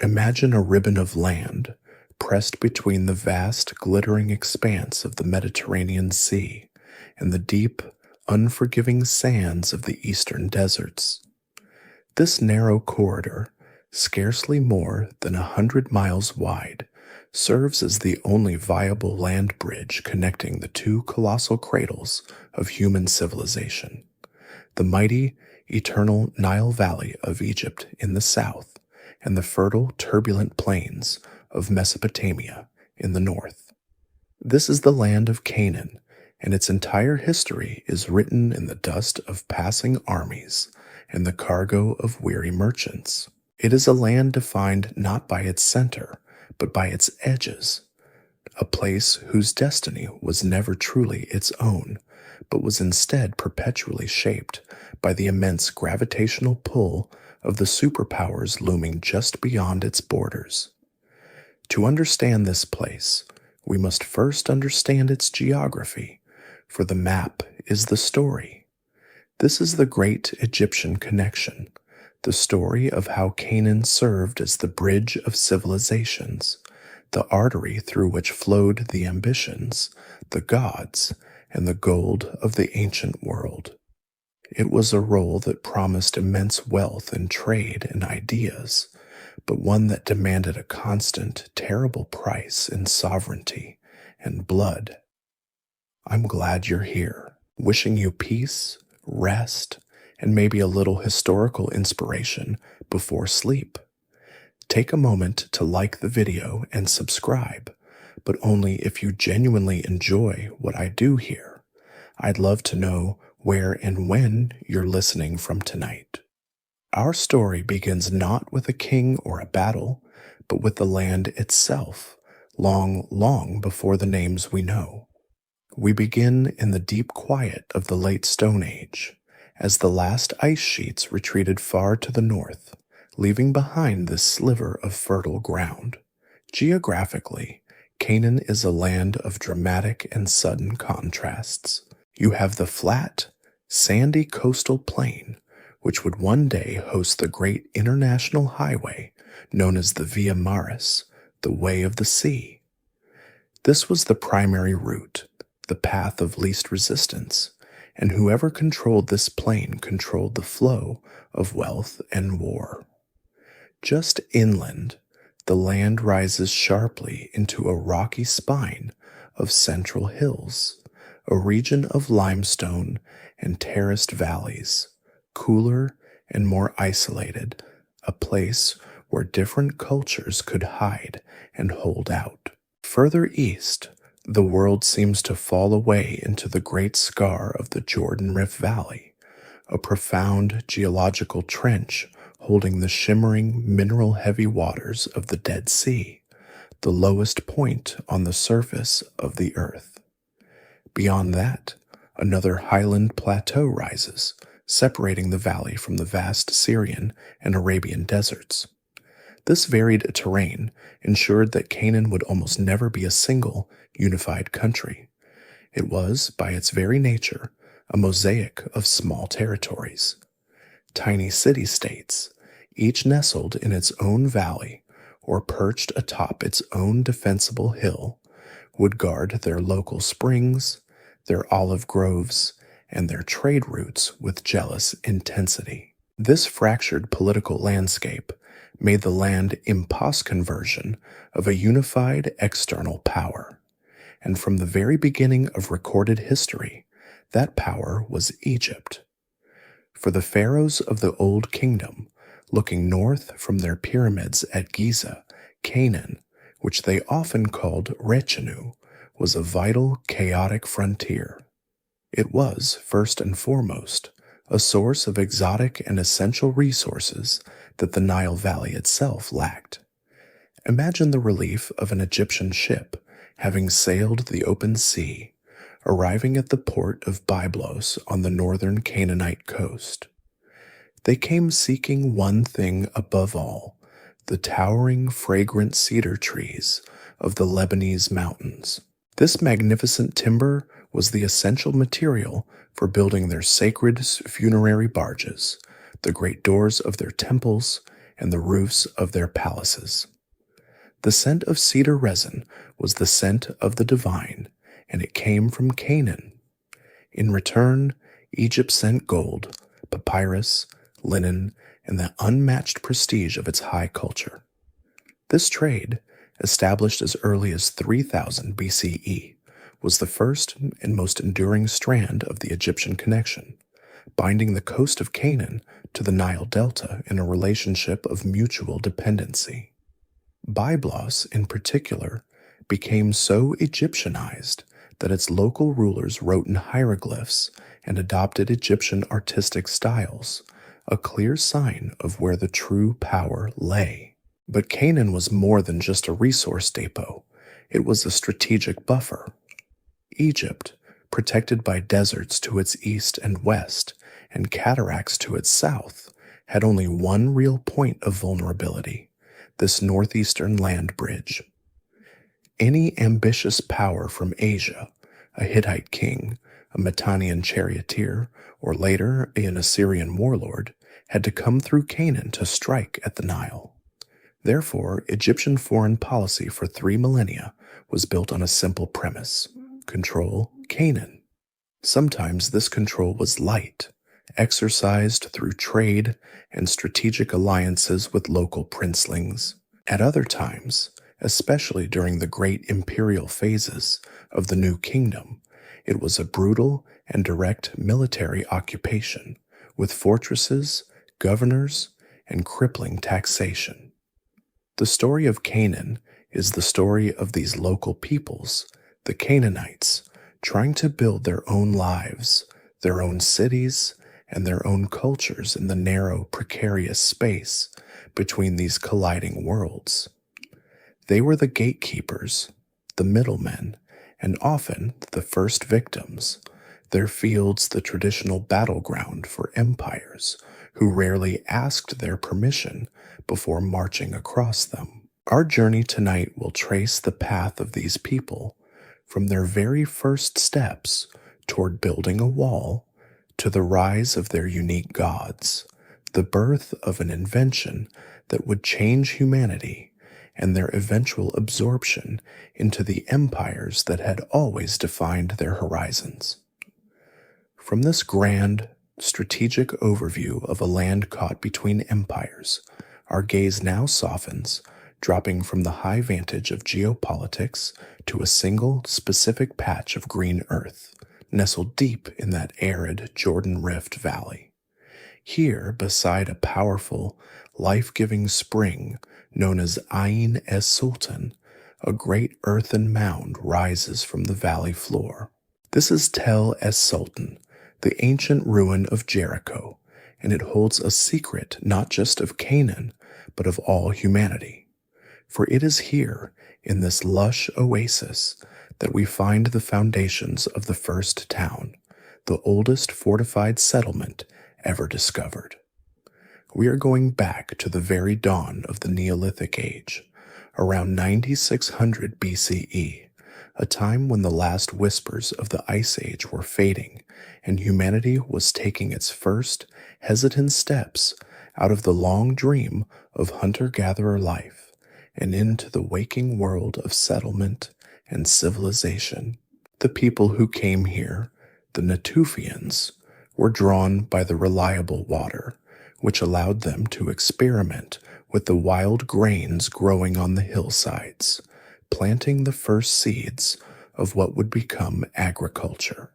Imagine a ribbon of land pressed between the vast, glittering expanse of the Mediterranean Sea and the deep, unforgiving sands of the eastern deserts. This narrow corridor, scarcely more than 100 miles wide, serves as the only viable land bridge connecting the two colossal cradles of human civilization, the mighty, eternal Nile Valley of Egypt in the south and the fertile, turbulent plains of Mesopotamia in the north. This is the land of Canaan, and its entire history is written in the dust of passing armies and the cargo of weary merchants. It is a land defined not by its center, but by its edges, a place whose destiny was never truly its own, but was instead perpetually shaped by the immense gravitational pull of the superpowers looming just beyond its borders. To understand this place, we must first understand its geography, for the map is the story. This is the great Egyptian connection, the story of how Canaan served as the bridge of civilizations, the artery through which flowed the ambitions, the gods, and the gold of the ancient world. It was a role that promised immense wealth and trade and ideas, but one that demanded a constant, terrible price in sovereignty and blood. I'm glad you're here, wishing you peace, rest, and maybe a little historical inspiration before sleep. Take a moment to like the video and subscribe, but only if you genuinely enjoy what I do here. I'd love to know where and when you're listening from tonight. Our story begins not with a king or a battle, but with the land itself, long, long before the names we know. We begin in the deep quiet of the late Stone Age, as the last ice sheets retreated far to the north, leaving behind this sliver of fertile ground. Geographically, Canaan is a land of dramatic and sudden contrasts. You have the flat, sandy coastal plain, which would one day host the great international highway known as the Via Maris, the Way of the Sea. This was the primary route, the path of least resistance, and whoever controlled this plain controlled the flow of wealth and war. Just inland, the land rises sharply into a rocky spine of central hills, a region of limestone and terraced valleys, cooler and more isolated, a place where different cultures could hide and hold out. Further east, the world seems to fall away into the great scar of the Jordan Rift Valley, a profound geological trench holding the shimmering, mineral-heavy waters of the Dead Sea, the lowest point on the surface of the earth. Beyond that, another highland plateau rises, separating the valley from the vast Syrian and Arabian deserts. This varied terrain ensured that Canaan would almost never be a single, unified country. It was, by its very nature, a mosaic of small territories. Tiny city-states, each nestled in its own valley or perched atop its own defensible hill, would guard their local springs, their olive groves, and their trade routes with jealous intensity. This fractured political landscape made the land impos conversion of a unified external power. And from the very beginning of recorded history, that power was Egypt. For the pharaohs of the Old Kingdom, looking north from their pyramids at Giza, Canaan, which they often called Rechenu, was a vital, chaotic frontier. It was, first and foremost, a source of exotic and essential resources that the Nile Valley itself lacked. Imagine the relief of an Egyptian ship having sailed the open sea, arriving at the port of Byblos on the northern Canaanite coast. They came seeking one thing above all, the towering, fragrant cedar trees of the Lebanese mountains. This magnificent timber was the essential material for building their sacred funerary barges, the great doors of their temples, and the roofs of their palaces. The scent of cedar resin was the scent of the divine, and it came from Canaan. In return, Egypt sent gold, papyrus, linen, and the unmatched prestige of its high culture. This trade, established as early as 3000 BCE, was the first and most enduring strand of the Egyptian connection, binding the coast of Canaan to the Nile Delta in a relationship of mutual dependency. Byblos, in particular, became so Egyptianized that its local rulers wrote in hieroglyphs and adopted Egyptian artistic styles, a clear sign of where the true power lay. But Canaan was more than just a resource depot. It was a strategic buffer. Egypt, protected by deserts to its east and west and cataracts to its south, had only one real point of vulnerability: this northeastern land bridge. Any ambitious power from Asia, a Hittite king, a Mitannian charioteer, or later an Assyrian warlord, had to come through Canaan to strike at the Nile. Therefore, Egyptian foreign policy for 3 millennia was built on a simple premise: control Canaan. Sometimes this control was light, exercised through trade and strategic alliances with local princelings. At other times, especially during the great imperial phases of the New Kingdom, it was a brutal and direct military occupation, with fortresses, governors, and crippling taxation. The story of Canaan is the story of these local peoples, the Canaanites, trying to build their own lives, their own cities, and their own cultures in the narrow, precarious space between these colliding worlds. They were the gatekeepers, the middlemen, and often the first victims, their fields the traditional battleground for empires who rarely asked their permission before marching across them. Our journey tonight will trace the path of these people from their very first steps toward building a wall to the rise of their unique gods, the birth of an invention that would change humanity, and their eventual absorption into the empires that had always defined their horizons. From this grand, strategic overview of a land caught between empires, our gaze now softens, dropping from the high vantage of geopolitics to a single, specific patch of green earth, nestled deep in that arid Jordan Rift Valley. Here, beside a powerful, life-giving spring known as Ain es Sultan, a great earthen mound rises from the valley floor. This is Tel es Sultan, the ancient ruin of Jericho, and it holds a secret not just of Canaan, but of all humanity. For it is here, in this lush oasis, that we find the foundations of the first town, the oldest fortified settlement ever discovered. We are going back to the very dawn of the Neolithic Age, around 9600 BCE, a time when the last whispers of the Ice Age were fading and humanity was taking its first, hesitant steps out of the long dream of hunter-gatherer life and into the waking world of settlement and civilization. The people who came here, the Natufians, were drawn by the reliable water, which allowed them to experiment with the wild grains growing on the hillsides, planting the first seeds of what would become agriculture.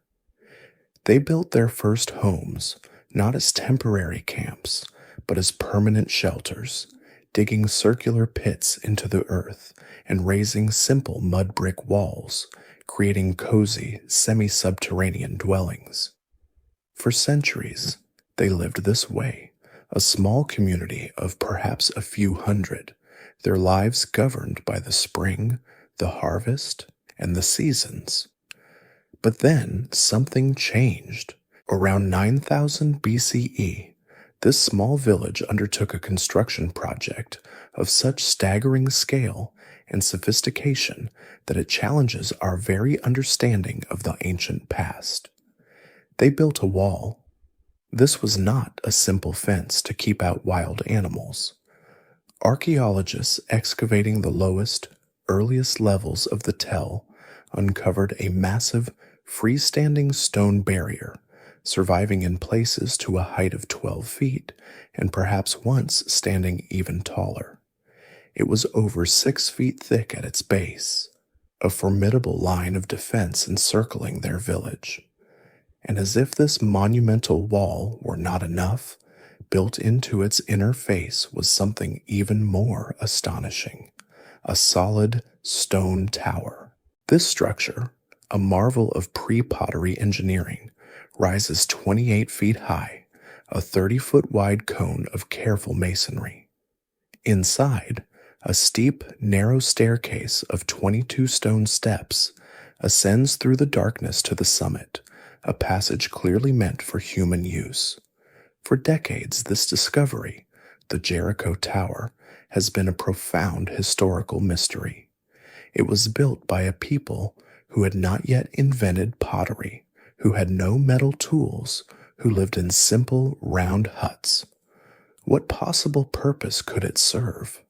They built their first homes, not as temporary camps, but as permanent shelters, digging circular pits into the earth and raising simple mud brick walls, creating cozy, semi-subterranean dwellings. For centuries, they lived this way, a small community of perhaps a few hundred, their lives governed by the spring, the harvest, and the seasons. But then something changed. Around 9000 BCE, this small village undertook a construction project of such staggering scale and sophistication that it challenges our very understanding of the ancient past. They built a wall. This was not a simple fence to keep out wild animals. Archaeologists excavating the lowest, earliest levels of the tell uncovered a massive, freestanding stone barrier, surviving in places to a height of 12 feet and perhaps once standing even taller. It was over 6 feet thick at its base, a formidable line of defense encircling their village. And as if this monumental wall were not enough, built into its inner face was something even more astonishing: a solid stone tower. This structure, a marvel of pre-pottery engineering, rises 28 feet high, a 30-foot wide cone of careful masonry. Inside, a steep, narrow staircase of 22 stone steps ascends through the darkness to the summit, a passage clearly meant for human use. For decades, this discovery, the Jericho Tower, has been a profound historical mystery. It was built by a people who had not yet invented pottery, who had no metal tools, who lived in simple, round huts. What possible purpose could it serve?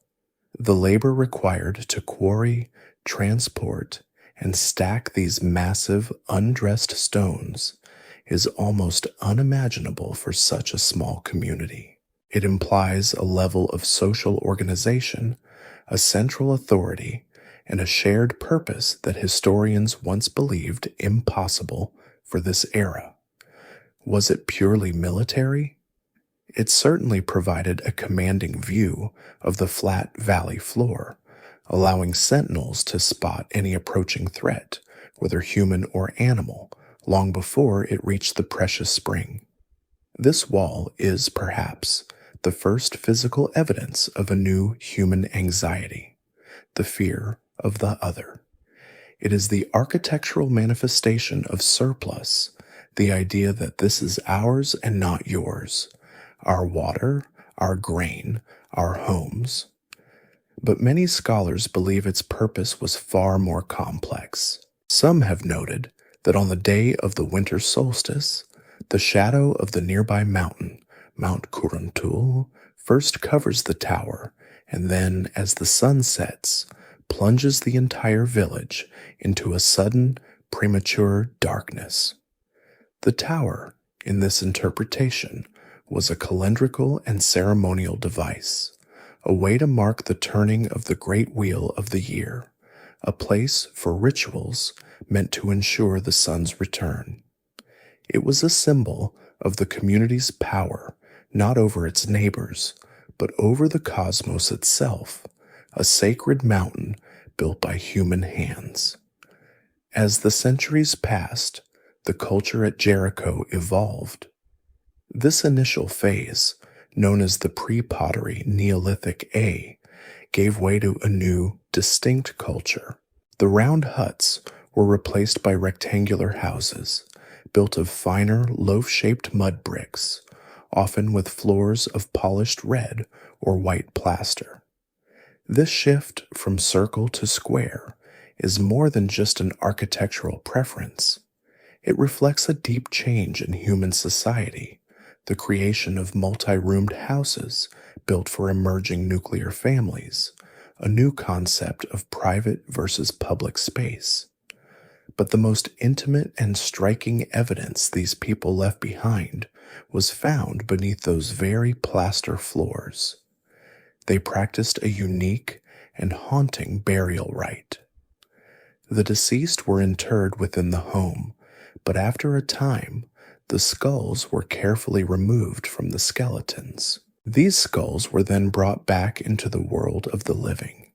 The labor required to quarry, transport, and stack these massive, undressed stones is almost unimaginable for such a small community. It implies a level of social organization, a central authority, and a shared purpose that historians once believed impossible for this era. Was it purely military? It certainly provided a commanding view of the flat valley floor, allowing sentinels to spot any approaching threat, whether human or animal, long before it reached the precious spring. This wall is, perhaps, the first physical evidence of a new human anxiety, the fear of the other. It is the architectural manifestation of surplus, the idea that this is ours and not yours, our water, our grain, our homes. But many scholars believe its purpose was far more complex. Some have noted that on the day of the winter solstice, the shadow of the nearby mountain, Mount Kuruntul, first covers the tower, and then, as the sun sets, plunges the entire village into a sudden, premature darkness. The tower, in this interpretation, was a calendrical and ceremonial device, a way to mark the turning of the great wheel of the year, a place for rituals meant to ensure the sun's return. It was a symbol of the community's power, not over its neighbors, but over the cosmos itself, a sacred mountain built by human hands. As the centuries passed, the culture at Jericho evolved. This initial phase, known as the pre-pottery Neolithic A, gave way to a new, distinct culture. The round huts were replaced by rectangular houses, built of finer, loaf-shaped mud bricks, often with floors of polished red or white plaster. This shift from circle to square is more than just an architectural preference. It reflects a deep change in human society, the creation of multi-roomed houses built for emerging nuclear families, a new concept of private versus public space. But the most intimate and striking evidence these people left behind was found beneath those very plaster floors. They practiced a unique and haunting burial rite. The deceased were interred within the home, but after a time, the skulls were carefully removed from the skeletons. These skulls were then brought back into the world of the living.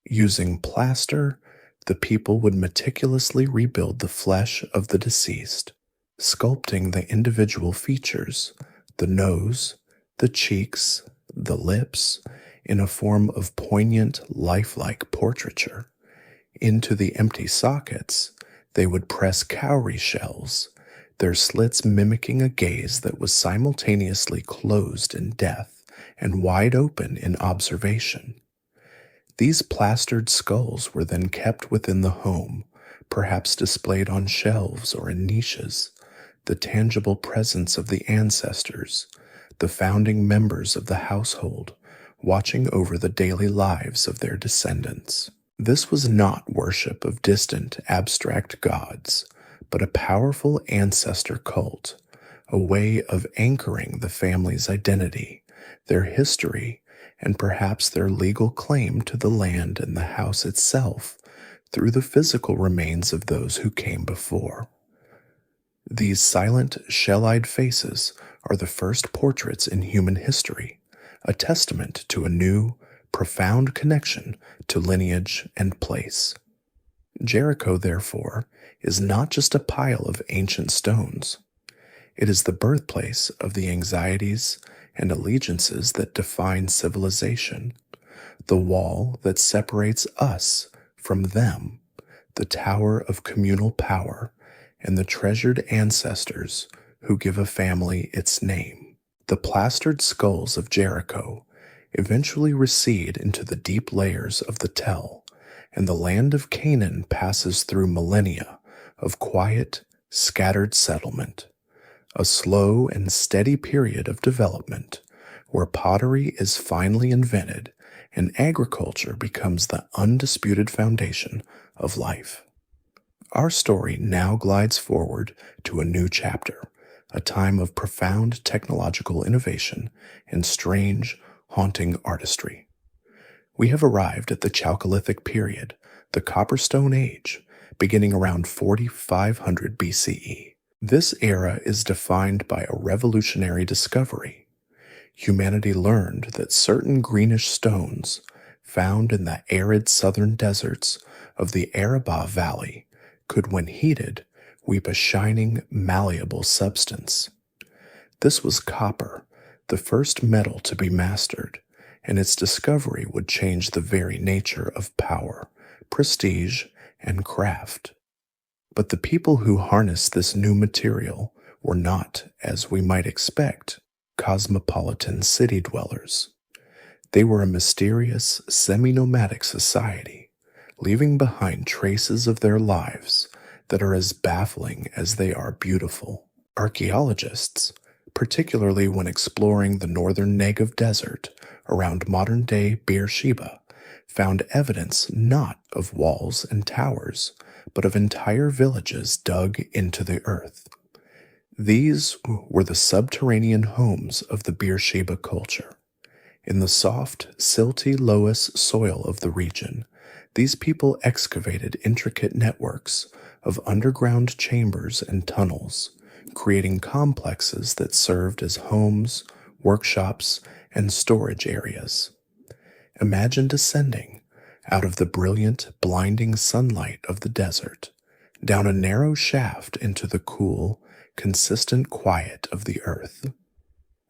Using plaster, the people would meticulously rebuild the flesh of the deceased, sculpting the individual features, the nose, the cheeks, the lips, in a form of poignant, lifelike portraiture. Into the empty sockets, they would press cowrie shells, their slits mimicking a gaze that was simultaneously closed in death and wide open in observation. These plastered skulls were then kept within the home, perhaps displayed on shelves or in niches, the tangible presence of the ancestors, the founding members of the household, watching over the daily lives of their descendants. This was not worship of distant, abstract gods, but a powerful ancestor cult, a way of anchoring the family's identity, their history, and perhaps their legal claim to the land and the house itself through the physical remains of those who came before. These silent, shell-eyed faces are the first portraits in human history, a testament to a new, profound connection to lineage and place. Jericho, therefore, is not just a pile of ancient stones. It is the birthplace of the anxieties and allegiances that define civilization, the wall that separates us from them, the tower of communal power, and the treasured ancestors who give a family its name. The plastered skulls of Jericho eventually recede into the deep layers of the Tell, and the land of Canaan passes through millennia of quiet, scattered settlement, a slow and steady period of development where pottery is finally invented and agriculture becomes the undisputed foundation of life. Our story now glides forward to a new chapter, a time of profound technological innovation and strange, haunting artistry. We have arrived at the Chalcolithic period, the Copperstone Age, beginning around 4500 BCE. This era is defined by a revolutionary discovery. Humanity learned that certain greenish stones found in the arid southern deserts of the Arabah Valley could, when heated, weep a shining, malleable substance. This was copper, the first metal to be mastered, and its discovery would change the very nature of power, prestige, and craft. But the people who harnessed this new material were not, as we might expect, cosmopolitan city dwellers. They were a mysterious, semi-nomadic society, leaving behind traces of their lives that are as baffling as they are beautiful. Archaeologists, particularly when exploring the northern Negev desert around modern-day Beersheba, found evidence not of walls and towers, but of entire villages dug into the earth. These were the subterranean homes of the Beersheba culture. In the soft, silty loess soil of the region, these people excavated intricate networks of underground chambers and tunnels, creating complexes that served as homes, workshops, and storage areas. Imagine descending out of the brilliant, blinding sunlight of the desert, down a narrow shaft into the cool, consistent quiet of the earth.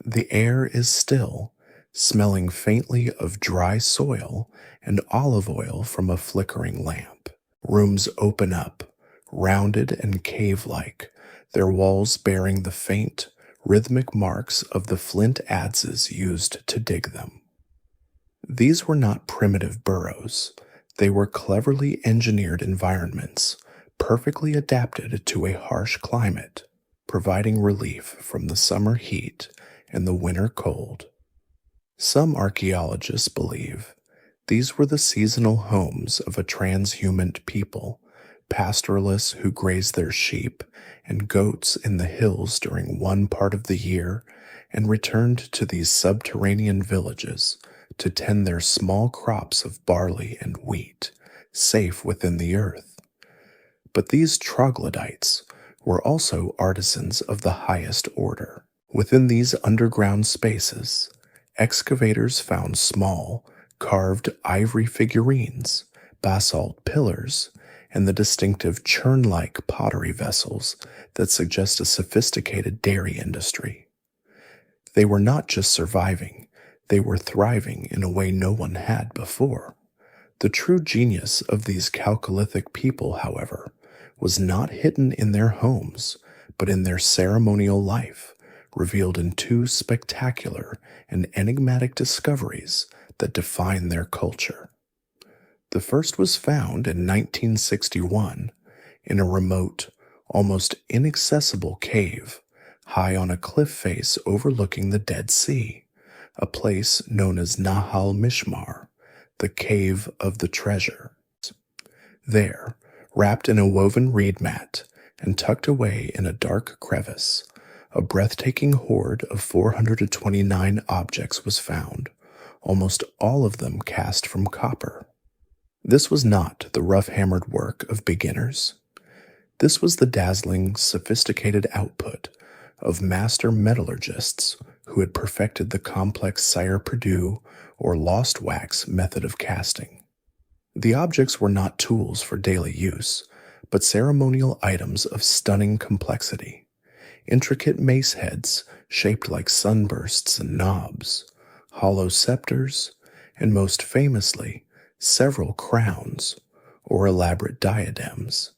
The air is still, smelling faintly of dry soil and olive oil from a flickering lamp. Rooms open up, rounded and cave-like, their walls bearing the faint, rhythmic marks of the flint adzes used to dig them. These were not primitive burrows. They were cleverly engineered environments, perfectly adapted to a harsh climate, providing relief from the summer heat and the winter cold. Some archaeologists believe these were the seasonal homes of a transhuman people, pastoralists who grazed their sheep and goats in the hills during one part of the year and returned to these subterranean villages to tend their small crops of barley and wheat, safe within the earth. But these troglodytes were also artisans of the highest order. Within these underground spaces, excavators found small, carved ivory figurines, basalt pillars, and the distinctive churn-like pottery vessels that suggest a sophisticated dairy industry. They were not just surviving, they were thriving in a way no one had before. The true genius of these Chalcolithic people, however, was not hidden in their homes, but in their ceremonial life, revealed in two spectacular and enigmatic discoveries that define their culture. The first was found in 1961 in a remote, almost inaccessible cave high on a cliff face overlooking the Dead Sea, a place known as Nahal Mishmar, the Cave of the Treasure. There, wrapped in a woven reed mat and tucked away in a dark crevice, a breathtaking hoard of 429 objects was found, almost all of them cast from copper. This was not the rough-hammered work of beginners. This was the dazzling, sophisticated output of master metallurgists who had perfected the complex Sire-Purdue or lost wax method of casting. The objects were not tools for daily use, but ceremonial items of stunning complexity. Intricate mace heads shaped like sunbursts and knobs, hollow scepters, and most famously, several crowns, or elaborate diadems,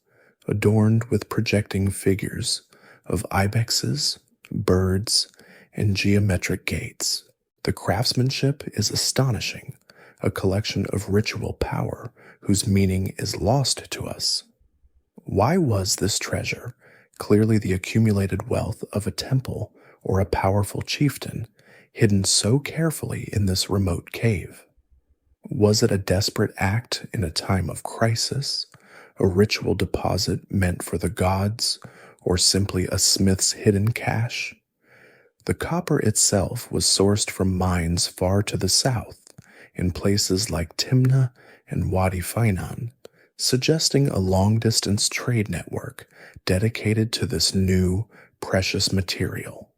adorned with projecting figures of ibexes, birds, and geometric gates. The craftsmanship is astonishing, a collection of ritual power whose meaning is lost to us. Why was this treasure, clearly the accumulated wealth of a temple or a powerful chieftain, hidden so carefully in this remote cave? Was it a desperate act in a time of crisis, a ritual deposit meant for the gods, or simply a smith's hidden cache? The copper itself was sourced from mines far to the south, in places like Timnah and Wadi Fainan, suggesting a long-distance trade network dedicated to this new, precious material.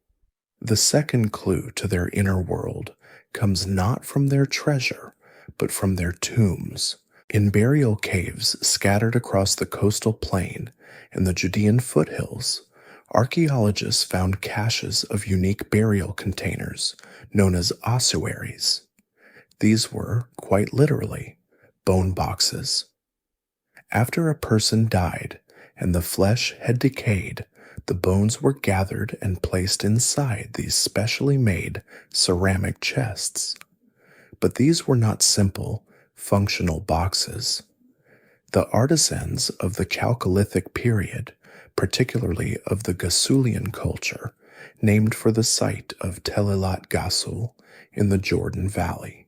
The second clue to their inner world comes not from their treasure, but from their tombs. In burial caves scattered across the coastal plain and the Judean foothills, archaeologists found caches of unique burial containers known as ossuaries. These were, quite literally, bone boxes. After a person died and the flesh had decayed, the bones were gathered and placed inside these specially made ceramic chests. But these were not simple, functional boxes. The artisans of the Chalcolithic period, particularly of the Gasulian culture, named for the site of Tel Elat Gasul in the Jordan Valley,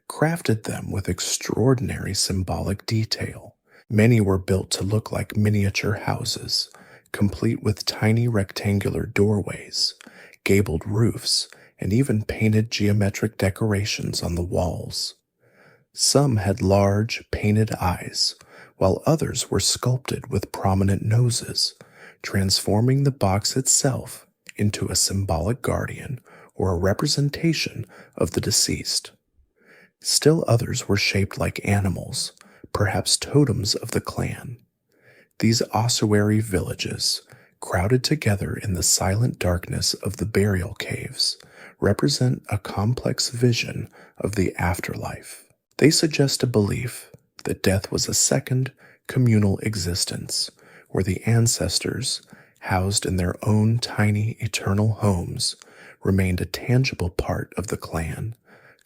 crafted them with extraordinary symbolic detail. Many were built to look like miniature houses, complete with tiny rectangular doorways, gabled roofs, and even painted geometric decorations on the walls. Some had large, painted eyes, while others were sculpted with prominent noses, transforming the box itself into a symbolic guardian or a representation of the deceased. Still others were shaped like animals, perhaps totems of the clan. These ossuary villages, crowded together in the silent darkness of the burial caves, represent a complex vision of the afterlife. They suggest a belief that death was a second, communal existence, where the ancestors, housed in their own tiny, eternal homes, remained a tangible part of the clan,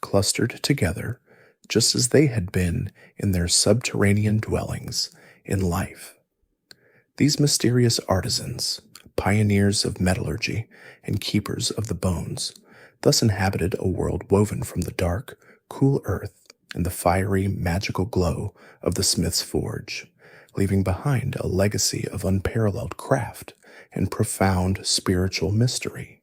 clustered together, just as they had been in their subterranean dwellings in life. These mysterious artisans, pioneers of metallurgy and keepers of the bones, thus inhabited a world woven from the dark, cool earth and the fiery, magical glow of the smith's forge, leaving behind a legacy of unparalleled craft and profound spiritual mystery.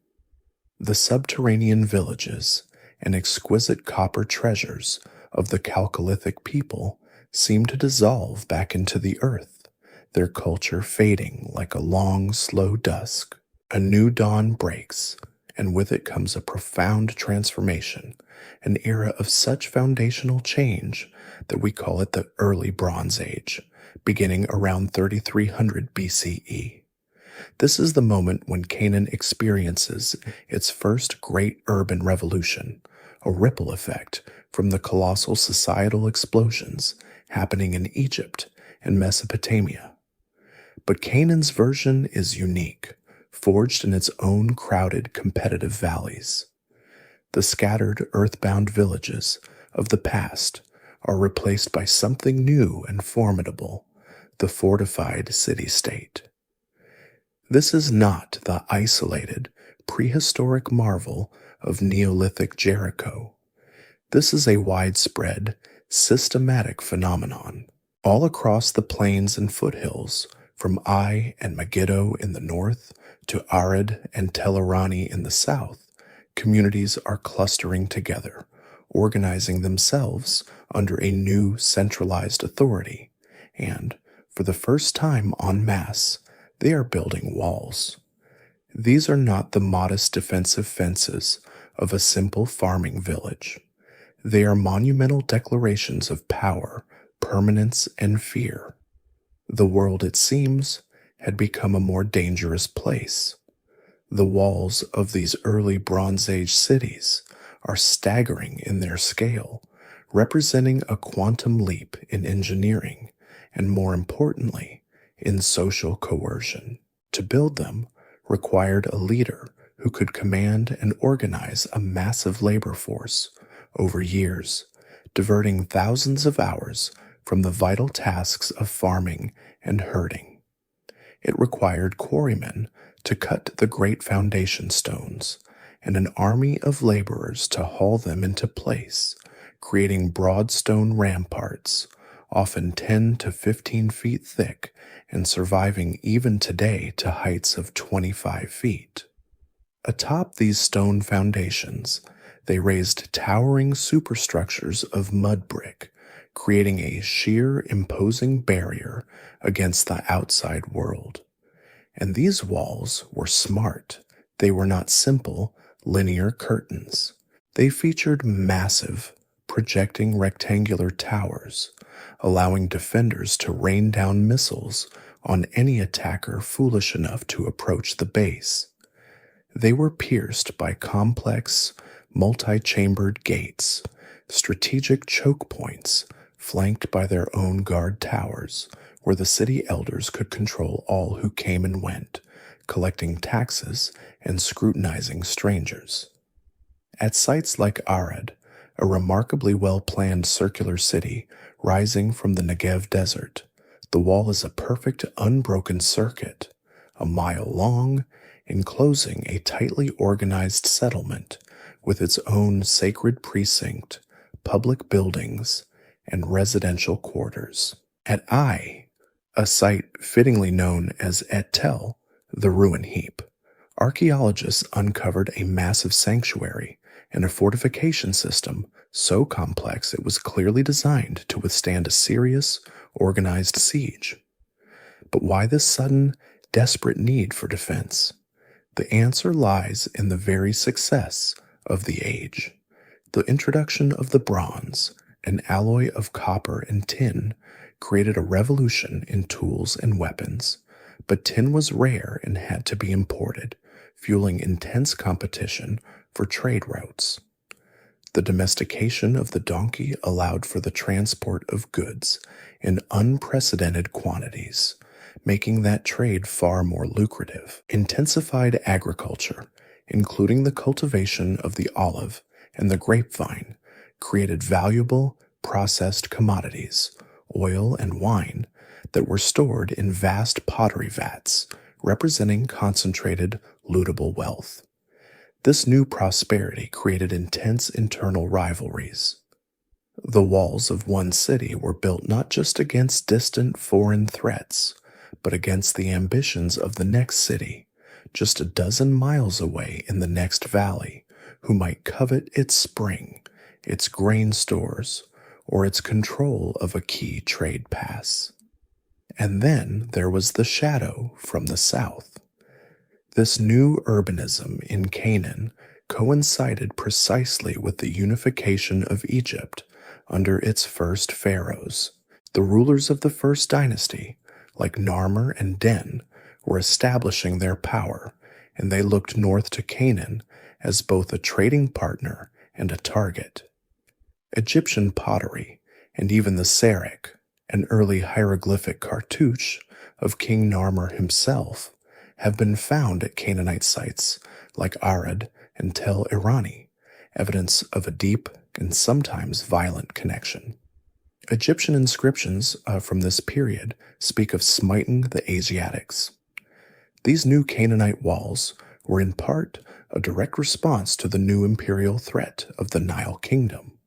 The subterranean villages and exquisite copper treasures of the Chalcolithic people seem to dissolve back into the earth, their culture fading like a long, slow dusk. A new dawn breaks, and with it comes a profound transformation, an era of such foundational change that we call it the Early Bronze Age, beginning around 3300 BCE. This is the moment when Canaan experiences its first great urban revolution, a ripple effect from the colossal societal explosions happening in Egypt and Mesopotamia. But Canaan's version is unique, forged in its own crowded, competitive valleys. The scattered, earthbound villages of the past are replaced by something new and formidable, the fortified city-state. This is not the isolated, prehistoric marvel of Neolithic Jericho. This is a widespread, systematic phenomenon. All across the plains and foothills, from Ai and Megiddo in the north to Arid and Telerani in the south, communities are clustering together, organizing themselves under a new centralized authority, and, for the first time en masse, they are building walls. These are not the modest defensive fences of a simple farming village. They are monumental declarations of power, permanence, and fear. The world, it seems, had become a more dangerous place. The walls of these early Bronze Age cities are staggering in their scale, representing a quantum leap in engineering and, more importantly, in social coercion. To build them required a leader who could command and organize a massive labor force over years, diverting thousands of hours from the vital tasks of farming and herding. It required quarrymen to cut the great foundation stones and an army of laborers to haul them into place, creating broad stone ramparts, often 10 to 15 feet thick and surviving even today to heights of 25 feet. Atop these stone foundations, they raised towering superstructures of mud brick, creating a sheer, imposing barrier against the outside world. And these walls were smart. They were not simple, linear curtains. They featured massive, projecting rectangular towers, allowing defenders to rain down missiles on any attacker foolish enough to approach the base. They were pierced by complex, multi-chambered gates, strategic choke points flanked by their own guard towers, where the city elders could control all who came and went, collecting taxes and scrutinizing strangers. At sites like Arad, a remarkably well-planned circular city rising from the Negev desert, the wall is a perfect unbroken circuit, a mile long, enclosing a tightly organized settlement with its own sacred precinct, public buildings, and residential quarters. At Ai, a site fittingly known as Et Tel, the ruin heap, archaeologists uncovered a massive sanctuary and a fortification system so complex it was clearly designed to withstand a serious, organized siege. But why this sudden, desperate need for defense? The answer lies in the very success of the age. The introduction of the bronze, an alloy of copper and tin, created a revolution in tools and weapons, but tin was rare and had to be imported, fueling intense competition for trade routes. The domestication of the donkey allowed for the transport of goods in unprecedented quantities, making that trade far more lucrative. Intensified agriculture, including the cultivation of the olive and the grapevine, created valuable, processed commodities, oil and wine, that were stored in vast pottery vats, representing concentrated, lootable wealth. This new prosperity created intense internal rivalries. The walls of one city were built not just against distant foreign threats, but against the ambitions of the next city, just a dozen miles away in the next valley, who might covet its spring, its grain stores, or its control of a key trade pass. And then there was the shadow from the south. This new urbanism in Canaan coincided precisely with the unification of Egypt under its first pharaohs. The rulers of the first dynasty, like Narmer and Den, were establishing their power, and they looked north to Canaan as both a trading partner and a target. Egyptian pottery, and even the Serek, an early hieroglyphic cartouche of King Narmer himself, have been found at Canaanite sites like Arad and Tel Irani, evidence of a deep and sometimes violent connection. Egyptian inscriptions from this period speak of smiting the Asiatics. These new Canaanite walls were in part a direct response to the new imperial threat of the Nile Kingdom.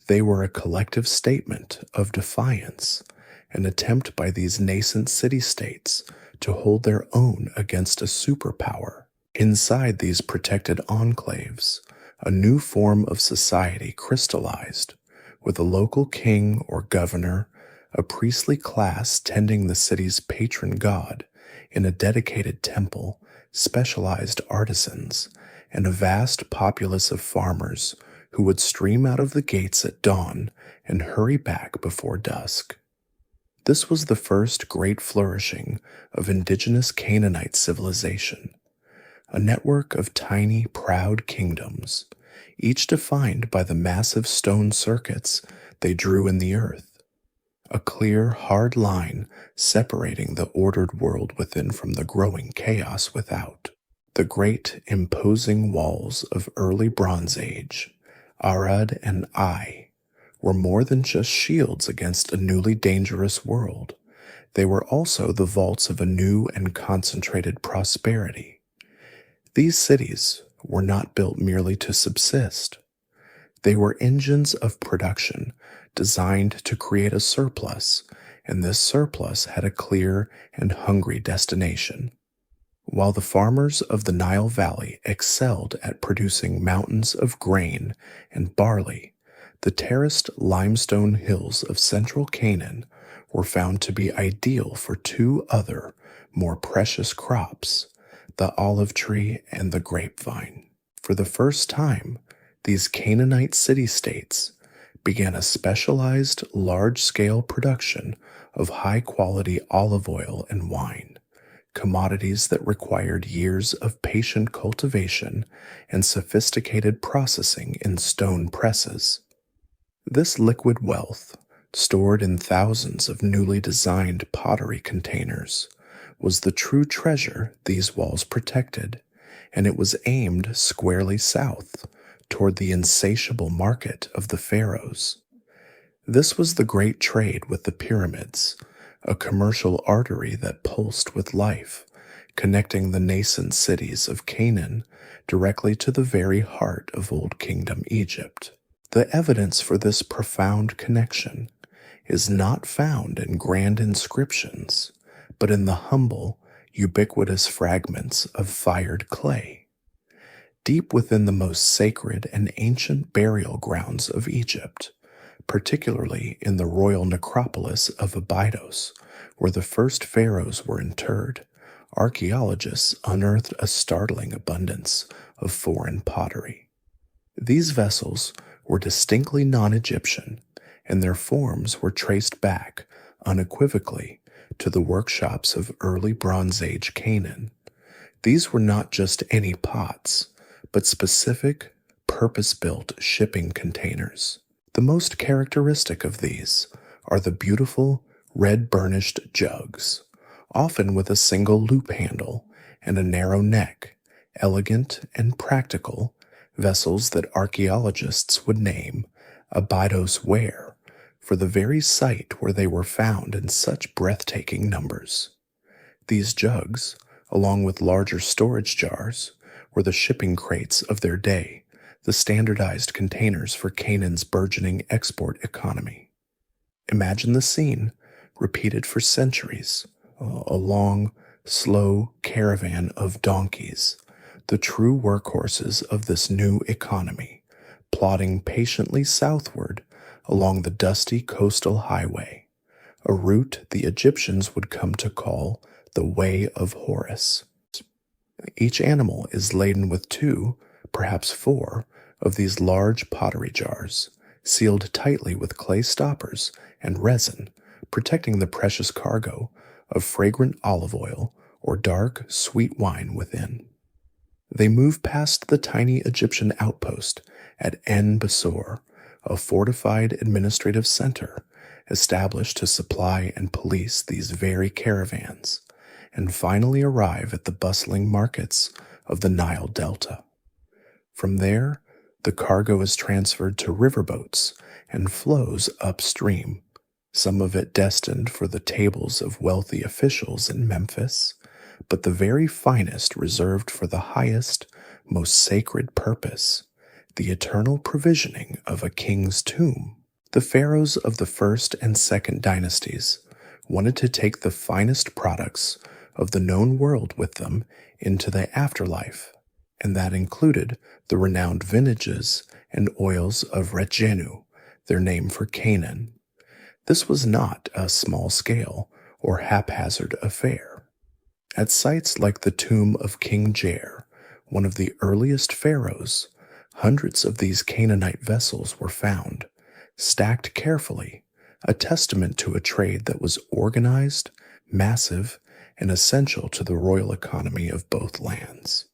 They were a collective statement of defiance, an attempt by these nascent city-states to hold their own against a superpower. Inside these protected enclaves, a new form of society crystallized, with a local king or governor, a priestly class tending the city's patron god in a dedicated temple, specialized artisans, and a vast populace of farmers who would stream out of the gates at dawn and hurry back before dusk. This was the first great flourishing of indigenous Canaanite civilization, a network of tiny, proud kingdoms, each defined by the massive stone circuits they drew in the earth, a clear, hard line separating the ordered world within from the growing chaos without. The great, imposing walls of early Bronze Age, Arad and Ai, were more than just shields against a newly dangerous world. They were also the vaults of a new and concentrated prosperity. These cities were not built merely to subsist. They were engines of production designed to create a surplus, and this surplus had a clear and hungry destination. While the farmers of the Nile Valley excelled at producing mountains of grain and barley, the terraced limestone hills of central Canaan were found to be ideal for two other, more precious crops, the olive tree and the grapevine. For the first time, these Canaanite city-states began a specialized, large-scale production of high-quality olive oil and wine, commodities that required years of patient cultivation and sophisticated processing in stone presses. This liquid wealth, stored in thousands of newly designed pottery containers, was the true treasure these walls protected, and it was aimed squarely south toward the insatiable market of the pharaohs. This was the great trade with the pyramids, a commercial artery that pulsed with life, connecting the nascent cities of Canaan directly to the very heart of Old Kingdom Egypt. The evidence for this profound connection is not found in grand inscriptions, but in the humble, ubiquitous fragments of fired clay. Deep within the most sacred and ancient burial grounds of Egypt, particularly in the royal necropolis of Abydos, where the first pharaohs were interred, archaeologists unearthed a startling abundance of foreign pottery. These vessels were distinctly non-Egyptian, and their forms were traced back unequivocally to the workshops of early Bronze Age Canaan. These were not just any pots, but specific, purpose-built shipping containers. The most characteristic of these are the beautiful, red-burnished jugs, often with a single loop handle and a narrow neck, elegant and practical vessels that archaeologists would name Abydos ware for the very site where they were found in such breathtaking numbers. These jugs, along with larger storage jars, were the shipping crates of their day, the standardized containers for Canaan's burgeoning export economy. Imagine the scene, repeated for centuries, a long, slow caravan of donkeys, the true workhorses of this new economy, plodding patiently southward along the dusty coastal highway, a route the Egyptians would come to call the Way of Horus. Each animal is laden with 2, perhaps 4, of these large pottery jars, sealed tightly with clay stoppers and resin, protecting the precious cargo of fragrant olive oil or dark, sweet wine within. They move past the tiny Egyptian outpost at En Besor, a fortified administrative center established to supply and police these very caravans, and finally arrive at the bustling markets of the Nile Delta. From there, the cargo is transferred to riverboats and flows upstream, some of it destined for the tables of wealthy officials in Memphis, but the very finest reserved for the highest, most sacred purpose, the eternal provisioning of a king's tomb. The pharaohs of the first and second dynasties wanted to take the finest products of the known world with them into the afterlife, and that included the renowned vintages and oils of Retjenu, their name for Canaan. This was not a small-scale or haphazard affair. At sites like the tomb of King Jair, one of the earliest pharaohs, hundreds of these Canaanite vessels were found, stacked carefully, a testament to a trade that was organized, massive, and essential to the royal economy of both lands.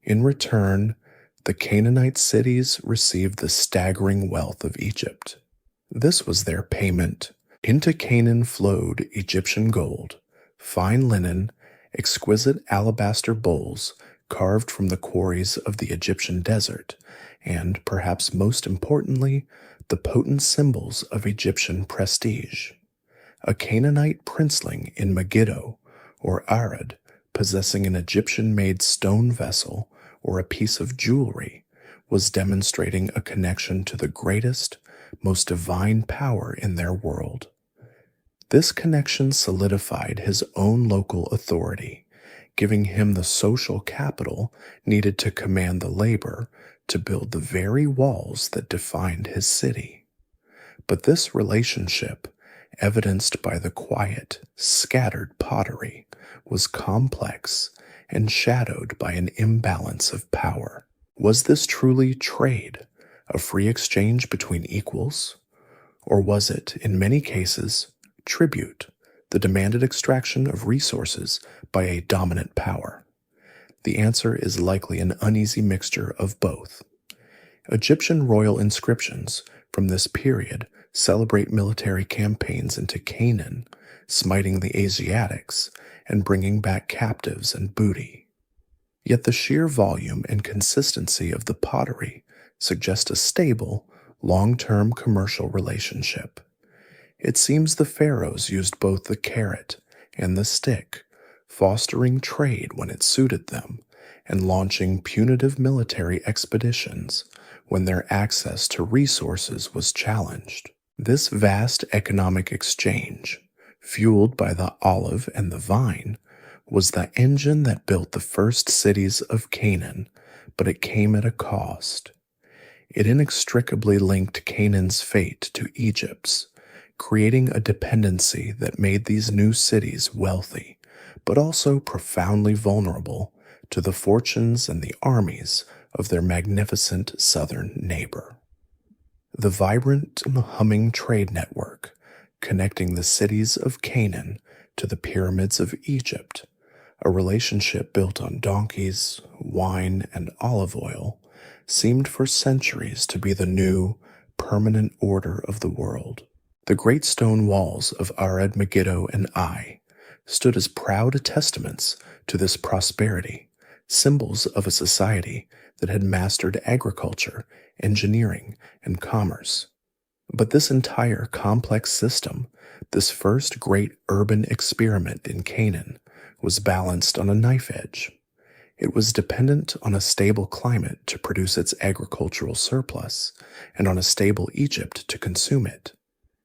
In return, the Canaanite cities received the staggering wealth of Egypt. This was their payment. Into Canaan flowed Egyptian gold, fine linen, exquisite alabaster bowls carved from the quarries of the Egyptian desert, and, perhaps most importantly, the potent symbols of Egyptian prestige. A Canaanite princeling in Megiddo, or Arad, possessing an Egyptian-made stone vessel or a piece of jewelry, was demonstrating a connection to the greatest, most divine power in their world. This connection solidified his own local authority, giving him the social capital needed to command the labor to build the very walls that defined his city. But this relationship, evidenced by the quiet, scattered pottery, was complex and shadowed by an imbalance of power. Was this truly trade, a free exchange between equals? Or was it, in many cases, tribute, the demanded extraction of resources by a dominant power? The answer is likely an uneasy mixture of both. Egyptian royal inscriptions from this period celebrate military campaigns into Canaan, smiting the Asiatics and bringing back captives and booty. Yet the sheer volume and consistency of the pottery suggest a stable, long-term commercial relationship. It seems the pharaohs used both the carrot and the stick, fostering trade when it suited them, and launching punitive military expeditions when their access to resources was challenged. This vast economic exchange, fueled by the olive and the vine, was the engine that built the first cities of Canaan, but it came at a cost. It inextricably linked Canaan's fate to Egypt's, creating a dependency that made these new cities wealthy, but also profoundly vulnerable to the fortunes and the armies of their magnificent southern neighbor. The vibrant, humming trade network connecting the cities of Canaan to the pyramids of Egypt, a relationship built on donkeys, wine, and olive oil, seemed for centuries to be the new, permanent order of the world. The great stone walls of Arad, Megiddo, and Ai stood as proud testaments to this prosperity, symbols of a society that had mastered agriculture, engineering, and commerce. But this entire complex system, this first great urban experiment in Canaan, was balanced on a knife edge. It was dependent on a stable climate to produce its agricultural surplus, and on a stable Egypt to consume it.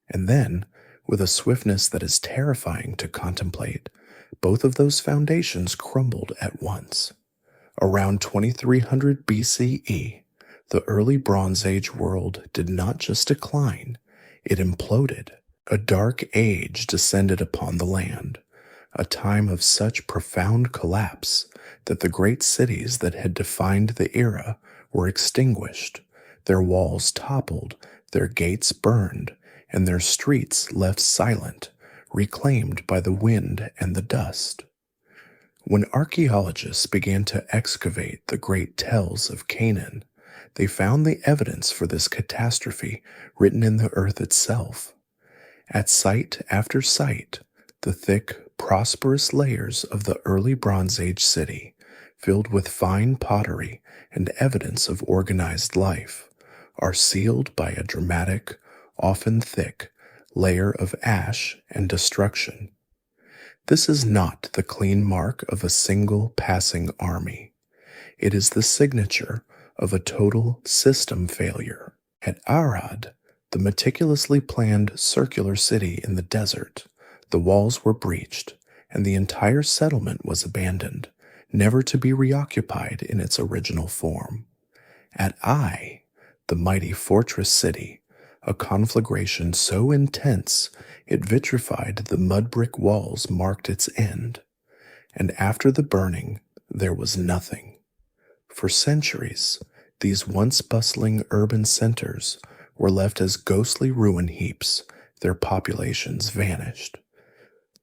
And then, with a swiftness that is terrifying to contemplate, both of those foundations crumbled at once. Around 2300 BCE, the early Bronze Age world did not just decline, it imploded. A dark age descended upon the land, a time of such profound collapse that the great cities that had defined the era were extinguished, their walls toppled, their gates burned, and their streets left silent, reclaimed by the wind and the dust. When archaeologists began to excavate the great tells of Canaan, they found the evidence for this catastrophe written in the earth itself. At site after site, the thick, prosperous layers of the early Bronze Age city, filled with fine pottery and evidence of organized life, are sealed by a dramatic, often thick, layer of ash and destruction. This is not the clean mark of a single passing army. It is the signature of a total system failure. At Arad, the meticulously planned circular city in the desert, the walls were breached, and the entire settlement was abandoned, never to be reoccupied in its original form. At Ai, the mighty fortress city, a conflagration so intense it vitrified the mud brick walls marked its end, and after the burning there was nothing. For centuries, these once bustling urban centers were left as ghostly ruin heaps, their populations vanished.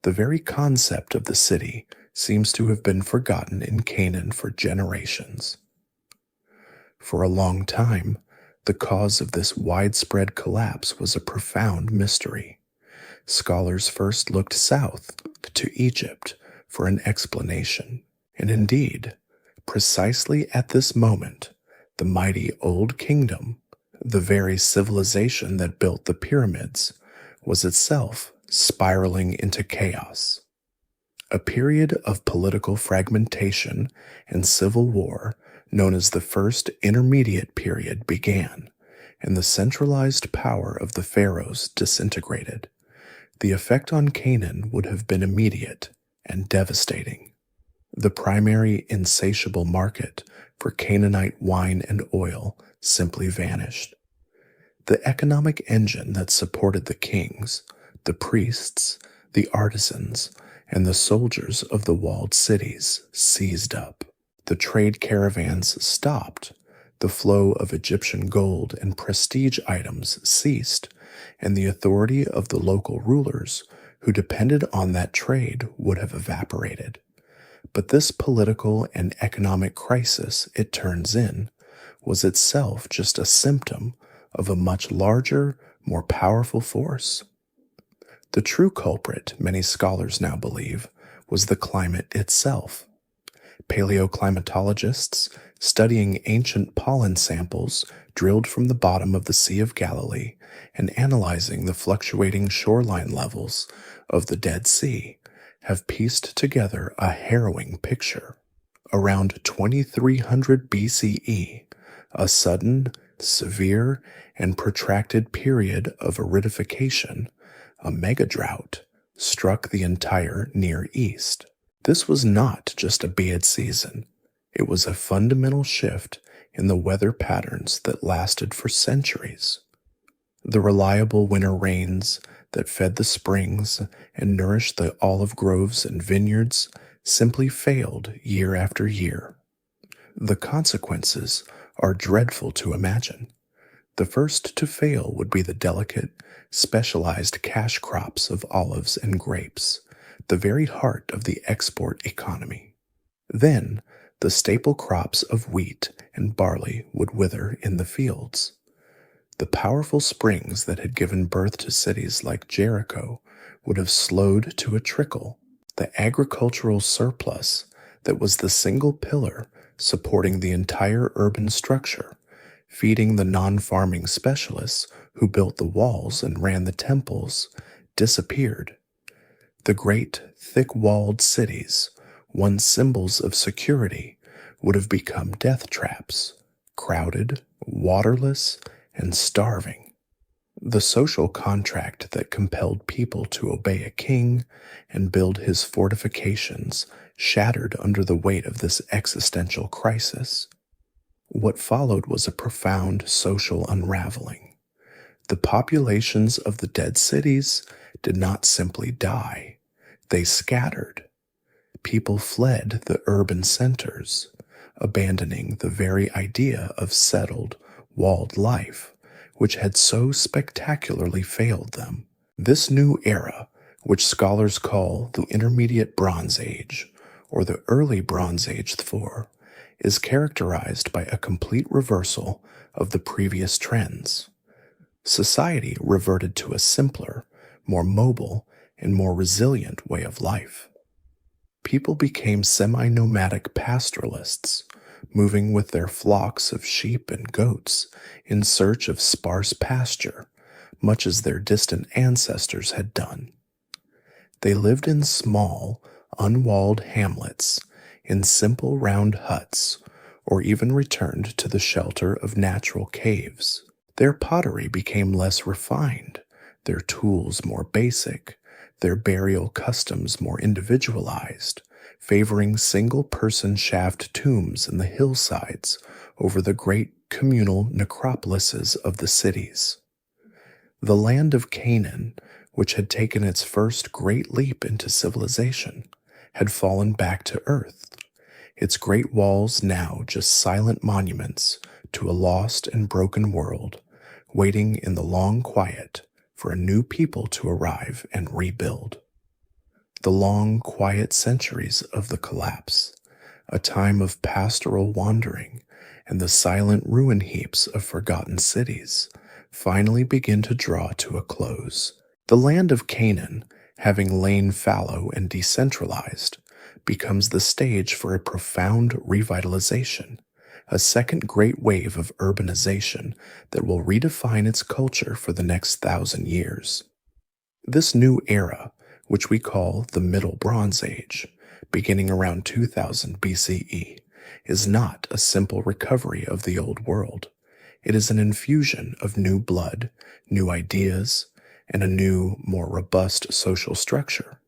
The very concept of the city seems to have been forgotten in Canaan for generations. For a long time, the cause of this widespread collapse was a profound mystery. Scholars first looked south to Egypt for an explanation, and indeed, precisely at this moment, the mighty Old Kingdom, the very civilization that built the pyramids, was itself spiraling into chaos. A period of political fragmentation and civil war known as the First Intermediate Period began, and the centralized power of the pharaohs disintegrated. The effect on Canaan would have been immediate and devastating. The primary insatiable market for Canaanite wine and oil simply vanished. The economic engine that supported the kings, the priests, the artisans, and the soldiers of the walled cities seized up. The trade caravans stopped, the flow of Egyptian gold and prestige items ceased, and the authority of the local rulers who depended on that trade would have evaporated. But this political and economic crisis, it turns in, was itself just a symptom of a much larger, more powerful force. The true culprit, many scholars now believe, was the climate itself. Paleoclimatologists studying ancient pollen samples drilled from the bottom of the Sea of Galilee and analyzing the fluctuating shoreline levels of the Dead Sea have pieced together a harrowing picture. Around 2300 BCE, a sudden, severe, and protracted period of aridification, a megadrought, struck the entire Near East. This was not just a bad season. It was a fundamental shift in the weather patterns that lasted for centuries. The reliable winter rains that fed the springs and nourished the olive groves and vineyards simply failed year after year. The consequences are dreadful to imagine. The first to fail would be the delicate, specialized cash crops of olives and grapes, the very heart of the export economy. Then, the staple crops of wheat and barley would wither in the fields. The powerful springs that had given birth to cities like Jericho would have slowed to a trickle. The agricultural surplus that was the single pillar supporting the entire urban structure, feeding the non-farming specialists who built the walls and ran the temples, disappeared. The great, thick-walled cities, once symbols of security, would have become death traps, crowded, waterless, and starving. The social contract that compelled people to obey a king and build his fortifications shattered under the weight of this existential crisis. What followed was a profound social unraveling. The populations of the dead cities did not simply die, they scattered. People fled the urban centers, abandoning the very idea of settled, walled life, which had so spectacularly failed them. This new era, which scholars call the Intermediate Bronze Age, or the Early Bronze Age IV, is characterized by a complete reversal of the previous trends. Society reverted to a simpler, more mobile, and more resilient way of life. People became semi-nomadic pastoralists, moving with their flocks of sheep and goats in search of sparse pasture, much as their distant ancestors had done. They lived in small, unwalled hamlets, in simple round huts, or even returned to the shelter of natural caves. Their pottery became less refined, their tools more basic, their burial customs more individualized, favoring single-person shaft tombs in the hillsides over the great communal necropolises of the cities. The land of Canaan, which had taken its first great leap into civilization, had fallen back to earth, its great walls now just silent monuments to a lost and broken world, waiting in the long quiet for a new people to arrive and rebuild. The long, quiet centuries of the collapse, a time of pastoral wandering, and the silent ruin heaps of forgotten cities, finally begin to draw to a close. The land of Canaan, having lain fallow and decentralized, becomes the stage for a profound revitalization, a second great wave of urbanization that will redefine its culture for the next 1,000 years. This new era, which we call the Middle Bronze Age, beginning around 2000 BCE, is not a simple recovery of the old world. It is an infusion of new blood, new ideas, and a new, more robust social structure.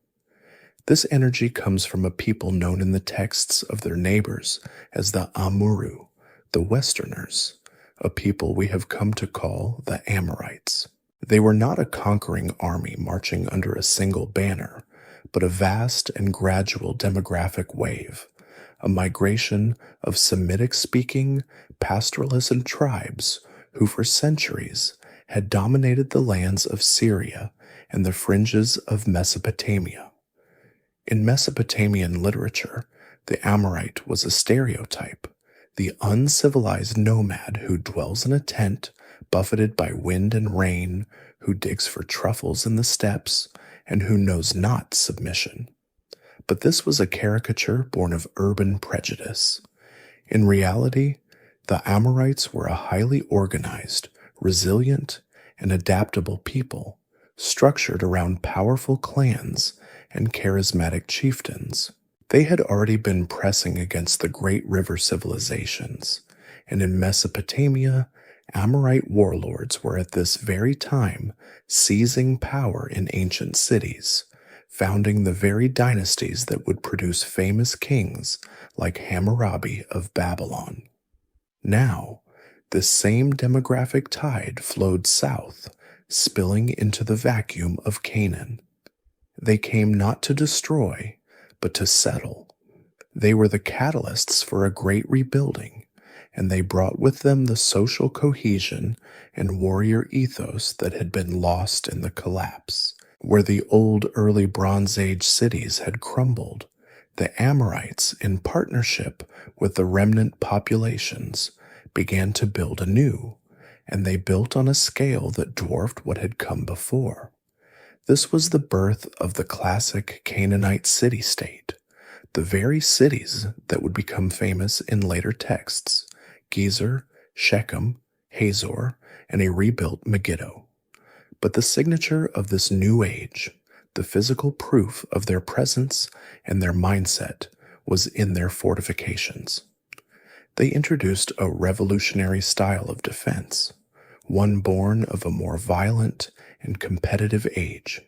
This energy comes from a people known in the texts of their neighbors as the Amuru, the Westerners, a people we have come to call the Amorites. They were not a conquering army marching under a single banner, but a vast and gradual demographic wave, a migration of Semitic-speaking pastoralism tribes who for centuries had dominated the lands of Syria and the fringes of Mesopotamia. In Mesopotamian literature, the Amorite was a stereotype, the uncivilized nomad who dwells in a tent, buffeted by wind and rain, who digs for truffles in the steppes, and who knows not submission. But this was a caricature born of urban prejudice. In reality, the Amorites were a highly organized, resilient, and adaptable people, structured around powerful clans and charismatic chieftains. They had already been pressing against the great river civilizations, and in Mesopotamia, Amorite warlords were at this very time seizing power in ancient cities, founding the very dynasties that would produce famous kings like Hammurabi of Babylon. Now, this same demographic tide flowed south, spilling into the vacuum of Canaan. They came not to destroy, but to settle. They were the catalysts for a great rebuilding, and they brought with them the social cohesion and warrior ethos that had been lost in the collapse. Where the old early Bronze Age cities had crumbled, the Amorites, in partnership with the remnant populations, began to build anew, and they built on a scale that dwarfed what had come before. This was the birth of the classic Canaanite city-state, the very cities that would become famous in later texts: Gezer, Shechem, Hazor, and a rebuilt Megiddo. But the signature of this new age, the physical proof of their presence and their mindset, was in their fortifications. They introduced a revolutionary style of defense, one born of a more violent and competitive age.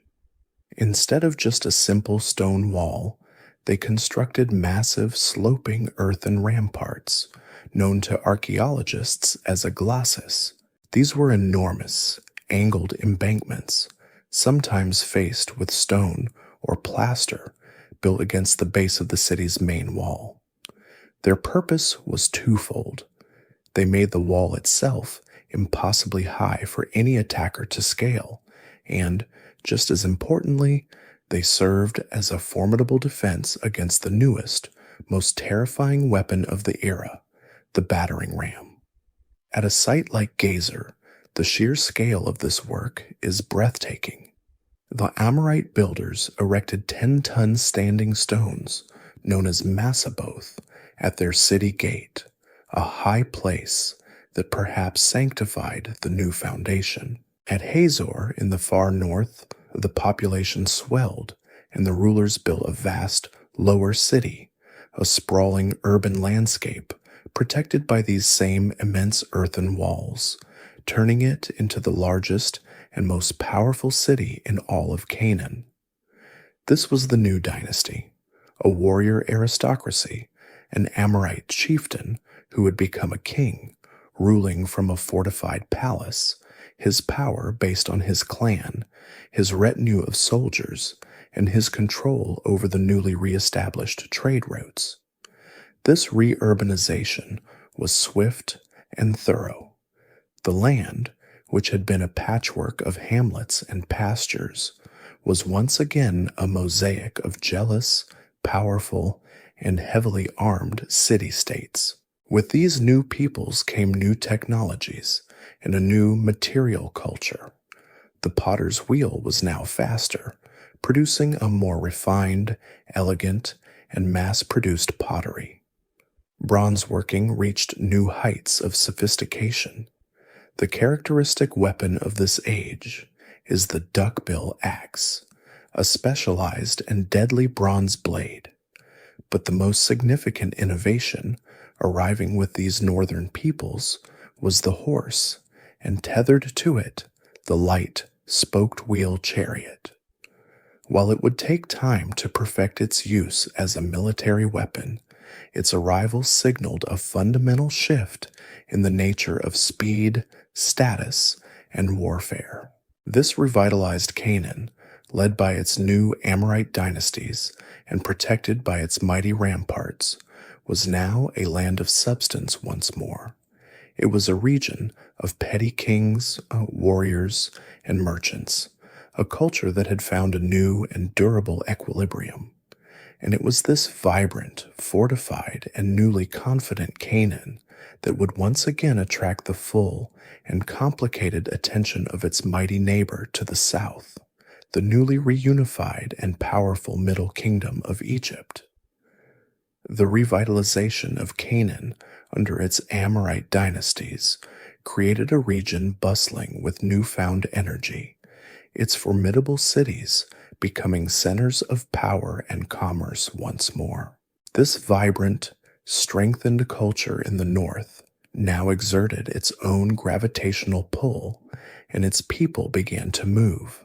Instead of just a simple stone wall, they constructed massive sloping earthen ramparts, known to archaeologists as a glacis. These were enormous, angled embankments, sometimes faced with stone or plaster, built against the base of the city's main wall. Their purpose was twofold. They made the wall itself impossibly high for any attacker to scale, and, just as importantly, they served as a formidable defense against the newest, most terrifying weapon of the era, the battering ram. At a site like Gezer, the sheer scale of this work is breathtaking. The Amorite builders erected 10-ton standing stones, known as Massaboth, at their city gate, a high place that perhaps sanctified the new foundation. At Hazor, in the far north, the population swelled and the rulers built a vast lower city, a sprawling urban landscape protected by these same immense earthen walls, turning it into the largest and most powerful city in all of Canaan. This was the new dynasty, a warrior aristocracy, an Amorite chieftain who would become a king, ruling from a fortified palace, his power based on his clan, his retinue of soldiers, and his control over the newly re-established trade routes. This re-urbanization was swift and thorough. The land, which had been a patchwork of hamlets and pastures, was once again a mosaic of jealous, powerful, and heavily armed city-states. With these new peoples came new technologies and a new material culture. The potter's wheel was now faster, producing a more refined, elegant, and mass-produced pottery. Bronze working reached new heights of sophistication. The characteristic weapon of this age is the duckbill axe, a specialized and deadly bronze blade. But the most significant innovation arriving with these northern peoples was the horse, and tethered to it, the light, spoked wheel chariot. While it would take time to perfect its use as a military weapon, its arrival signaled a fundamental shift in the nature of speed, status, and warfare. This revitalized Canaan, led by its new Amorite dynasties and protected by its mighty ramparts, was now a land of substance once more. It was a region of petty kings, warriors, and merchants, a culture that had found a new and durable equilibrium. And it was this vibrant, fortified, and newly confident Canaan that would once again attract the full and complicated attention of its mighty neighbor to the south, the newly reunified and powerful Middle Kingdom of Egypt. The revitalization of Canaan under its Amorite dynasties created a region bustling with newfound energy, its formidable cities becoming centers of power and commerce once more. This vibrant, strengthened culture in the north now exerted its own gravitational pull, and its people began to move.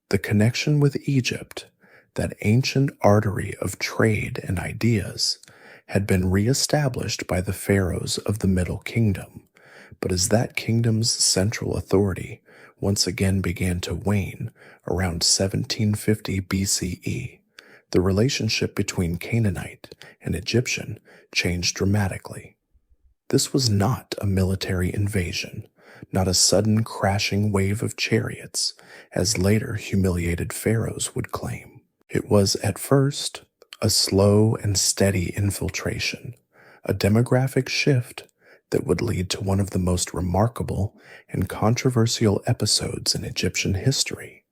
The connection with Egypt, that ancient artery of trade and ideas, had been re-established by the pharaohs of the Middle Kingdom, but as that kingdom's central authority once again began to wane around 1750 BCE, the relationship between Canaanite and Egyptian changed dramatically. This was not a military invasion, not a sudden crashing wave of chariots, as later humiliated pharaohs would claim. It was, at first, a slow and steady infiltration, a demographic shift that would lead to one of the most remarkable and controversial episodes in Egyptian history,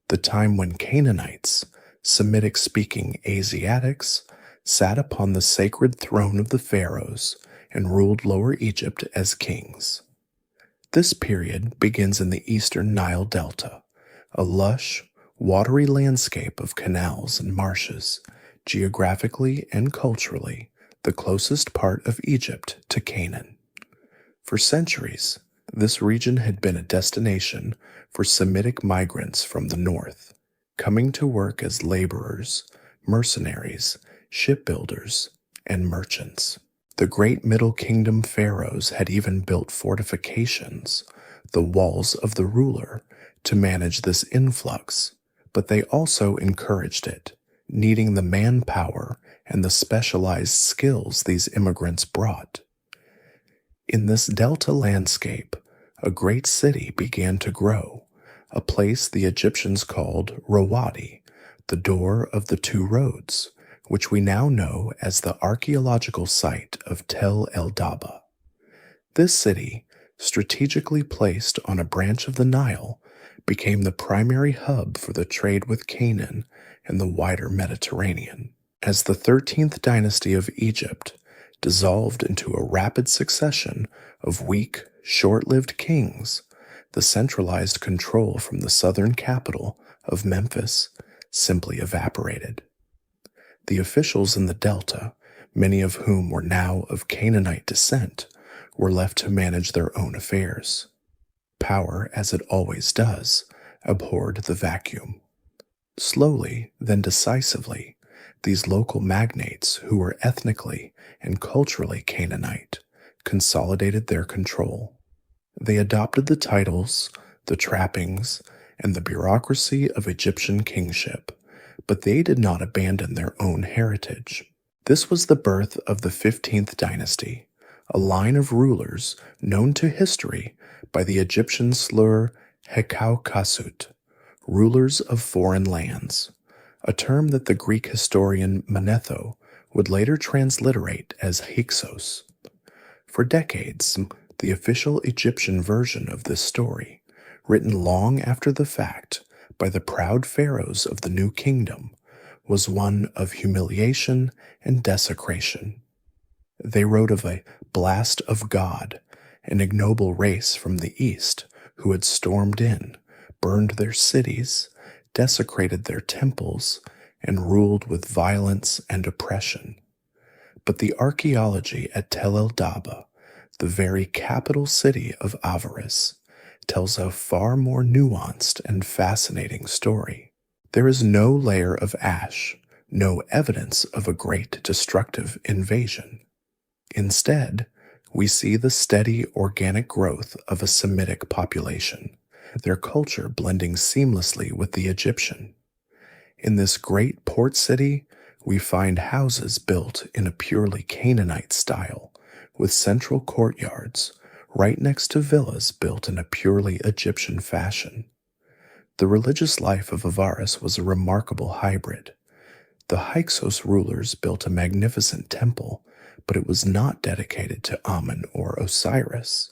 the time when Canaanites, Semitic-speaking Asiatics, sat upon the sacred throne of the pharaohs and ruled Lower Egypt as kings. This period begins in the eastern Nile Delta, a lush, watery landscape of canals and marshes, geographically and culturally the closest part of Egypt to Canaan. For centuries, this region had been a destination for Semitic migrants from the north, coming to work as laborers, mercenaries, shipbuilders, and merchants. The great Middle Kingdom pharaohs had even built fortifications, the walls of the ruler, to manage this influx, but they also encouraged it, needing the manpower and the specialized skills these immigrants brought. In this delta landscape, a great city began to grow, a place the Egyptians called Rawadi, the door of the two roads, which we now know as the archaeological site of Tel el-Daba. This city, strategically placed on a branch of the Nile, became the primary hub for the trade with Canaan and the wider Mediterranean. As the 13th dynasty of Egypt dissolved into a rapid succession of weak, short-lived kings, the centralized control from the southern capital of Memphis simply evaporated. The officials in the Delta, many of whom were now of Canaanite descent, were left to manage their own affairs. Power, as it always does, abhorred the vacuum. Slowly, then decisively, these local magnates, who were ethnically and culturally Canaanite, consolidated their control. They adopted the titles, the trappings, and the bureaucracy of Egyptian kingship, but they did not abandon their own heritage. This was the birth of the 15th dynasty, a line of rulers known to history by the Egyptian slur Hekaukasut, rulers of foreign lands, a term that the Greek historian Manetho would later transliterate as Hyksos. For decades, the official Egyptian version of this story, written long after the fact by the proud pharaohs of the new kingdom, was one of humiliation and desecration. They wrote of a blast of God, an ignoble race from the east who had stormed in, burned their cities, desecrated their temples, and ruled with violence and oppression. But the archaeology at Tel el-Daba, the very capital city of avarice, tells a far more nuanced and fascinating story. There is no layer of ash, no evidence of a great destructive invasion. Instead, we see the steady organic growth of a Semitic population, their culture blending seamlessly with the Egyptian. In this great port city, we find houses built in a purely Canaanite style, with central courtyards, right next to villas built in a purely Egyptian fashion. The religious life of Avaris was a remarkable hybrid. The Hyksos rulers built a magnificent temple, but it was not dedicated to Amun or Osiris.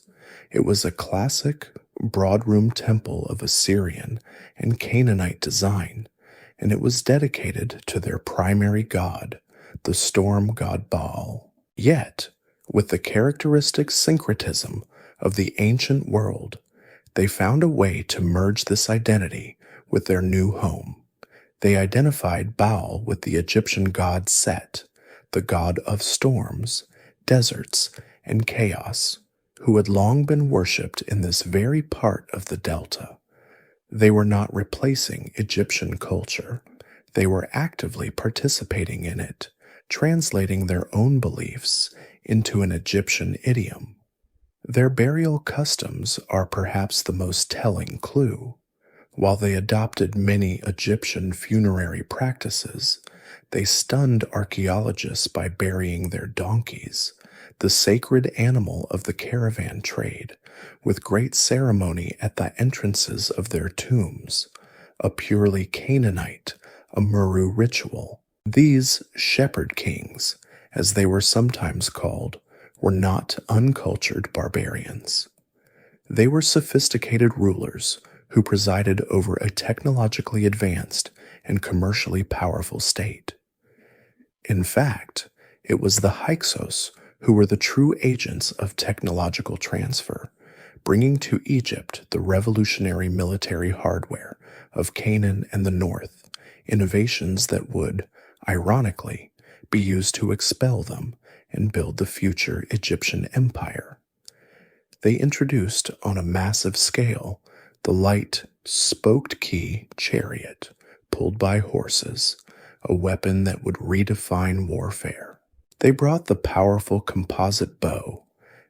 It was a classic, broad-room temple of Assyrian and Canaanite design, and it was dedicated to their primary god, the storm god Baal. Yet, with the characteristic syncretism of the ancient world, they found a way to merge this identity with their new home. They identified Baal with the Egyptian god Set, the god of storms, deserts, and chaos, who had long been worshipped in this very part of the Delta. They were not replacing Egyptian culture. They were actively participating in it, translating their own beliefs into an Egyptian idiom. Their burial customs are perhaps the most telling clue. While they adopted many Egyptian funerary practices, they stunned archaeologists by burying their donkeys, the sacred animal of the caravan trade, with great ceremony at the entrances of their tombs, a purely Canaanite, Amuru ritual. These shepherd kings, as they were sometimes called, were not uncultured barbarians. They were sophisticated rulers who presided over a technologically advanced and commercially powerful state. In fact, it was the Hyksos who were the true agents of technological transfer, bringing to Egypt the revolutionary military hardware of Canaan and the North, innovations that would, ironically, be used to expel them and build the future Egyptian empire. They introduced on a massive scale the light, spoked key chariot pulled by horses, a weapon that would redefine warfare. They brought the powerful composite bow,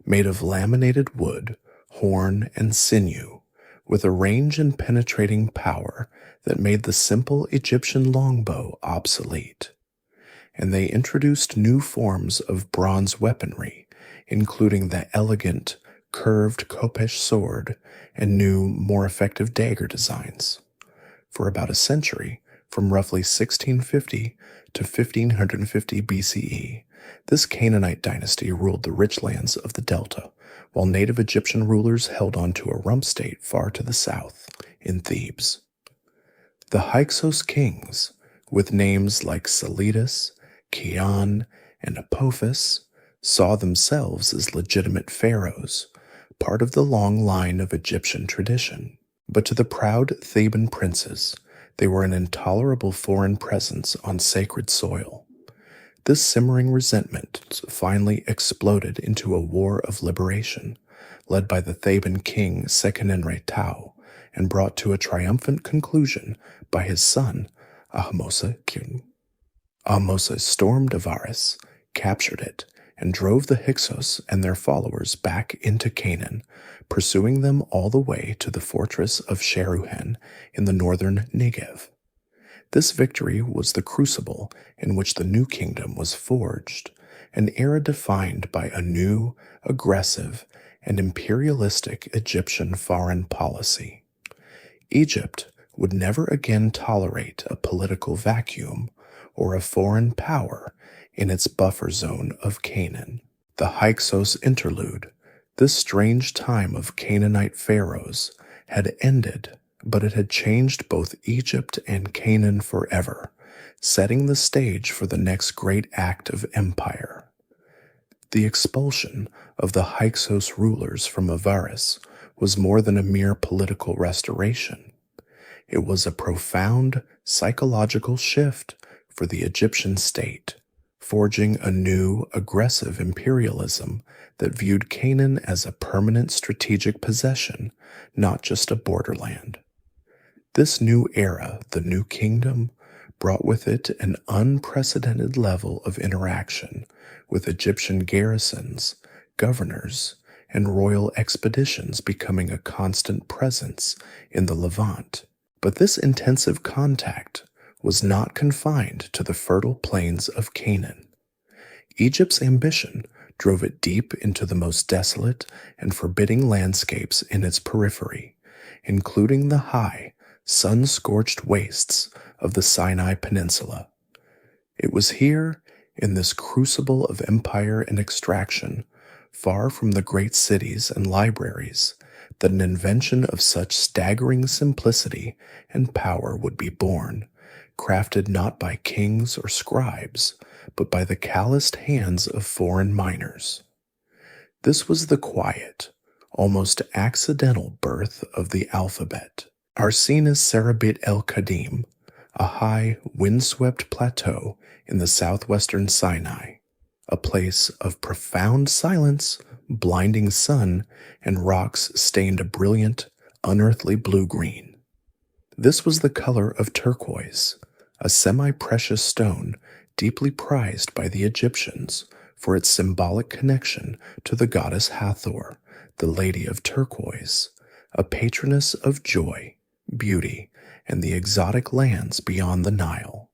made of laminated wood, horn, and sinew, with a range and penetrating power that made the simple Egyptian longbow obsolete. And they introduced new forms of bronze weaponry, including the elegant, curved khopesh sword and new, more effective dagger designs. For about a century, from roughly 1650 to 1550 BCE, this Canaanite dynasty ruled the rich lands of the Delta, while native Egyptian rulers held on to a rump state far to the south, in Thebes. The Hyksos kings, with names like Salidas, Kian, and Apophis, saw themselves as legitimate pharaohs, part of the long line of Egyptian tradition. But to the proud Theban princes, They were an intolerable foreign presence on sacred soil. This simmering resentment finally exploded into a war of liberation, led by the Theban king Seqenenre-Tao, and brought to a triumphant conclusion by his son Ahmose. Ahmose stormed Avaris, captured it, and drove the Hyksos and their followers back into Canaan, pursuing them all the way to the fortress of Sheruhen in the northern Negev. This victory was the crucible in which the new kingdom was forged, an era defined by a new, aggressive, and imperialistic Egyptian foreign policy. Egypt would never again tolerate a political vacuum or a foreign power in its buffer zone of Canaan. The Hyksos interlude, this strange time of Canaanite pharaohs, had ended, but it had changed both Egypt and Canaan forever, setting the stage for the next great act of empire. The expulsion of the Hyksos rulers from Avaris was more than a mere political restoration. It was a profound psychological shift for the Egyptian state, forging a new, aggressive imperialism that viewed Canaan as a permanent strategic possession, not just a borderland. This new era, the new kingdom, brought with it an unprecedented level of interaction with Egyptian garrisons, governors, and royal expeditions becoming a constant presence in the Levant. But this intensive contact was not confined to the fertile plains of Canaan. Egypt's ambition drove it deep into the most desolate and forbidding landscapes in its periphery, including the high, sun-scorched wastes of the Sinai Peninsula. It was here, in this crucible of empire and extraction, far from the great cities and libraries, that an invention of such staggering simplicity and power would be born, crafted not by kings or scribes, but by the calloused hands of foreign miners. This was the quiet, almost accidental birth of the alphabet. Arsina's Serabit el-Kadim, a high, windswept plateau in the southwestern Sinai, a place of profound silence, blinding sun, and rocks stained a brilliant, unearthly blue-green. This was the color of turquoise, a semi-precious stone deeply prized by the Egyptians for its symbolic connection to the goddess Hathor, the Lady of Turquoise, a patroness of joy, beauty, and the exotic lands beyond the Nile.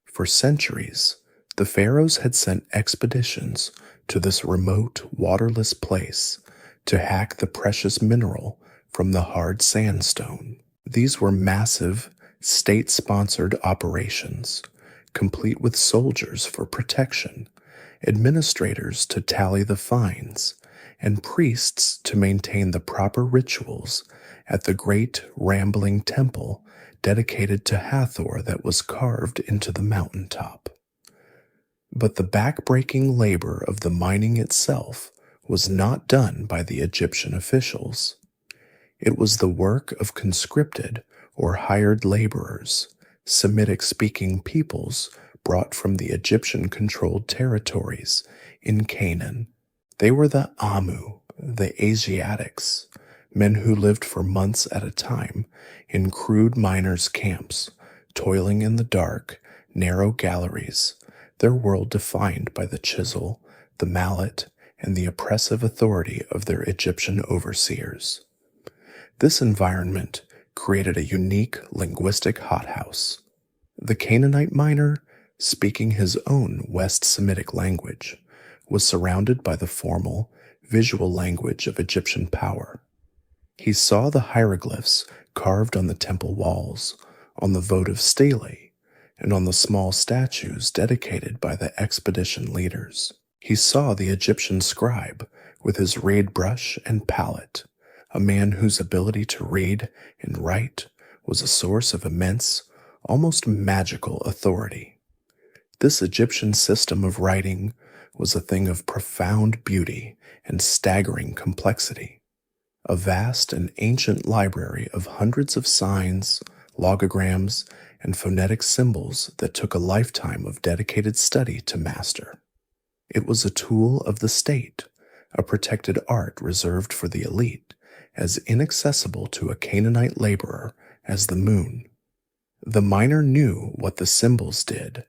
For centuries, the pharaohs had sent expeditions to this remote, waterless place to hack the precious mineral from the hard sandstone. These were massive, state-sponsored operations, complete with soldiers for protection, administrators to tally the fines, and priests to maintain the proper rituals at the great, rambling temple dedicated to Hathor that was carved into the mountaintop. But the back-breaking labor of the mining itself was not done by the Egyptian officials. It was the work of conscripted or hired laborers, Semitic-speaking peoples brought from the Egyptian-controlled territories in Canaan. They were the Amu, the Asiatics, men who lived for months at a time in crude miners' camps, toiling in the dark, narrow galleries, their world defined by the chisel, the mallet, and the oppressive authority of their Egyptian overseers. This environment created a unique linguistic hothouse. The Canaanite miner, speaking his own West Semitic language, was surrounded by the formal, visual language of Egyptian power. He saw the hieroglyphs carved on the temple walls, on the votive stelae, and on the small statues dedicated by the expedition leaders. He saw the Egyptian scribe with his reed brush and palette, a man whose ability to read and write was a source of immense, almost magical authority. This Egyptian system of writing was a thing of profound beauty and staggering complexity, a vast and ancient library of hundreds of signs, logograms, and phonetic symbols that took a lifetime of dedicated study to master. It was a tool of the state, a protected art reserved for the elite, as inaccessible to a Canaanite laborer as the moon. The miner knew what the symbols did.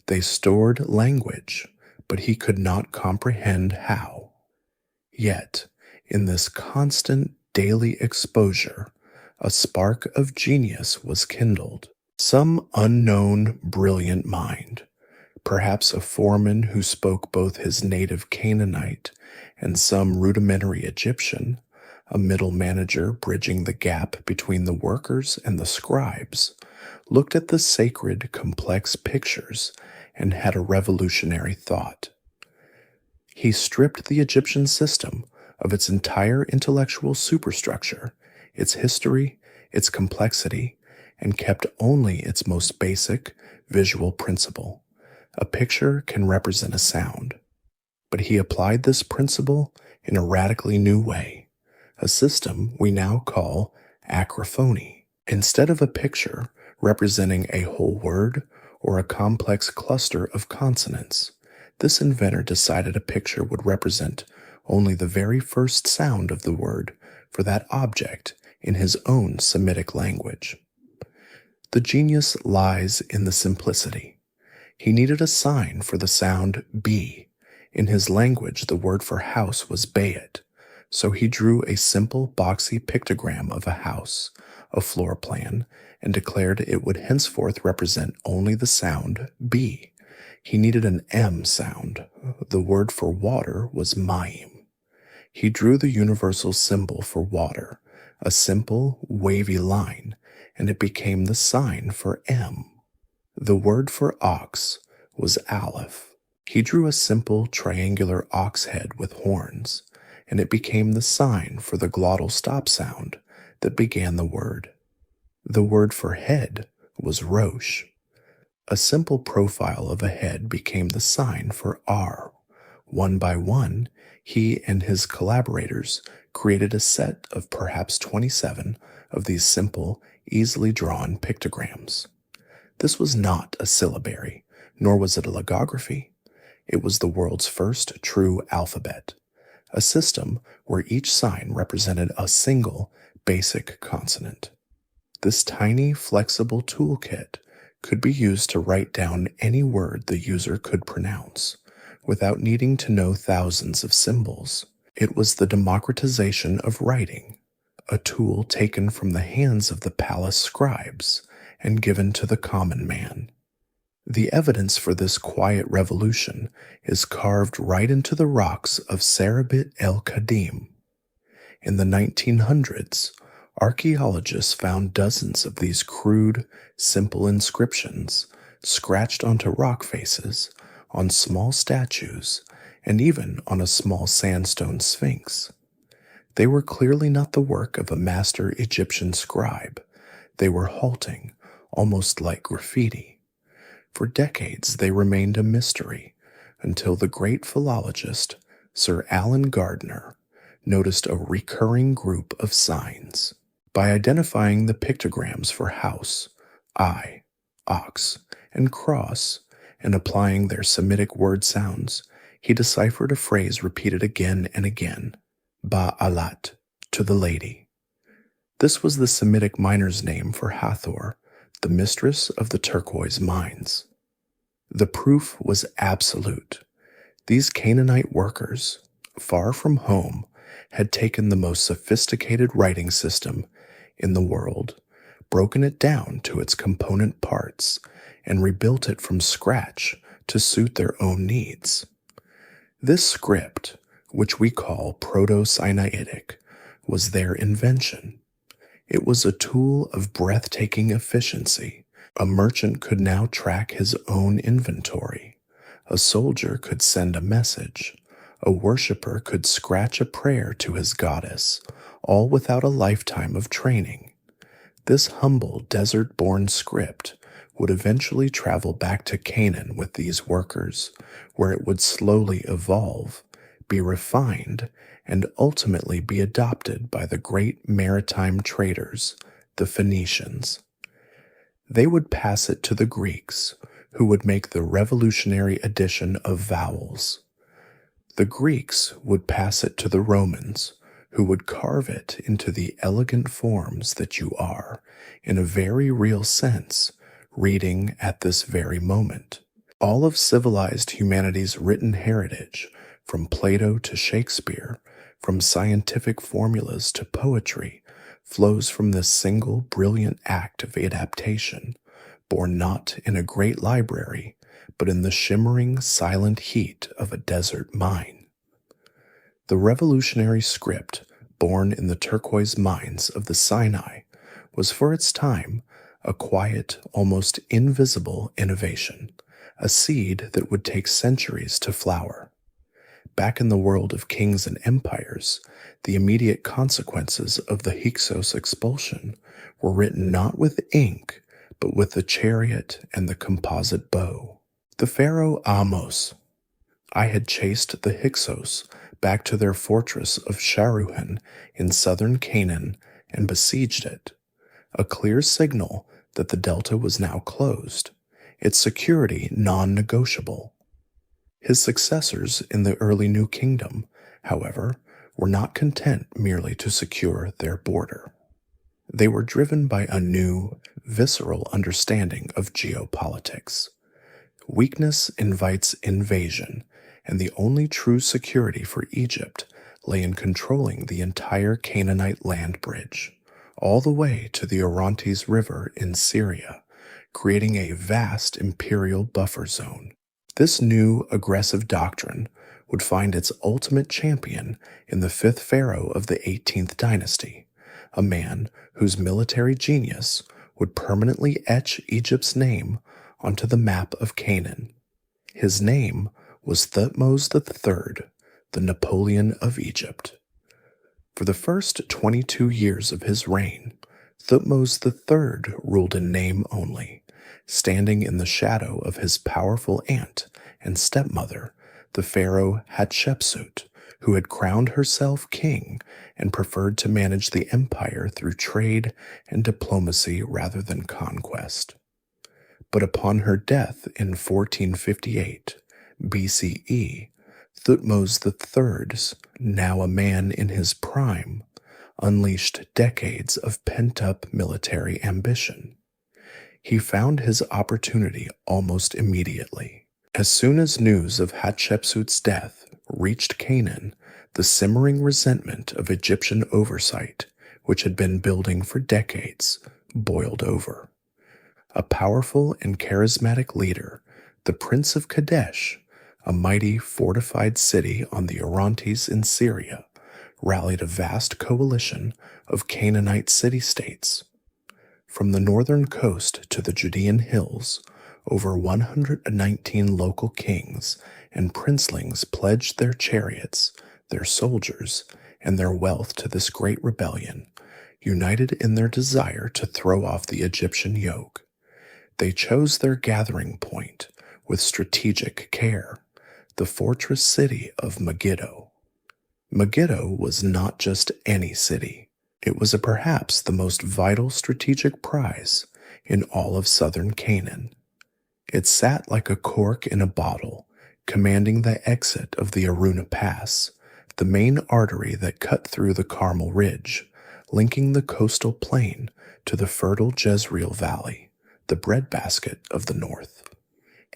They stored language, but he could not comprehend how. Yet, in this constant daily exposure, a spark of genius was kindled. Some unknown, brilliant mind, perhaps a foreman who spoke both his native Canaanite and some rudimentary Egyptian, a middle manager bridging the gap between the workers and the scribes, looked at the sacred, complex pictures and had a revolutionary thought. He stripped the Egyptian system of its entire intellectual superstructure, its history, its complexity, and kept only its most basic visual principle. A picture can represent a sound. But he applied this principle in a radically new way, a system we now call acrophony. Instead of a picture representing a whole word or a complex cluster of consonants, this inventor decided a picture would represent only the very first sound of the word for that object in his own Semitic language. The genius lies in the simplicity. He needed a sign for the sound B. In his language, the word for house was bayit, so he drew a simple boxy pictogram of a house, a floor plan, and declared it would henceforth represent only the sound B. He needed an M sound. The word for water was mayim. He drew the universal symbol for water, a simple, wavy line, and it became the sign for M. The word for ox was aleph. He drew a simple triangular ox head with horns, and it became the sign for the glottal stop sound that began the word. The word for head was rosh. A simple profile of a head became the sign for R. One by one, he and his collaborators created a set of perhaps 27 of these simple, easily drawn pictograms. This was not a syllabary, nor was it a logography. It was the world's first true alphabet, a system where each sign represented a single, basic consonant. This tiny, flexible toolkit could be used to write down any word the user could pronounce, without needing to know thousands of symbols. It was the democratization of writing, a tool taken from the hands of the palace scribes and given to the common man. The evidence for this quiet revolution is carved right into the rocks of Sarabit el-Qadim. In the 1900s, archaeologists found dozens of these crude, simple inscriptions scratched onto rock faces, on small statues, and even on a small sandstone sphinx. They were clearly not the work of a master Egyptian scribe. They were halting, almost like graffiti. For decades they remained a mystery, until the great philologist, Sir Alan Gardner, noticed a recurring group of signs. By identifying the pictograms for house, eye, ox, and cross, and applying their Semitic word sounds, he deciphered a phrase repeated again and again, Ba'alat, to the lady. This was the Semitic miner's name for Hathor, the mistress of the turquoise mines. The proof was absolute. These Canaanite workers, far from home, had taken the most sophisticated writing system in the world, broken it down to its component parts, and rebuilt it from scratch to suit their own needs. This script, which we call Proto-Sinaitic, was their invention. It was a tool of breathtaking efficiency. A merchant could now track his own inventory. A soldier could send a message. A worshiper could scratch a prayer to his goddess, all without a lifetime of training. This humble desert-born script would eventually travel back to Canaan with these workers, where it would slowly evolve, be refined, and ultimately be adopted by the great maritime traders, the Phoenicians. They would pass it to the Greeks, who would make the revolutionary addition of vowels. The Greeks would pass it to the Romans, who would carve it into the elegant forms that you are, in a very real sense, reading at this very moment. All of civilized humanity's written heritage, from Plato to Shakespeare, from scientific formulas to poetry, flows from this single brilliant act of adaptation, born not in a great library, but in the shimmering, silent heat of a desert mine. The revolutionary script, born in the turquoise mines of the Sinai, was for its time a quiet, almost invisible innovation, a seed that would take centuries to flower. Back in the world of kings and empires, the immediate consequences of the Hyksos expulsion were written not with ink, but with the chariot and the composite bow. The pharaoh Ahmose. I had chased the Hyksos back to their fortress of Sharuhen in southern Canaan and besieged it, a clear signal that the delta was now closed, its security non-negotiable. His successors in the early New Kingdom, however, were not content merely to secure their border. They were driven by a new, visceral understanding of geopolitics. Weakness invites invasion, and the only true security for Egypt lay in controlling the entire Canaanite land bridge, all the way to the Orontes River in Syria, creating a vast imperial buffer zone. This new aggressive doctrine would find its ultimate champion in the fifth pharaoh of the 18th dynasty, a man whose military genius would permanently etch Egypt's name onto the map of Canaan. His name was Thutmose III, the Napoleon of Egypt. For the first 22 years of his reign, Thutmose III ruled in name only, standing in the shadow of his powerful aunt and stepmother, the pharaoh Hatshepsut, who had crowned herself king and preferred to manage the empire through trade and diplomacy rather than conquest. But upon her death in 1458 BCE, Thutmose III's, now a man in his prime, unleashed decades of pent-up military ambition. He found his opportunity almost immediately. As soon as news of Hatshepsut's death reached Canaan, the simmering resentment of Egyptian oversight, which had been building for decades, boiled over. A powerful and charismatic leader, the Prince of Kadesh, a mighty fortified city on the Orontes in Syria, rallied a vast coalition of Canaanite city-states. From the northern coast to the Judean hills, over 119 local kings and princelings pledged their chariots, their soldiers, and their wealth to this great rebellion, united in their desire to throw off the Egyptian yoke. They chose their gathering point with strategic care, the fortress city of Megiddo. Megiddo was not just any city. It was perhaps the most vital strategic prize in all of southern Canaan. It sat like a cork in a bottle, commanding the exit of the Aruna Pass, the main artery that cut through the Carmel Ridge, linking the coastal plain to the fertile Jezreel Valley, the breadbasket of the north.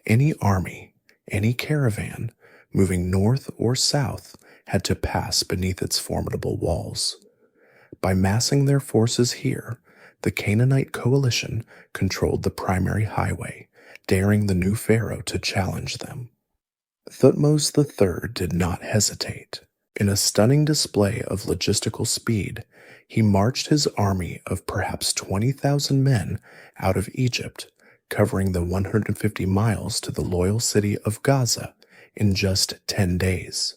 Any army, any caravan, moving north or south had to pass beneath its formidable walls. By massing their forces here, the Canaanite coalition controlled the primary highway, daring the new pharaoh to challenge them. Thutmose III did not hesitate. In a stunning display of logistical speed, he marched his army of perhaps 20,000 men out of Egypt, covering the 150 miles to the loyal city of Gaza in just 10 days.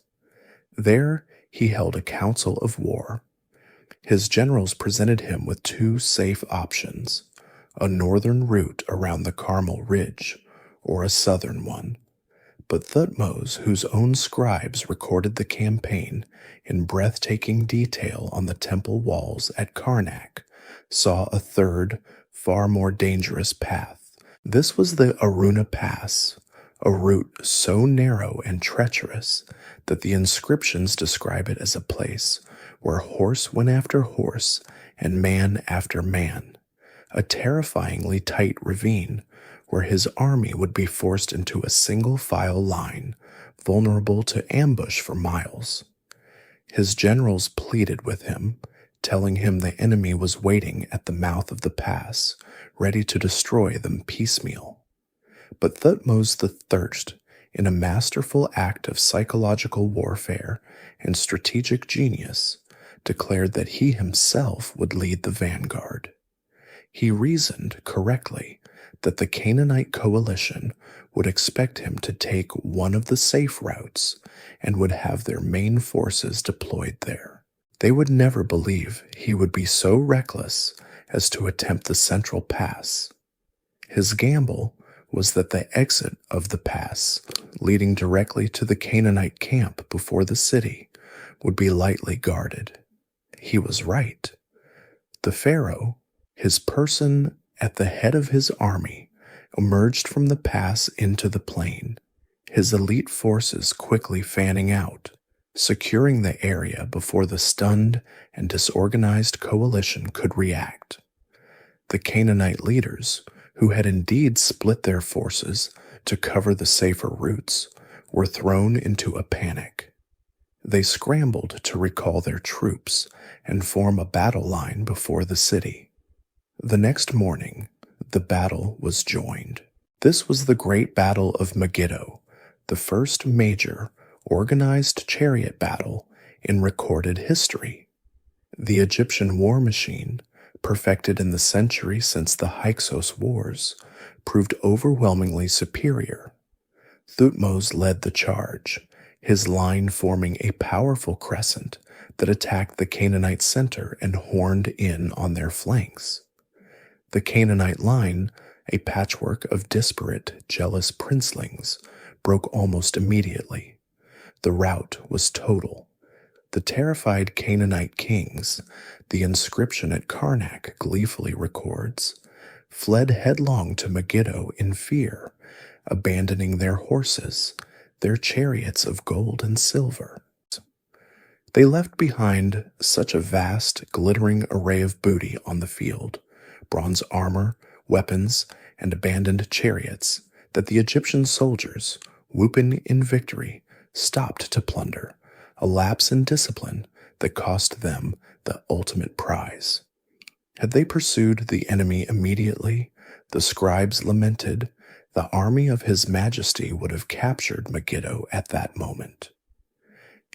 There, he held a council of war. His generals presented him with two safe options, a northern route around the Carmel Ridge, or a southern one. But Thutmose, whose own scribes recorded the campaign in breathtaking detail on the temple walls at Karnak, saw a third, far more dangerous path. This was the Aruna Pass, a route so narrow and treacherous that the inscriptions describe it as a place where horse went after horse and man after man, a terrifyingly tight ravine where his army would be forced into a single file line, vulnerable to ambush for miles. His generals pleaded with him, telling him the enemy was waiting at the mouth of the pass, ready to destroy them piecemeal. But Thutmose III, in a masterful act of psychological warfare and strategic genius, declared that he himself would lead the vanguard. He reasoned correctly that the Canaanite coalition would expect him to take one of the safe routes and would have their main forces deployed there. They would never believe he would be so reckless as to attempt the central pass. His gamble was that the exit of the pass, leading directly to the Canaanite camp before the city, would be lightly guarded. He was right. The pharaoh, his person at the head of his army, emerged from the pass into the plain, his elite forces quickly fanning out, securing the area before the stunned and disorganized coalition could react. The Canaanite leaders, who had indeed split their forces to cover the safer routes, were thrown into a panic. They scrambled to recall their troops and form a battle line before the city. The next morning, the battle was joined. This was the Great Battle of Megiddo, the first major, organized chariot battle in recorded history. The Egyptian war machine, perfected in the century since the Hyksos Wars, proved overwhelmingly superior. Thutmose led the charge, his line forming a powerful crescent that attacked the Canaanite center and horned in on their flanks. The Canaanite line, a patchwork of disparate, jealous princelings, broke almost immediately. The rout was total. The terrified Canaanite kings, the inscription at Karnak gleefully records, fled headlong to Megiddo in fear, abandoning their horses, their chariots of gold and silver. They left behind such a vast, glittering array of booty on the field, bronze armor, weapons, and abandoned chariots, that the Egyptian soldiers, whooping in victory, stopped to plunder, a lapse in discipline that cost them the ultimate prize. Had they pursued the enemy immediately, the scribes lamented, the army of His Majesty would have captured Megiddo at that moment.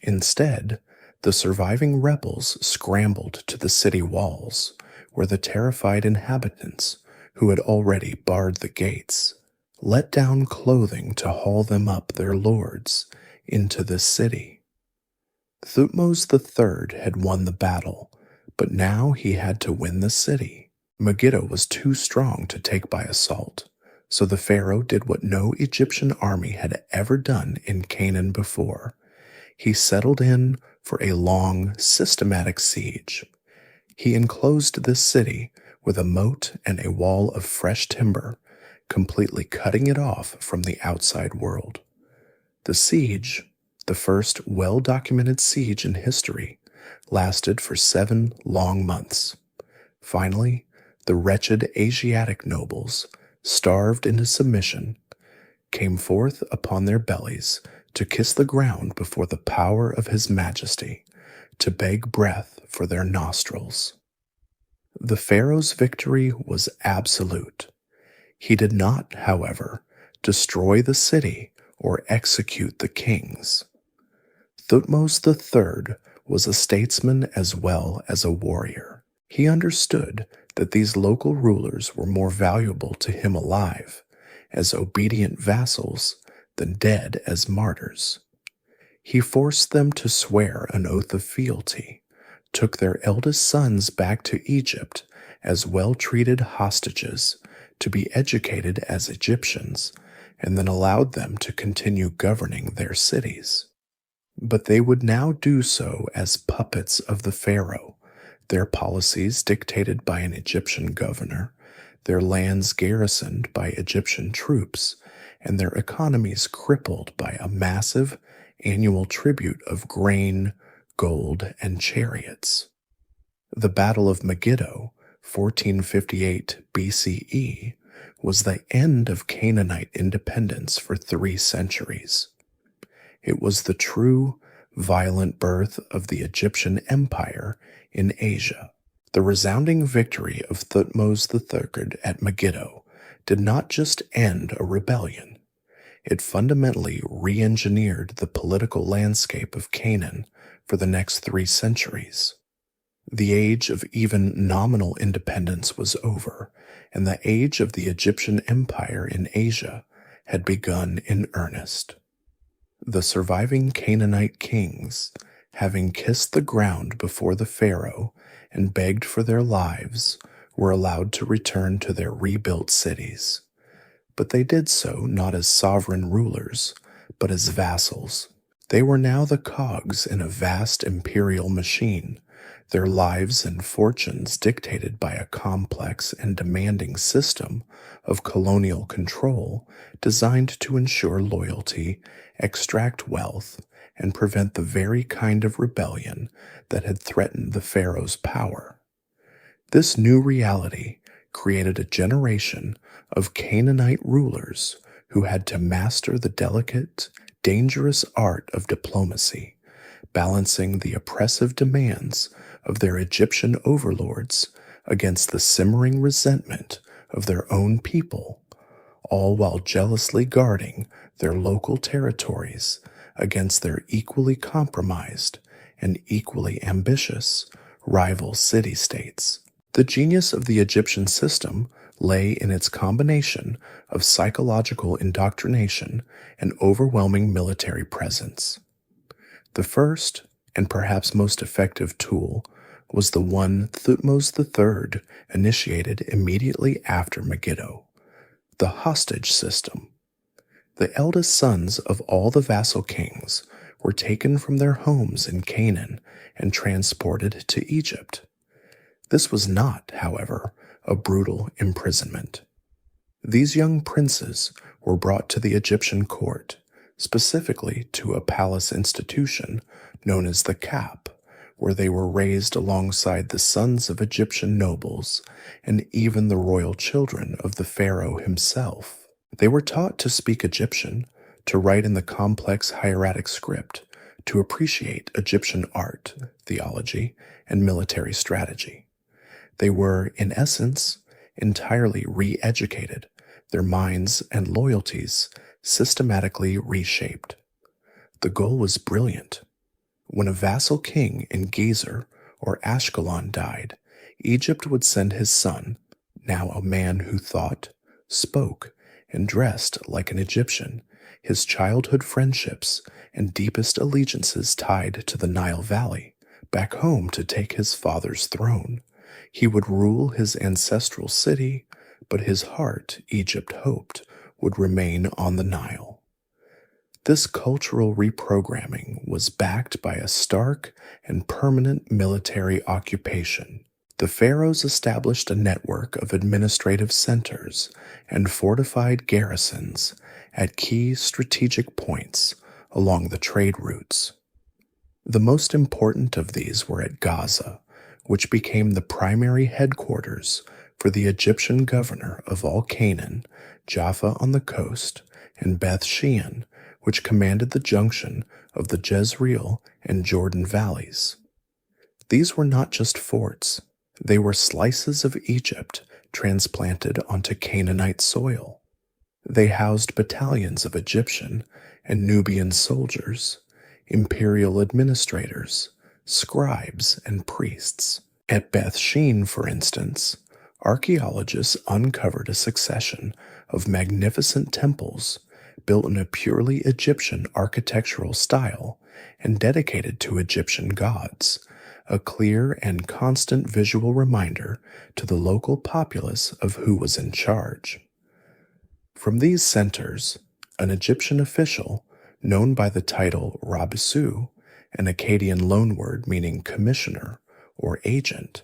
Instead, the surviving rebels scrambled to the city walls, where the terrified inhabitants, who had already barred the gates, let down clothing to haul them up their lords into the city. Thutmose III had won the battle, but now he had to win the city. Megiddo was too strong to take by assault, so the pharaoh did what no Egyptian army had ever done in Canaan before. He settled in for a long, systematic siege. He enclosed this city with a moat and a wall of fresh timber, completely cutting it off from the outside world. The siege, the first well-documented siege in history, lasted for 7 long months. Finally, the wretched Asiatic nobles, starved into submission, came forth upon their bellies to kiss the ground before the power of His Majesty, to beg breath for their nostrils. The pharaoh's victory was absolute. He did not, however, destroy the city or execute the kings. Thutmose III was a statesman as well as a warrior. He understood that these local rulers were more valuable to him alive, as obedient vassals, than dead as martyrs. He forced them to swear an oath of fealty, took their eldest sons back to Egypt as well-treated hostages to be educated as Egyptians, and then allowed them to continue governing their cities. But they would now do so as puppets of the pharaoh, their policies dictated by an Egyptian governor, their lands garrisoned by Egyptian troops, and their economies crippled by a massive annual tribute of grain, gold, and chariots. The Battle of Megiddo, 1458 BCE, was the end of Canaanite independence for 3 centuries. It was the true, violent birth of the Egyptian Empire in Asia. The resounding victory of Thutmose III at Megiddo did not just end a rebellion. It fundamentally re-engineered the political landscape of Canaan for the next 3 centuries. The age of even nominal independence was over, and the age of the Egyptian Empire in Asia had begun in earnest. The surviving Canaanite kings, having kissed the ground before the Pharaoh and begged for their lives, were allowed to return to their rebuilt cities. But they did so not as sovereign rulers, but as vassals. They were now the cogs in a vast imperial machine, their lives and fortunes dictated by a complex and demanding system of colonial control designed to ensure loyalty, extract wealth, and prevent the very kind of rebellion that had threatened the pharaoh's power. This new reality created a generation of Canaanite rulers who had to master the delicate, dangerous art of diplomacy, balancing the oppressive demands of their Egyptian overlords against the simmering resentment of their own people, all while jealously guarding their local territories against their equally compromised and equally ambitious rival city-states. The genius of the Egyptian system lay in its combination of psychological indoctrination and overwhelming military presence. The first, and perhaps most effective tool, was the one Thutmose III initiated immediately after Megiddo, the hostage system. The eldest sons of all the vassal kings were taken from their homes in Canaan and transported to Egypt. This was not, however, a brutal imprisonment. These young princes were brought to the Egyptian court, specifically to a palace institution known as the cap, where they were raised alongside the sons of Egyptian nobles and even the royal children of the pharaoh himself. They were taught to speak Egyptian, to write in the complex hieratic script, to appreciate Egyptian art, theology, and military strategy. They were, in essence, entirely re-educated, their minds and loyalties systematically reshaped. The goal was brilliant. When a vassal king in Gezer or Ashkelon died, Egypt would send his son, now a man who thought, spoke, and dressed like an Egyptian, his childhood friendships and deepest allegiances tied to the Nile Valley, back home to take his father's throne. He would rule his ancestral city, but his heart, Egypt hoped, would remain on the Nile. This cultural reprogramming was backed by a stark and permanent military occupation. The pharaohs established a network of administrative centers and fortified garrisons at key strategic points along the trade routes. The most important of these were at Gaza, which became the primary headquarters for the Egyptian governor of all Canaan, Jaffa on the coast, and Beth Shean, which commanded the junction of the Jezreel and Jordan valleys. These were not just forts, they were slices of Egypt transplanted onto Canaanite soil. They housed battalions of Egyptian and Nubian soldiers, imperial administrators, scribes, and priests. At Beth Shean, for instance, archaeologists uncovered a succession of magnificent temples built in a purely Egyptian architectural style and dedicated to Egyptian gods, a clear and constant visual reminder to the local populace of who was in charge. From these centers, an Egyptian official, known by the title Rabisu, an Akkadian loanword meaning commissioner or agent,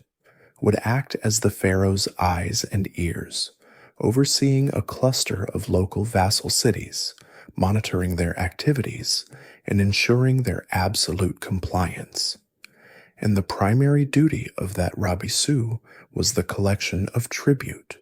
would act as the pharaoh's eyes and ears, overseeing a cluster of local vassal cities, monitoring their activities, and ensuring their absolute compliance. And the primary duty of that Rabisu was the collection of tribute.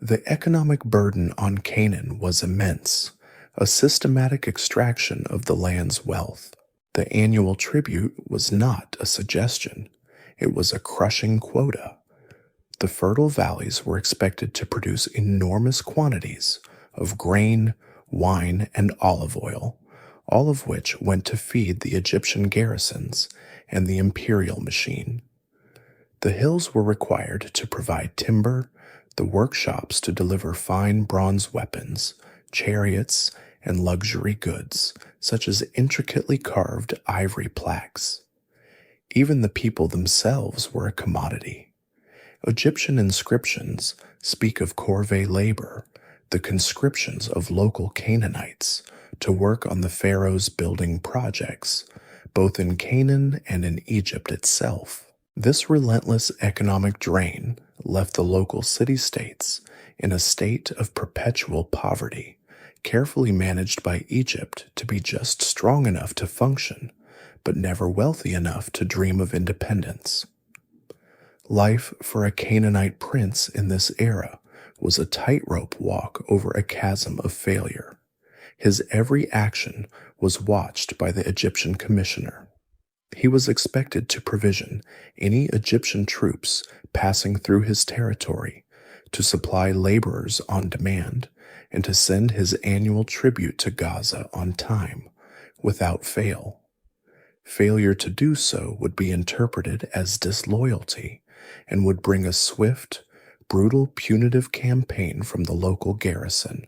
The economic burden on Canaan was immense, a systematic extraction of the land's wealth. The annual tribute was not a suggestion, it was a crushing quota. The fertile valleys were expected to produce enormous quantities of grain, wine, and olive oil, all of which went to feed the Egyptian garrisons and the imperial machine. The hills were required to provide timber, the workshops to deliver fine bronze weapons, chariots, and luxury goods, such as intricately carved ivory plaques. Even the people themselves were a commodity. Egyptian inscriptions speak of corvée labor, the conscriptions of local Canaanites, to work on the pharaoh's building projects, both in Canaan and in Egypt itself. This relentless economic drain left the local city-states in a state of perpetual poverty, carefully managed by Egypt to be just strong enough to function, but never wealthy enough to dream of independence. Life for a Canaanite prince in this era was a tightrope walk over a chasm of failure. His every action was watched by the Egyptian commissioner. He was expected to provision any Egyptian troops passing through his territory, to supply laborers on demand, and to send his annual tribute to Gaza on time, without fail. Failure to do so would be interpreted as disloyalty and would bring a swift, brutal, punitive campaign from the local garrison,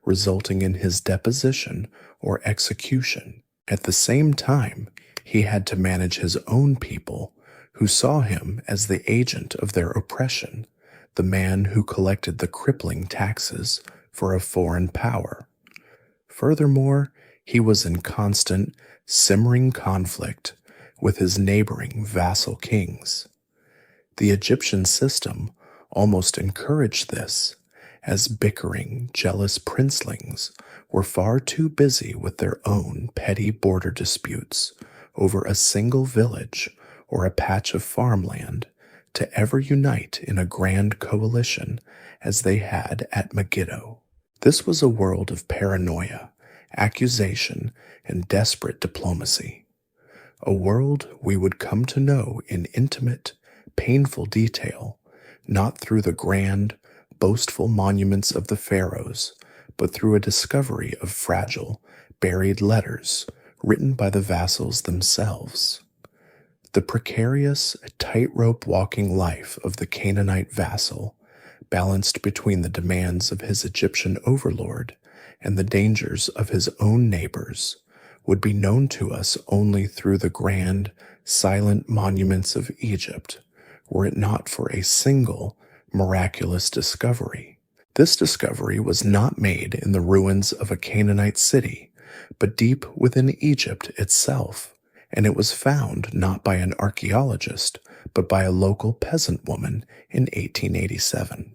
resulting in his deposition or execution. At the same time, he had to manage his own people, who saw him as the agent of their oppression, the man who collected the crippling taxes for a foreign power. Furthermore, he was in constant, simmering conflict with his neighboring vassal kings. The Egyptian system almost encouraged this, as bickering, jealous princelings were far too busy with their own petty border disputes over a single village or a patch of farmland to ever unite in a grand coalition as they had at Megiddo. This was a world of paranoia, accusation, and desperate diplomacy. A world we would come to know in intimate, painful detail, not through the grand, boastful monuments of the pharaohs, but through a discovery of fragile, buried letters written by the vassals themselves. The precarious, tightrope walking life of the Canaanite vassal, balanced between the demands of his Egyptian overlord and the dangers of his own neighbors, would be known to us only through the grand, silent monuments of Egypt, were it not for a single, miraculous discovery. This discovery was not made in the ruins of a Canaanite city, but deep within Egypt itself, and it was found not by an archaeologist, but by a local peasant woman in 1887.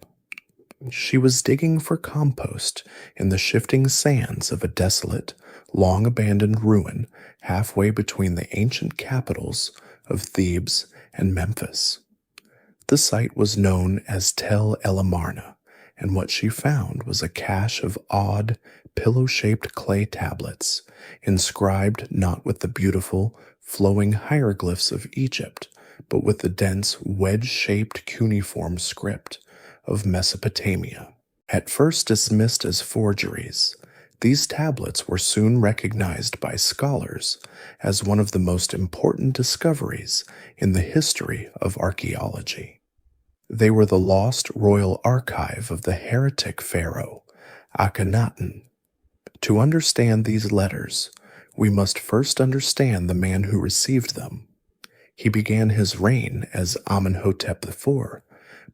She was digging for compost in the shifting sands of a desolate, long-abandoned ruin halfway between the ancient capitals of Thebes and Memphis. The site was known as Tel El Amarna, and what she found was a cache of odd, pillow-shaped clay tablets, inscribed not with the beautiful, flowing hieroglyphs of Egypt, but with the dense, wedge-shaped cuneiform script of Mesopotamia. At first dismissed as forgeries, these tablets were soon recognized by scholars as one of the most important discoveries in the history of archaeology. They were the lost royal archive of the heretic pharaoh, Akhenaten. To understand these letters, we must first understand the man who received them. He began his reign as Amenhotep IV,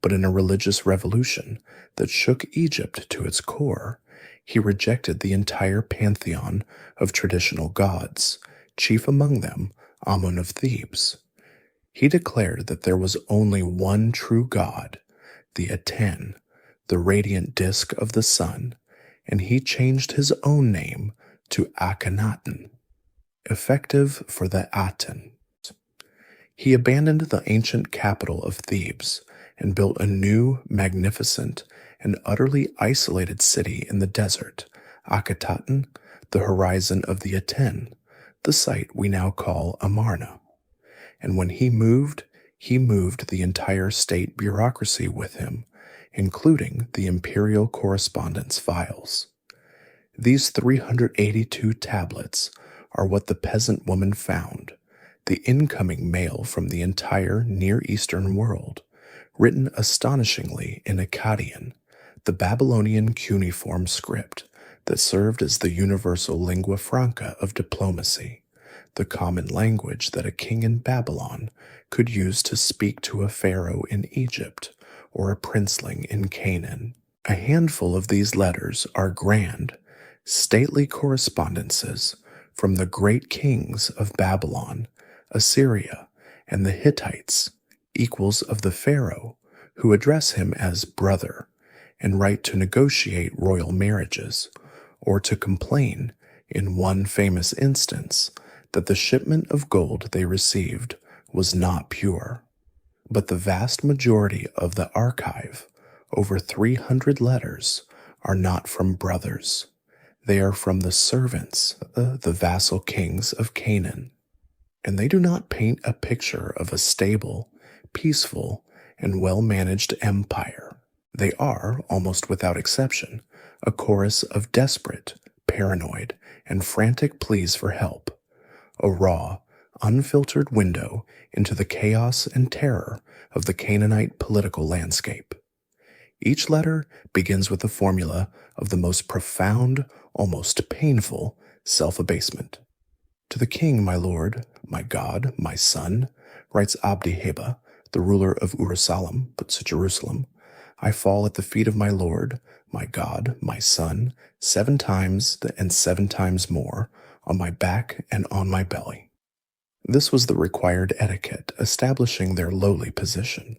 but in a religious revolution that shook Egypt to its core, he rejected the entire pantheon of traditional gods, chief among them Amun of Thebes. He declared that there was only one true God, the Aten, the radiant disk of the sun, and he changed his own name to Akhenaten, effective for the Aten. He abandoned the ancient capital of Thebes and built a new, magnificent, and utterly isolated city in the desert, Akhetaten, the horizon of the Aten, the site we now call Amarna. And when he moved the entire state bureaucracy with him, including the imperial correspondence files. These 382 tablets are what the peasant woman found, the incoming mail from the entire Near Eastern world, written astonishingly in Akkadian, the Babylonian cuneiform script that served as the universal lingua franca of diplomacy, the common language that a king in Babylon could use to speak to a pharaoh in Egypt or a princeling in Canaan. A handful of these letters are grand, stately correspondences from the great kings of Babylon, Assyria, and the Hittites, equals of the pharaoh, who address him as brother and write to negotiate royal marriages, or to complain, in one famous instance, that the shipment of gold they received was not pure. But the vast majority of the archive, over 300 letters, are not from brothers. They are from the servants, the vassal kings of Canaan. And they do not paint a picture of a stable, peaceful, and well-managed empire. They are, almost without exception, a chorus of desperate, paranoid, and frantic pleas for help, a raw, unfiltered window into the chaos and terror of the Canaanite political landscape. Each letter begins with a formula of the most profound, almost painful self-abasement. To the king, my lord, my God, my son, writes Abdi-Heba, the ruler of Jerusalem, I fall at the feet of my Lord, my God, my son, 7 times and 7 times more, on my back and on my belly. This was the required etiquette establishing their lowly position.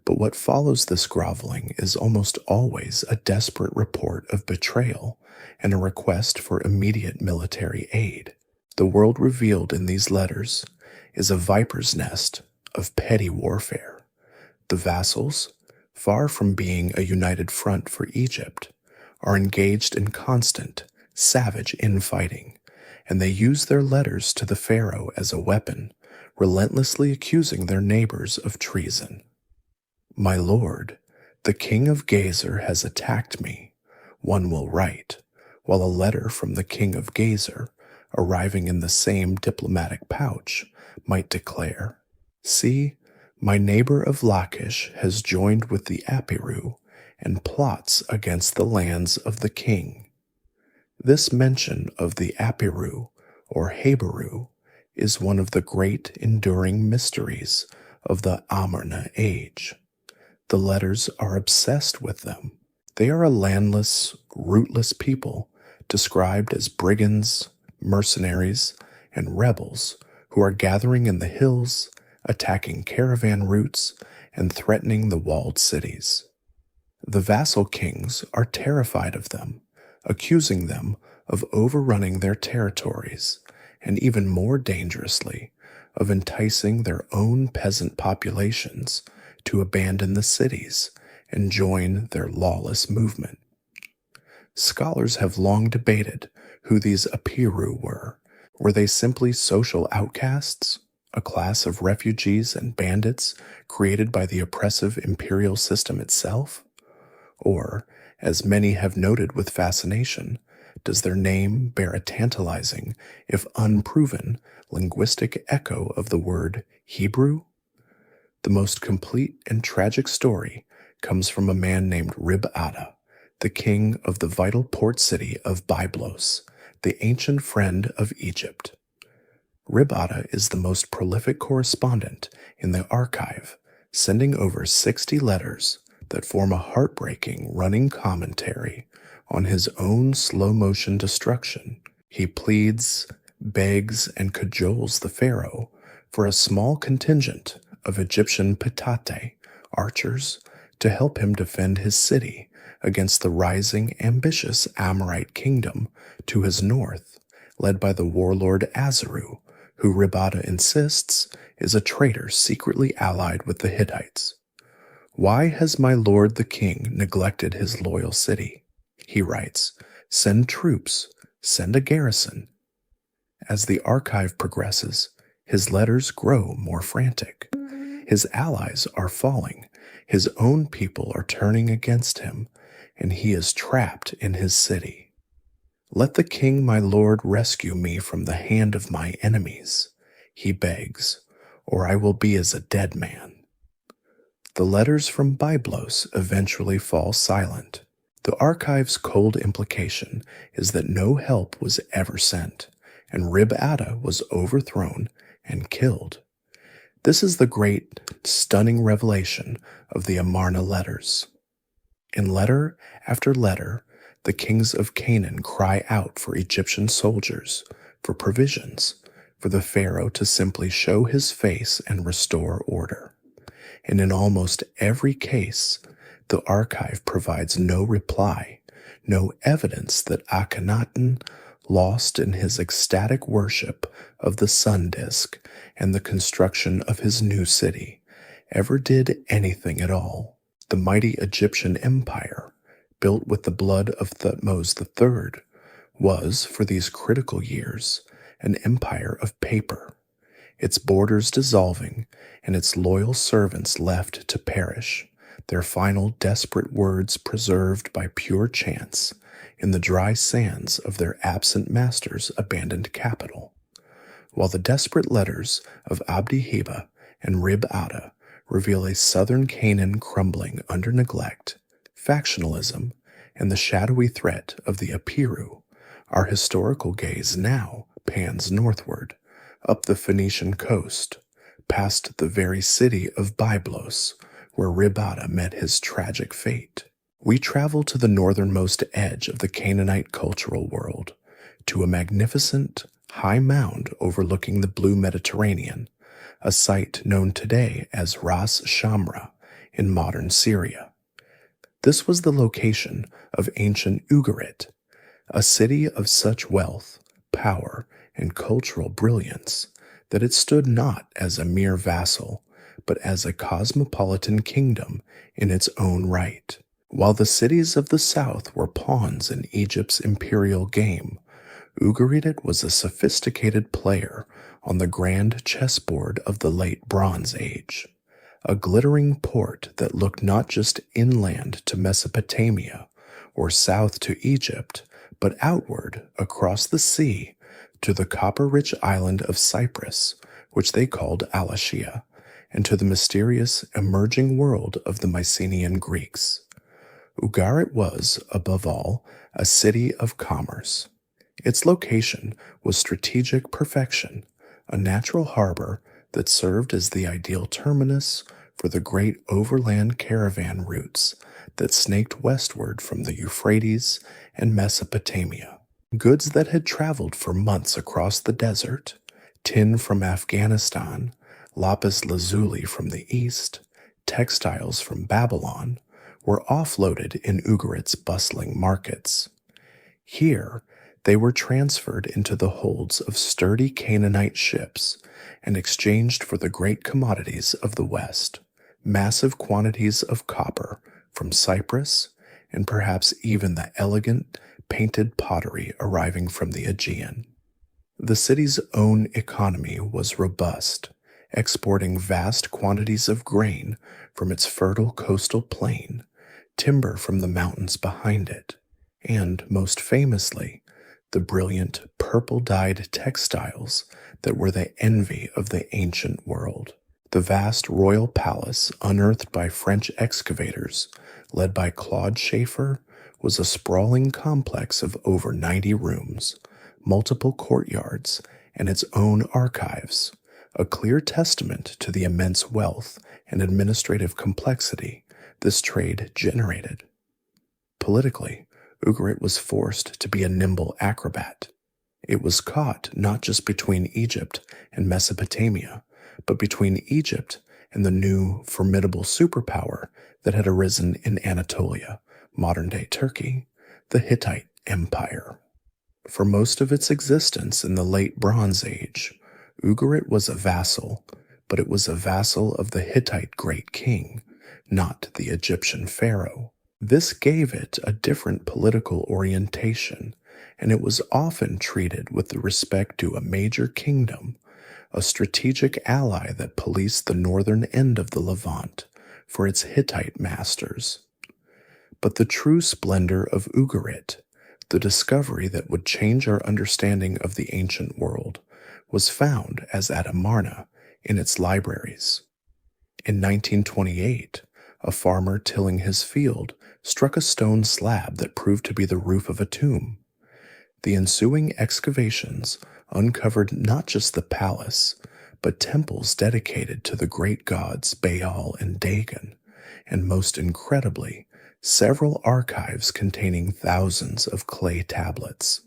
But what follows this groveling is almost always a desperate report of betrayal and a request for immediate military aid. The world revealed in these letters is a viper's nest of petty warfare. The vassals, far from being a united front for Egypt, are engaged in constant, savage infighting, and they use their letters to the pharaoh as a weapon, relentlessly accusing their neighbors of treason. My lord, the king of Gezer has attacked me, one will write, while a letter from the king of Gezer, arriving in the same diplomatic pouch, might declare, see, my neighbor of Lachish has joined with the Apiru and plots against the lands of the king. This mention of the Apiru, or Heberu, is one of the great enduring mysteries of the Amarna age. The letters are obsessed with them. They are a landless, rootless people described as brigands, mercenaries, and rebels who are gathering in the hills, attacking caravan routes, and threatening the walled cities. The vassal kings are terrified of them, accusing them of overrunning their territories, and even more dangerously, of enticing their own peasant populations to abandon the cities and join their lawless movement. Scholars have long debated who these Apiru were. Were they simply social outcasts, a class of refugees and bandits created by the oppressive imperial system itself? Or, as many have noted with fascination, does their name bear a tantalizing, if unproven, linguistic echo of the word Hebrew? The most complete and tragic story comes from a man named Rib-Ada, the king of the vital port city of Byblos, the ancient friend of Egypt. Rib-Ada is the most prolific correspondent in the archive, sending over 60 letters that form a heartbreaking running commentary on his own slow-motion destruction. He pleads, begs, and cajoles the pharaoh for a small contingent of Egyptian petate, archers, to help him defend his city against the rising, ambitious Amorite kingdom to his north, led by the warlord Azaru, who Ribada insists is a traitor secretly allied with the Hittites. "Why has my lord the king neglected his loyal city?" he writes. "Send troops, send a garrison." As the archive progresses, his letters grow more frantic. His allies are falling, his own people are turning against him, and he is trapped in his city. "Let the king my lord rescue me from the hand of my enemies," he begs, "or I will be as a dead man." The letters from Byblos eventually fall silent. The archive's cold implication is that no help was ever sent, and Rib-Ada was overthrown and killed. This is the great, stunning revelation of the Amarna letters. In letter after letter, the kings of Canaan cry out for Egyptian soldiers, for provisions, for the pharaoh to simply show his face and restore order. And in almost every case, the archive provides no reply, no evidence that Akhenaten, lost in his ecstatic worship of the sun disk and the construction of his new city, ever did anything at all. The mighty Egyptian empire, built with the blood of Thutmose III, was, for these critical years, an empire of paper, its borders dissolving and its loyal servants left to perish, their final desperate words preserved by pure chance in the dry sands of their absent master's abandoned capital. While the desperate letters of Abdi-Heba and Rib-Ada reveal a southern Canaan crumbling under neglect, factionalism, and the shadowy threat of the Apiru, our historical gaze now pans northward, up the Phoenician coast, past the very city of Byblos, where Rib-Ada met his tragic fate. We travel to the northernmost edge of the Canaanite cultural world, to a magnificent, high mound overlooking the blue Mediterranean, a site known today as Ras Shamra in modern Syria. This was the location of ancient Ugarit, a city of such wealth, power, and cultural brilliance that it stood not as a mere vassal, but as a cosmopolitan kingdom in its own right. While the cities of the south were pawns in Egypt's imperial game, Ugarit was a sophisticated player on the grand chessboard of the late Bronze Age, a glittering port that looked not just inland to Mesopotamia or south to Egypt, but outward across the sea to the copper-rich island of Cyprus, which they called Alashia, and to the mysterious emerging world of the Mycenaean Greeks. Ugarit was, above all, a city of commerce. Its location was strategic perfection, a natural harbor that served as the ideal terminus for the great overland caravan routes that snaked westward from the Euphrates and Mesopotamia. Goods that had traveled for months across the desert, tin from Afghanistan, lapis lazuli from the east, textiles from Babylon, were offloaded in Ugarit's bustling markets. Here, they were transferred into the holds of sturdy Canaanite ships and exchanged for the great commodities of the West, massive quantities of copper from Cyprus, and perhaps even the elegant, painted pottery arriving from the Aegean. The city's own economy was robust, exporting vast quantities of grain from its fertile coastal plain, timber from the mountains behind it, and, most famously, the brilliant purple-dyed textiles that were the envy of the ancient world. The vast royal palace, unearthed by French excavators, led by Claude Schaeffer, was a sprawling complex of over 90 rooms, multiple courtyards, and its own archives, a clear testament to the immense wealth and administrative complexity this trade generated. Politically, Ugarit was forced to be a nimble acrobat. It was caught not just between Egypt and Mesopotamia, but between Egypt and the new formidable superpower that had arisen in Anatolia, modern-day Turkey, the Hittite Empire. For most of its existence in the late Bronze Age, Ugarit was a vassal, but it was a vassal of the Hittite great king, not the Egyptian pharaoh. This gave it a different political orientation, and it was often treated with the respect due a major kingdom, a strategic ally that policed the northern end of the Levant for its Hittite masters. But the true splendor of Ugarit, the discovery that would change our understanding of the ancient world, was found, as at Amarna, in its libraries. In 1928, a farmer tilling his field struck a stone slab that proved to be the roof of a tomb. The ensuing excavations uncovered not just the palace, but temples dedicated to the great gods Baal and Dagon, and most incredibly, several archives containing thousands of clay tablets.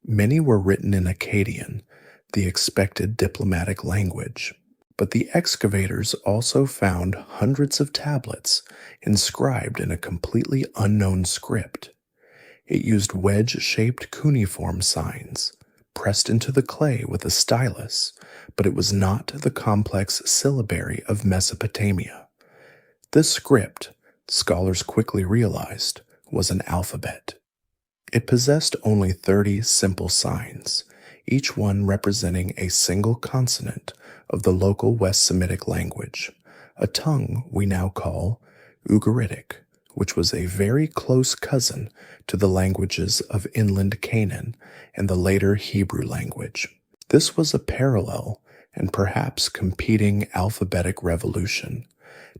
Many were written in Akkadian, the expected diplomatic language, but the excavators also found hundreds of tablets inscribed in a completely unknown script. It used wedge-shaped cuneiform signs, pressed into the clay with a stylus, but it was not the complex syllabary of Mesopotamia. This script, scholars quickly realized, was an alphabet. It possessed only 30 simple signs, each one representing a single consonant of the local West Semitic language, a tongue we now call Ugaritic, which was a very close cousin to the languages of inland Canaan and the later Hebrew language. This was a parallel and perhaps competing alphabetic revolution,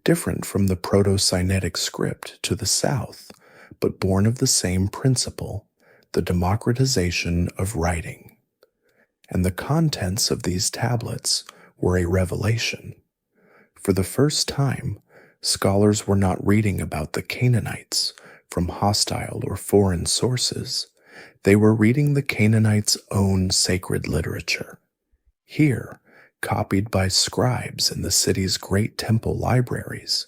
different from the Proto-Sinaitic script to the south, but born of the same principle, the democratization of writing. And the contents of these tablets were a revelation. For the first time, scholars were not reading about the Canaanites from hostile or foreign sources. They were reading the Canaanites' own sacred literature. Here, copied by scribes in the city's great temple libraries,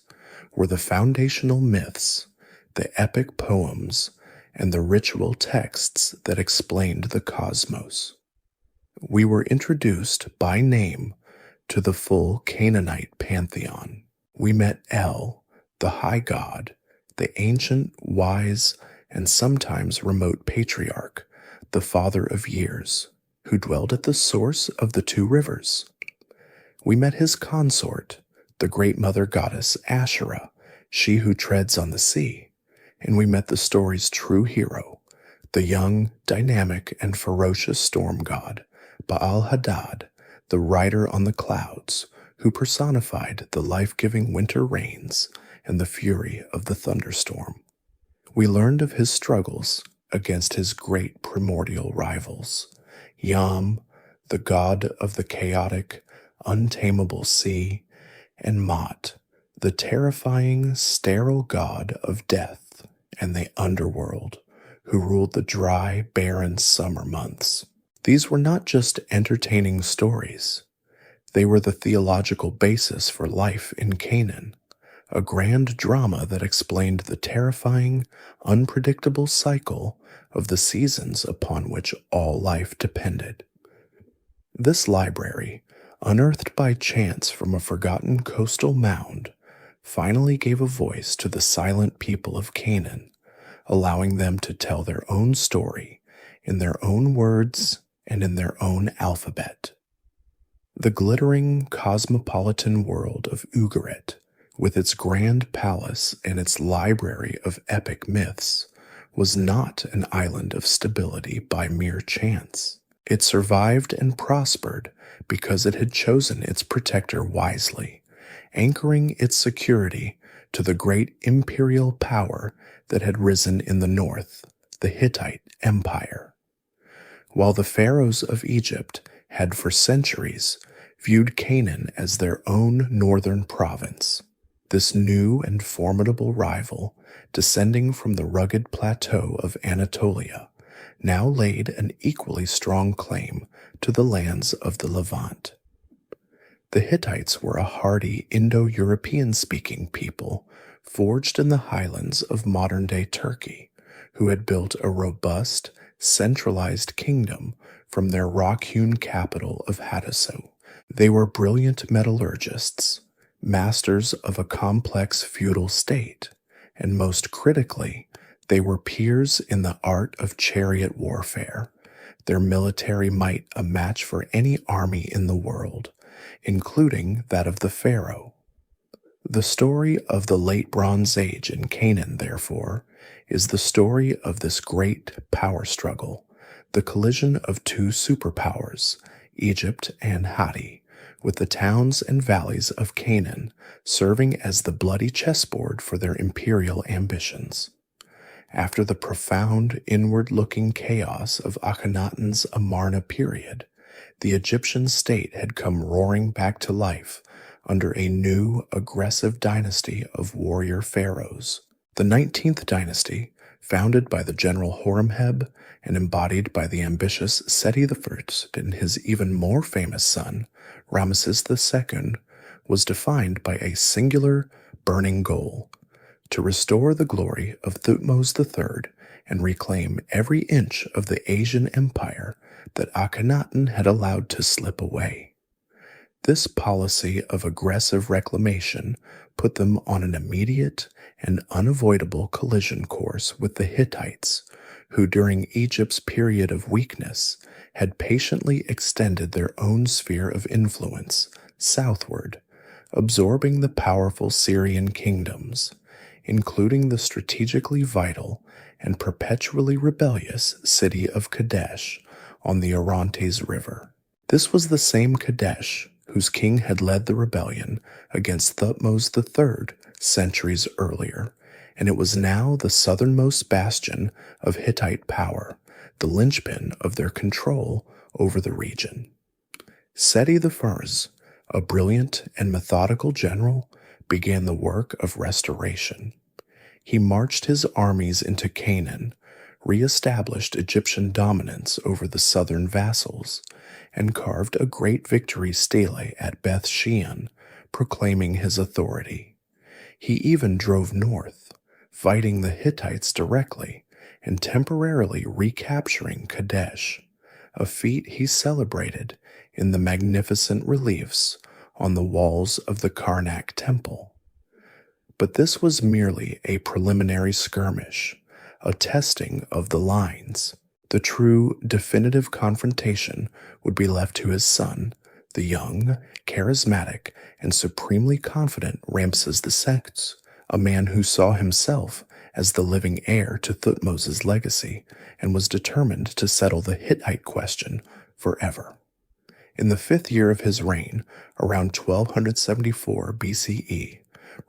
were the foundational myths, the epic poems, and the ritual texts that explained the cosmos. We were introduced by name to the full Canaanite pantheon. We met El, the high god, the ancient, wise, and sometimes remote patriarch, the father of years, who dwelled at the source of the two rivers. We met his consort, the great mother goddess Asherah, she who treads on the sea, and we met the story's true hero, the young, dynamic, and ferocious storm god, Baal-Hadad, the rider on the clouds, who personified the life-giving winter rains and the fury of the thunderstorm. We learned of his struggles against his great primordial rivals, Yam, the god of the chaotic, untamable sea, and Mot, the terrifying, sterile god of death and the underworld, who ruled the dry, barren summer months. These were not just entertaining stories. They were the theological basis for life in Canaan, a grand drama that explained the terrifying, unpredictable cycle of the seasons upon which all life depended. This library, unearthed by chance from a forgotten coastal mound, finally gave a voice to the silent people of Canaan, allowing them to tell their own story in their own words and in their own alphabet. The glittering cosmopolitan world of Ugarit, with its grand palace and its library of epic myths, was not an island of stability by mere chance. It survived and prospered because it had chosen its protector wisely, anchoring its security to the great imperial power that had risen in the north, the Hittite Empire. While the pharaohs of Egypt had for centuries viewed Canaan as their own northern province, this new and formidable rival, descending from the rugged plateau of Anatolia, now laid an equally strong claim to the lands of the Levant. The Hittites were a hardy Indo-European speaking people forged in the highlands of modern-day Turkey, who had built a robust, centralized kingdom from their rock-hewn capital of Hyksos. They were brilliant metallurgists, masters of a complex feudal state, and most critically, they were peers in the art of chariot warfare, their military might a match for any army in the world, including that of the pharaoh. The story of the Late Bronze Age in Canaan, therefore, is the story of this great power struggle, the collision of two superpowers, Egypt and Hatti, with the towns and valleys of Canaan serving as the bloody chessboard for their imperial ambitions. After the profound inward-looking chaos of Akhenaten's Amarna period, the Egyptian state had come roaring back to life under a new, aggressive dynasty of warrior pharaohs. The 19th dynasty, founded by the general Horemheb and embodied by the ambitious Seti I and his even more famous son, Ramesses II, was defined by a singular, burning goal: to restore the glory of Thutmose III and reclaim every inch of the Asian empire that Akhenaten had allowed to slip away. This policy of aggressive reclamation put them on an immediate and unavoidable collision course with the Hittites, who during Egypt's period of weakness had patiently extended their own sphere of influence southward, absorbing the powerful Syrian kingdoms, including the strategically vital and perpetually rebellious city of Kadesh on the Orontes River. This was the same Kadesh whose king had led the rebellion against Thutmose III centuries earlier, and it was now the southernmost bastion of Hittite power, the linchpin of their control over the region. Seti I, a brilliant and methodical general, began the work of restoration. He marched his armies into Canaan, re-established Egyptian dominance over the southern vassals, and carved a great victory stele at Beth Shean, proclaiming his authority. He even drove north, fighting the Hittites directly and temporarily recapturing Kadesh, a feat he celebrated in the magnificent reliefs on the walls of the Karnak temple. But this was merely a preliminary skirmish, a testing of the lines. The true, definitive confrontation would be left to his son, the young, charismatic, and supremely confident Ramesses II, a man who saw himself as the living heir to Thutmose's legacy and was determined to settle the Hittite question forever. In the 5th year of his reign, around 1274 BCE,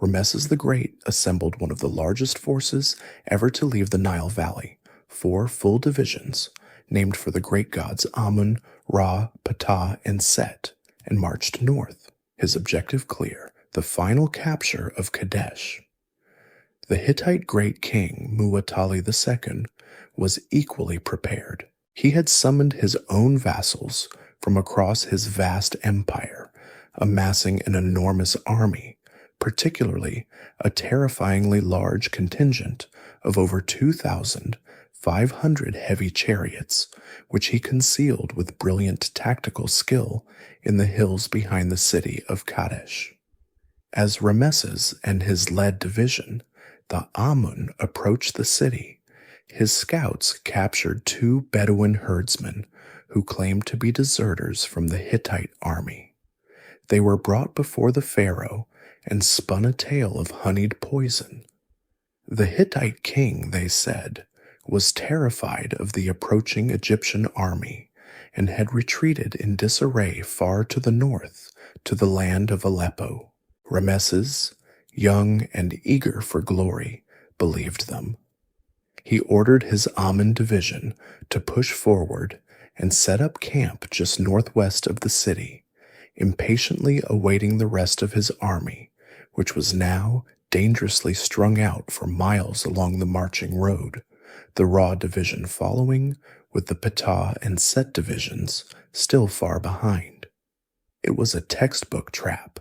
Ramesses the Great assembled one of the largest forces ever to leave the Nile Valley, 4 full divisions, named for the great gods Amun, Ra, Ptah, and Set, and marched north, his objective clear: the final capture of Kadesh. The Hittite great king Muwatalli II was equally prepared. He had summoned his own vassals from across his vast empire, amassing an enormous army, particularly a terrifyingly large contingent of over 2,500 heavy chariots, which he concealed with brilliant tactical skill in the hills behind the city of Kadesh. As Ramesses and his led division, the Amun, approached the city, his scouts captured 2 Bedouin herdsmen who claimed to be deserters from the Hittite army. They were brought before the pharaoh and spun a tale of honeyed poison. The Hittite king, they said, was terrified of the approaching Egyptian army and had retreated in disarray far to the north to the land of Aleppo. Ramesses, young and eager for glory, believed them. He ordered his Amun division to push forward and set up camp just northwest of the city, impatiently awaiting the rest of his army, which was now dangerously strung out for miles along the marching road, the Ra division following, with the Ptah and Set divisions still far behind. It was a textbook trap.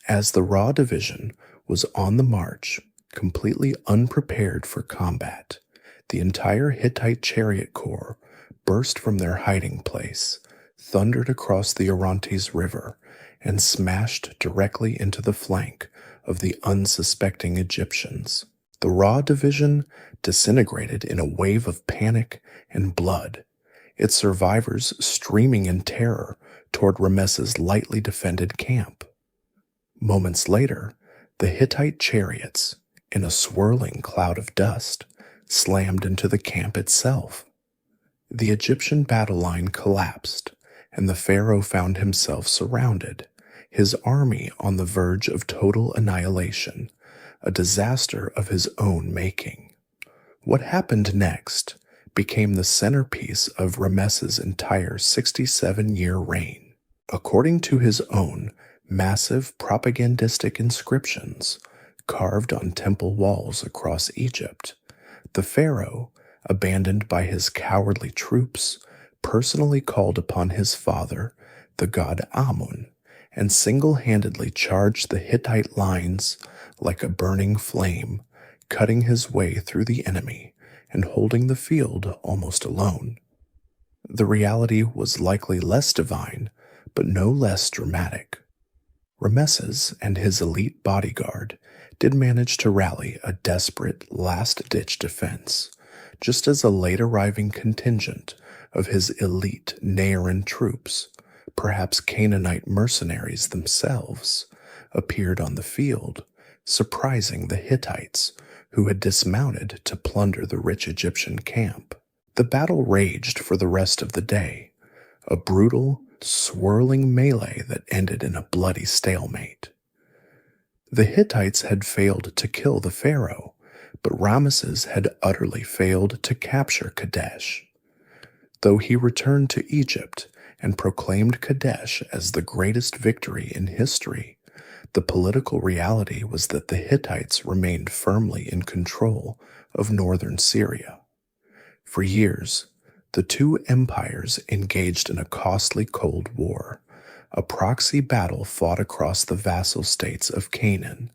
As the Raw division was on the march, completely unprepared for combat, the entire Hittite chariot corps burst from their hiding place, thundered across the Orontes River, and smashed directly into the flank of the unsuspecting Egyptians. The Raw division disintegrated in a wave of panic and blood, its survivors streaming in terror toward Ramesses' lightly defended camp. Moments later, the Hittite chariots, in a swirling cloud of dust, slammed into the camp itself. The Egyptian battle line collapsed, and the pharaoh found himself surrounded, his army on the verge of total annihilation, a disaster of his own making. What happened next became the centerpiece of Ramesses' entire 67-year reign. According to his own massive propagandistic inscriptions carved on temple walls across Egypt, the pharaoh, abandoned by his cowardly troops, personally called upon his father, the god Amun, and single-handedly charged the Hittite lines like a burning flame, cutting his way through the enemy and holding the field almost alone. The reality was likely less divine, but no less dramatic. Ramesses and his elite bodyguard did manage to rally a desperate last-ditch defense, just as a late-arriving contingent of his elite Naaran troops, perhaps Canaanite mercenaries themselves, appeared on the field, surprising the Hittites, who had dismounted to plunder the rich Egyptian camp. The battle raged for the rest of the day, a brutal, swirling melee that ended in a bloody stalemate. The Hittites had failed to kill the pharaoh, but Ramesses had utterly failed to capture Kadesh. Though he returned to Egypt and proclaimed Kadesh as the greatest victory in history, the political reality was that the Hittites remained firmly in control of northern Syria. For years, the two empires engaged in a costly Cold War, a proxy battle fought across the vassal states of Canaan.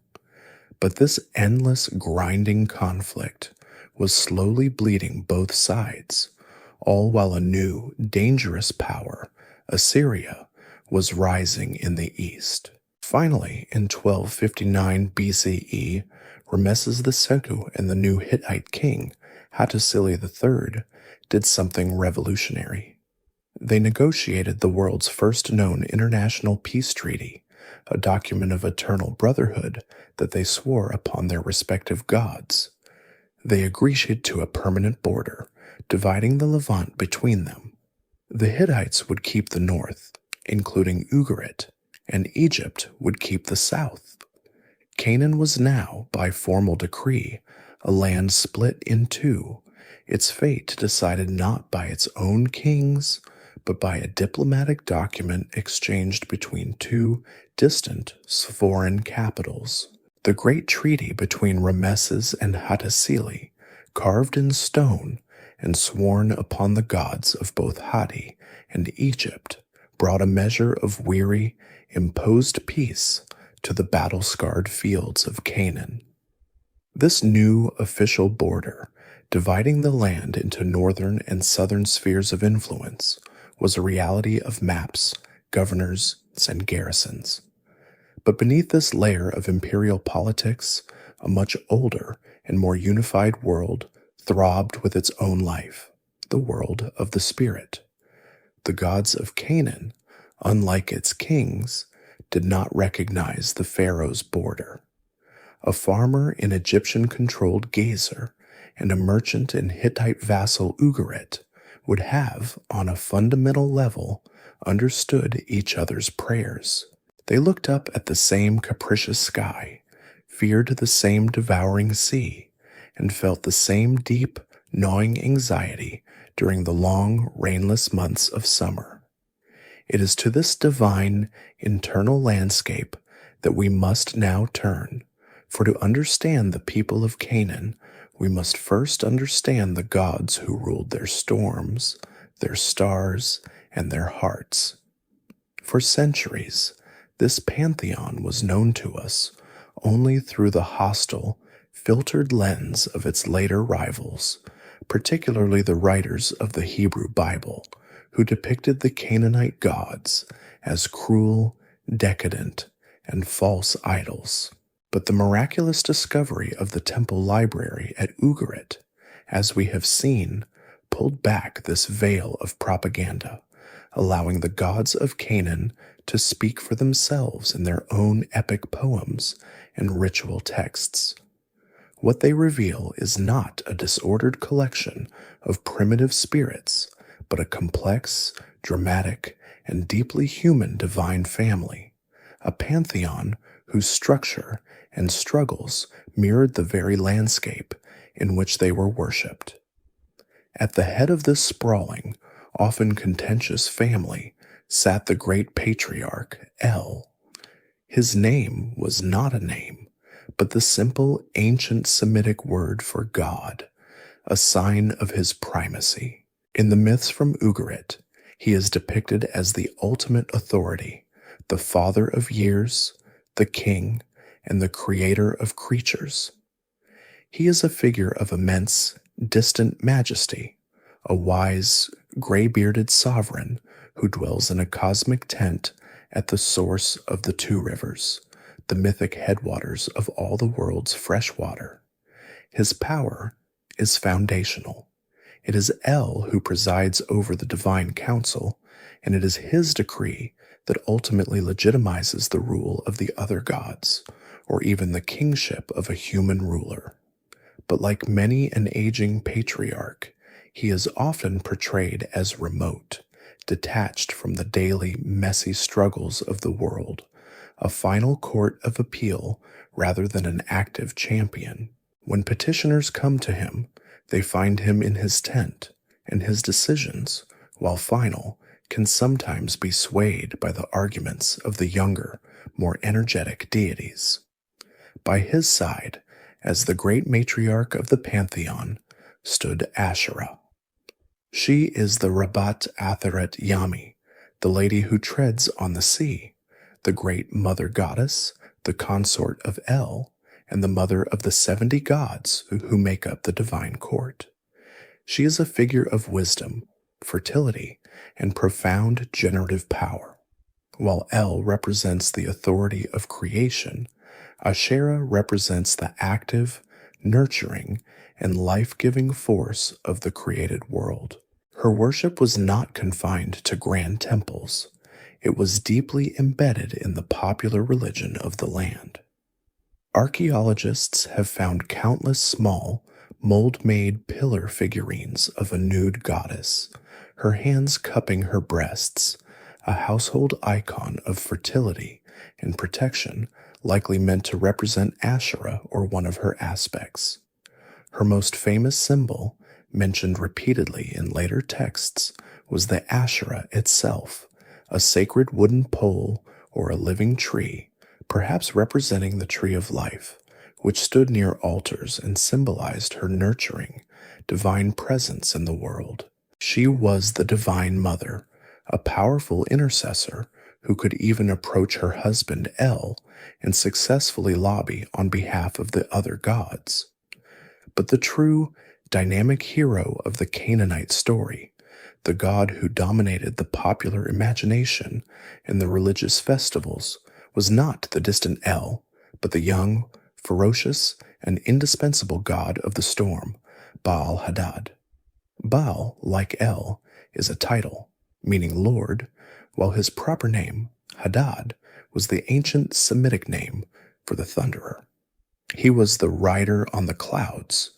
But this endless, grinding conflict was slowly bleeding both sides, all while a new, dangerous power, Assyria, was rising in the east. Finally, in 1259 BCE, Ramesses II and the new Hittite king, Hattusili III, did something revolutionary. They negotiated the world's first known international peace treaty, a document of eternal brotherhood that they swore upon their respective gods. They agreed to a permanent border, dividing the Levant between them. The Hittites would keep the north, including Ugarit, and Egypt would keep the south. Canaan was now, by formal decree, a land split in two, its fate decided not by its own kings, but by a diplomatic document exchanged between two distant foreign capitals. The great treaty between Ramesses and Hattusili, carved in stone and sworn upon the gods of both Hatti and Egypt, brought a measure of weary, imposed peace to the battle-scarred fields of Canaan. This new official border, dividing the land into northern and southern spheres of influence, was a reality of maps, governors, and garrisons. But beneath this layer of imperial politics, a much older and more unified world throbbed with its own life, the world of the spirit. The gods of Canaan, unlike its kings, did not recognize the pharaoh's border. A farmer in Egyptian-controlled Gezer and a merchant in Hittite vassal Ugarit would have, on a fundamental level, understood each other's prayers. They looked up at the same capricious sky, feared the same devouring sea, and felt the same deep, gnawing anxiety during the long, rainless months of summer. It is to this divine, internal landscape that we must now turn, for to understand the people of Canaan, we must first understand the gods who ruled their storms, their stars, and their hearts. For centuries, this pantheon was known to us only through the hostile, filtered lens of its later rivals, particularly the writers of the Hebrew Bible, who depicted the Canaanite gods as cruel, decadent, and false idols. But the miraculous discovery of the temple library at Ugarit, as we have seen, pulled back this veil of propaganda, allowing the gods of Canaan to speak for themselves in their own epic poems and ritual texts. What they reveal is not a disordered collection of primitive spirits, but a complex, dramatic, and deeply human divine family, a pantheon whose structure and struggles mirrored the very landscape in which they were worshipped. At the head of this sprawling, often contentious family sat the great patriarch El. His name was not a name, but the simple ancient Semitic word for God, a sign of his primacy. In the myths from Ugarit, he is depicted as the ultimate authority, the father of years, the king, and the creator of creatures. He is a figure of immense, distant majesty, a wise, gray-bearded sovereign who dwells in a cosmic tent at the source of the two rivers, the mythic headwaters of all the world's fresh water. His power is foundational. It is El who presides over the divine council, and it is his decree that ultimately legitimizes the rule of the other gods, or even the kingship of a human ruler. But like many an aging patriarch, he is often portrayed as remote, detached from the daily, messy struggles of the world, a final court of appeal rather than an active champion. When petitioners come to him, they find him in his tent, and his decisions, while final, can sometimes be swayed by the arguments of the younger, more energetic deities. By his side, as the great matriarch of the pantheon, stood Asherah. She is the Rabat Atheret Yami, the lady who treads on the sea, the great mother goddess, the consort of El, and the mother of the 70 gods who make up the divine court. She is a figure of wisdom, fertility, and profound generative power. While El represents the authority of creation, Asherah represents the active, nurturing, and life-giving force of the created world. Her worship was not confined to grand temples. It was deeply embedded in the popular religion of the land. Archaeologists have found countless small, mold-made pillar figurines of a nude goddess, her hands cupping her breasts, a household icon of fertility and protection likely meant to represent Asherah or one of her aspects. Her most famous symbol, mentioned repeatedly in later texts, was the Asherah itself, a sacred wooden pole or a living tree, perhaps representing the tree of life, which stood near altars and symbolized her nurturing, divine presence in the world. She was the divine mother, a powerful intercessor who could even approach her husband El and successfully lobby on behalf of the other gods. But the true, dynamic hero of the Canaanite story, the god who dominated the popular imagination and the religious festivals, was not the distant El, but the young, ferocious, and indispensable god of the storm, Baal-Hadad. Baal, like El, is a title, meaning Lord, while his proper name, Hadad, was the ancient Semitic name for the thunderer. He was the rider on the clouds,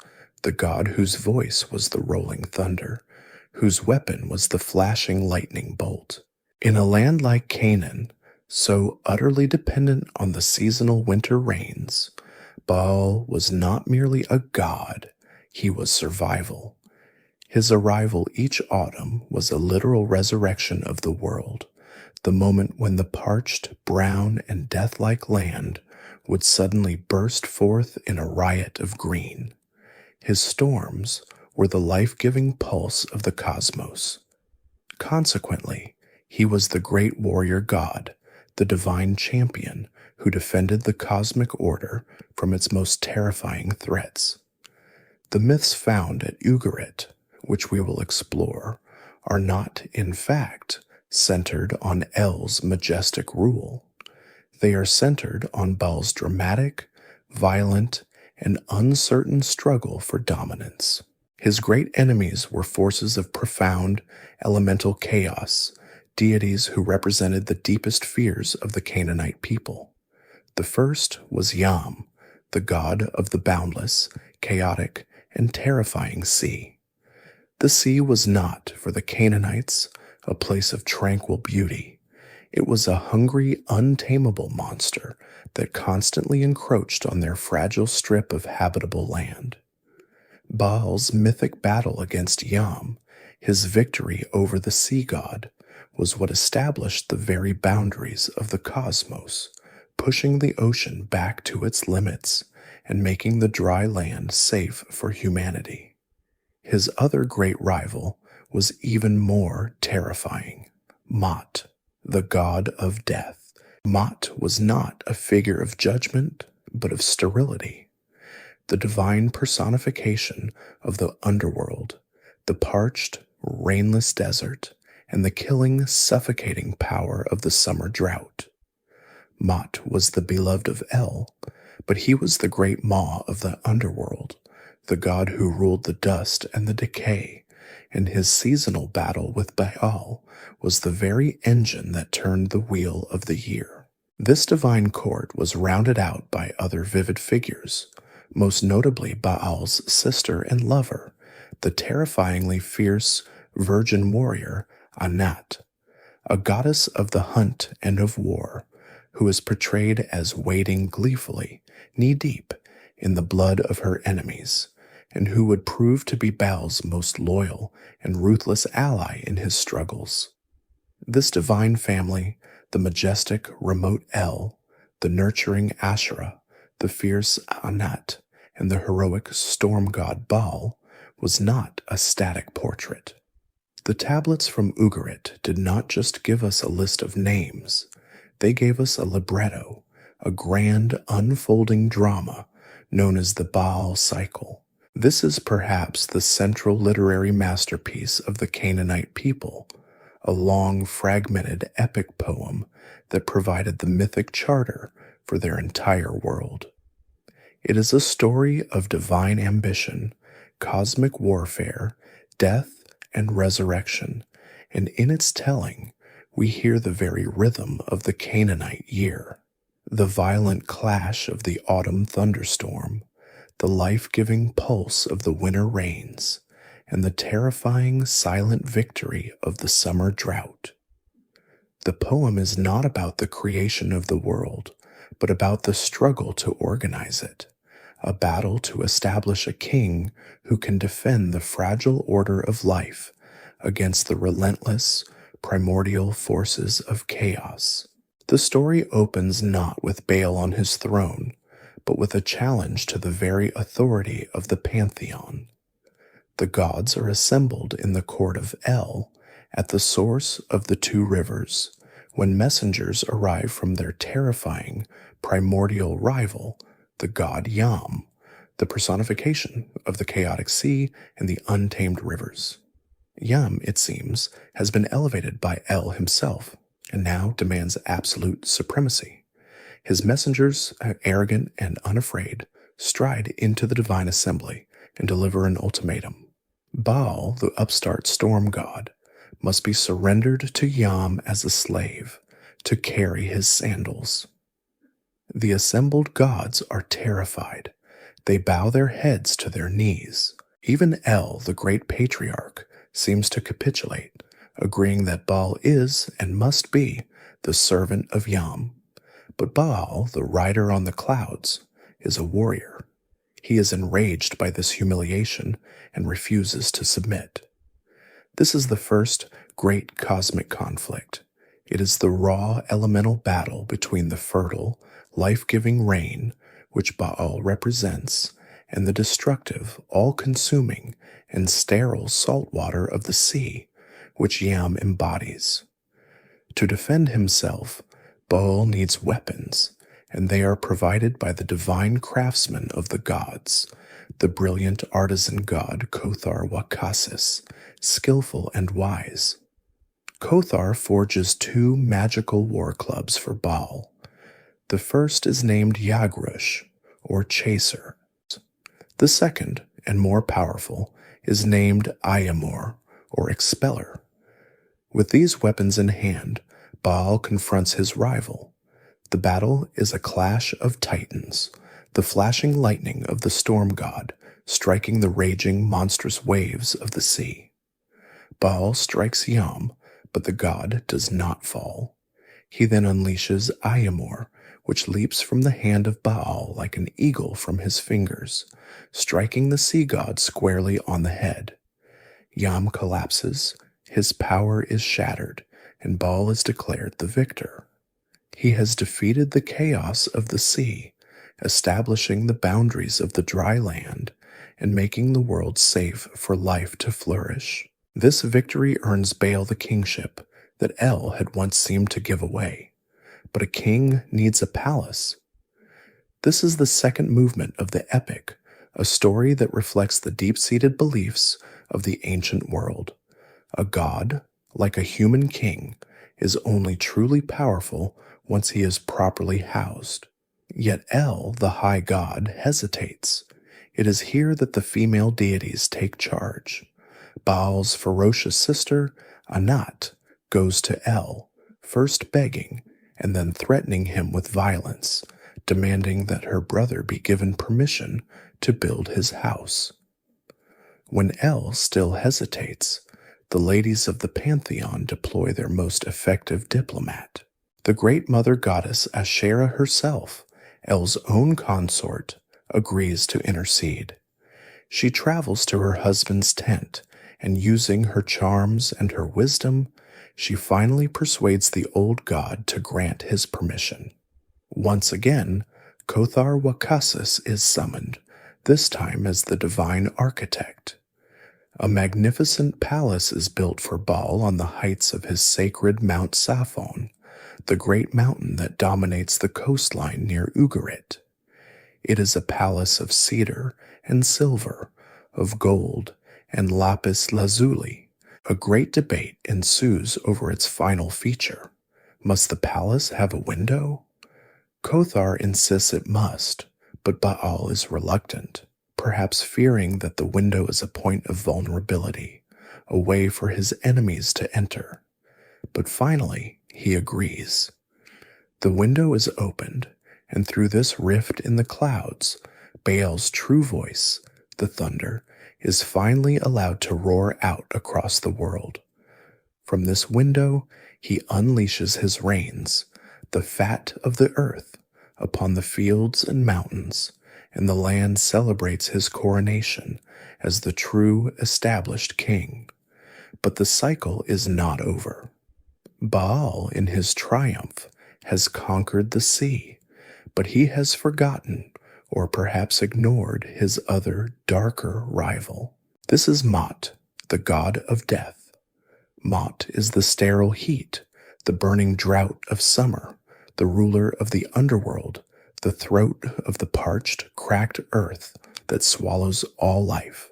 the god whose voice was the rolling thunder, whose weapon was the flashing lightning bolt. In a land like Canaan, so utterly dependent on the seasonal winter rains, Baal was not merely a god, he was survival. His arrival each autumn was a literal resurrection of the world, the moment when the parched, brown, and death-like land would suddenly burst forth in a riot of green. His storms were the life-giving pulse of the cosmos. Consequently, He was the great warrior god, the divine champion who defended the cosmic order from its most terrifying threats. The myths found at Ugarit, which we will explore, are not, in fact, centered on El's majestic rule. They are centered on Baal's dramatic, violent, and uncertain struggle for dominance. His great enemies were forces of profound, elemental chaos, deities who represented the deepest fears of the Canaanite people. The first was Yam, the god of the boundless, chaotic, and terrifying sea. The sea was not, for the Canaanites, a place of tranquil beauty. It was a hungry, untamable monster that constantly encroached on their fragile strip of habitable land. Baal's mythic battle against Yam, his victory over the sea god, was what established the very boundaries of the cosmos, pushing the ocean back to its limits and making the dry land safe for humanity. His other great rival was even more terrifying, Mot, the god of death. Mot was not a figure of judgment, but of sterility, the divine personification of the underworld, the parched, rainless desert, and the killing, suffocating power of the summer drought. Mot was the beloved of El, but he was the great maw of the underworld, the god who ruled the dust and the decay, and his seasonal battle with Baal was the very engine that turned the wheel of the year. This divine court was rounded out by other vivid figures, most notably Baal's sister and lover, the terrifyingly fierce virgin warrior Anat, a goddess of the hunt and of war, who is portrayed as wading gleefully, knee-deep, in the blood of her enemies, and who would prove to be Baal's most loyal and ruthless ally in his struggles. This divine family, the majestic, remote El, the nurturing Asherah, the fierce Anat, and the heroic storm god Baal, was not a static portrait. The tablets from Ugarit did not just give us a list of names. They gave us a libretto, a grand, unfolding drama known as the Baal cycle. This is perhaps the central literary masterpiece of the Canaanite people, a long, fragmented epic poem that provided the mythic charter for their entire world. It is a story of divine ambition, cosmic warfare, death, and resurrection, and in its telling, we hear the very rhythm of the Canaanite year, the violent clash of the autumn thunderstorm, the life-giving pulse of the winter rains, and the terrifying silent victory of the summer drought. The poem is not about the creation of the world, but about the struggle to organize it, a battle to establish a king who can defend the fragile order of life against the relentless, primordial forces of chaos. The story opens not with Baal on his throne, but with a challenge to the very authority of the pantheon. The gods are assembled in the court of El, at the source of the two rivers, when messengers arrive from their terrifying, primordial rival, the god Yam, the personification of the chaotic sea and the untamed rivers. Yam, it seems, has been elevated by El himself, and now demands absolute supremacy. His messengers, arrogant and unafraid, stride into the divine assembly and deliver an ultimatum. Baal, the upstart storm god, must be surrendered to Yam as a slave to carry his sandals. The assembled gods are terrified. They bow their heads to their knees. Even El, the great patriarch, seems to capitulate, agreeing that Baal is and must be the servant of Yam. But Baal, the rider on the clouds, is a warrior. He is enraged by this humiliation and refuses to submit. This is the first great cosmic conflict. It is the raw elemental battle between the fertile, life-giving rain, which Baal represents, and the destructive, all-consuming, and sterile salt water of the sea, which Yam embodies. To defend himself, Baal needs weapons, and they are provided by the divine craftsman of the gods, the brilliant artisan god Kothar Wakasis, skillful and wise. Kothar forges 2 magical war clubs for Baal. The first is named Yagrush, or Chaser. The second, and more powerful, is named Ayamor, or Expeller. With these weapons in hand, Baal confronts his rival. The battle is a clash of titans, the flashing lightning of the storm god striking the raging monstrous waves of the sea. Baal strikes Yam, but the god does not fall. He then unleashes Ayamor, which leaps from the hand of Baal like an eagle from his fingers, striking the sea god squarely on the head. Yam collapses, his power is shattered, and Baal is declared the victor. He has defeated the chaos of the sea, establishing the boundaries of the dry land and making the world safe for life to flourish. This victory earns Baal the kingship that El had once seemed to give away. But a king needs a palace. This is the second movement of the epic, a story that reflects the deep-seated beliefs of the ancient world. A god, like a human king, is only truly powerful once he is properly housed. Yet El, the high god, hesitates. It is here that the female deities take charge. Baal's ferocious sister, Anat, goes to El, first begging and then threatening him with violence, demanding that her brother be given permission to build his house. When El still hesitates, the ladies of the pantheon deploy their most effective diplomat. The great mother goddess Asherah herself, El's own consort, agrees to intercede. She travels to her husband's tent, and using her charms and her wisdom, she finally persuades the old god to grant his permission. Once again, Kothar Wakasis is summoned, this time as the divine architect. A magnificent palace is built for Baal on the heights of his sacred Mount Saphon, the great mountain that dominates the coastline near Ugarit. It is a palace of cedar and silver, of gold and lapis lazuli. A great debate ensues over its final feature. Must the palace have a window? Kothar insists it must, but Baal is reluctant, perhaps fearing that the window is a point of vulnerability, a way for his enemies to enter. But finally, he agrees. The window is opened, and through this rift in the clouds, Baal's true voice, the thunder, is finally allowed to roar out across the world. From this window, he unleashes his rains, the fat of the earth, upon the fields and mountains, and the land celebrates his coronation as the true established king. But the cycle is not over. Baal, in his triumph, has conquered the sea, but he has forgotten or perhaps ignored his other, darker rival. This is Mot, the god of death. Mot is the sterile heat, the burning drought of summer, the ruler of the underworld, the throat of the parched, cracked earth that swallows all life.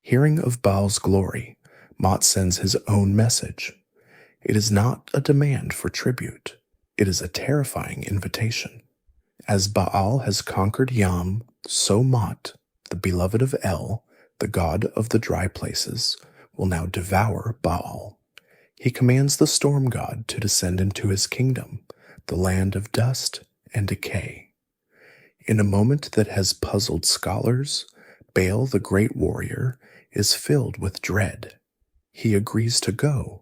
Hearing of Baal's glory, Mot sends his own message. It is not a demand for tribute. It is a terrifying invitation. As Baal has conquered Yam, so Mot, the beloved of El, the god of the dry places, will now devour Baal. He commands the storm god to descend into his kingdom, the land of dust and decay. In a moment that has puzzled scholars, Baal the great warrior is filled with dread. He agrees to go.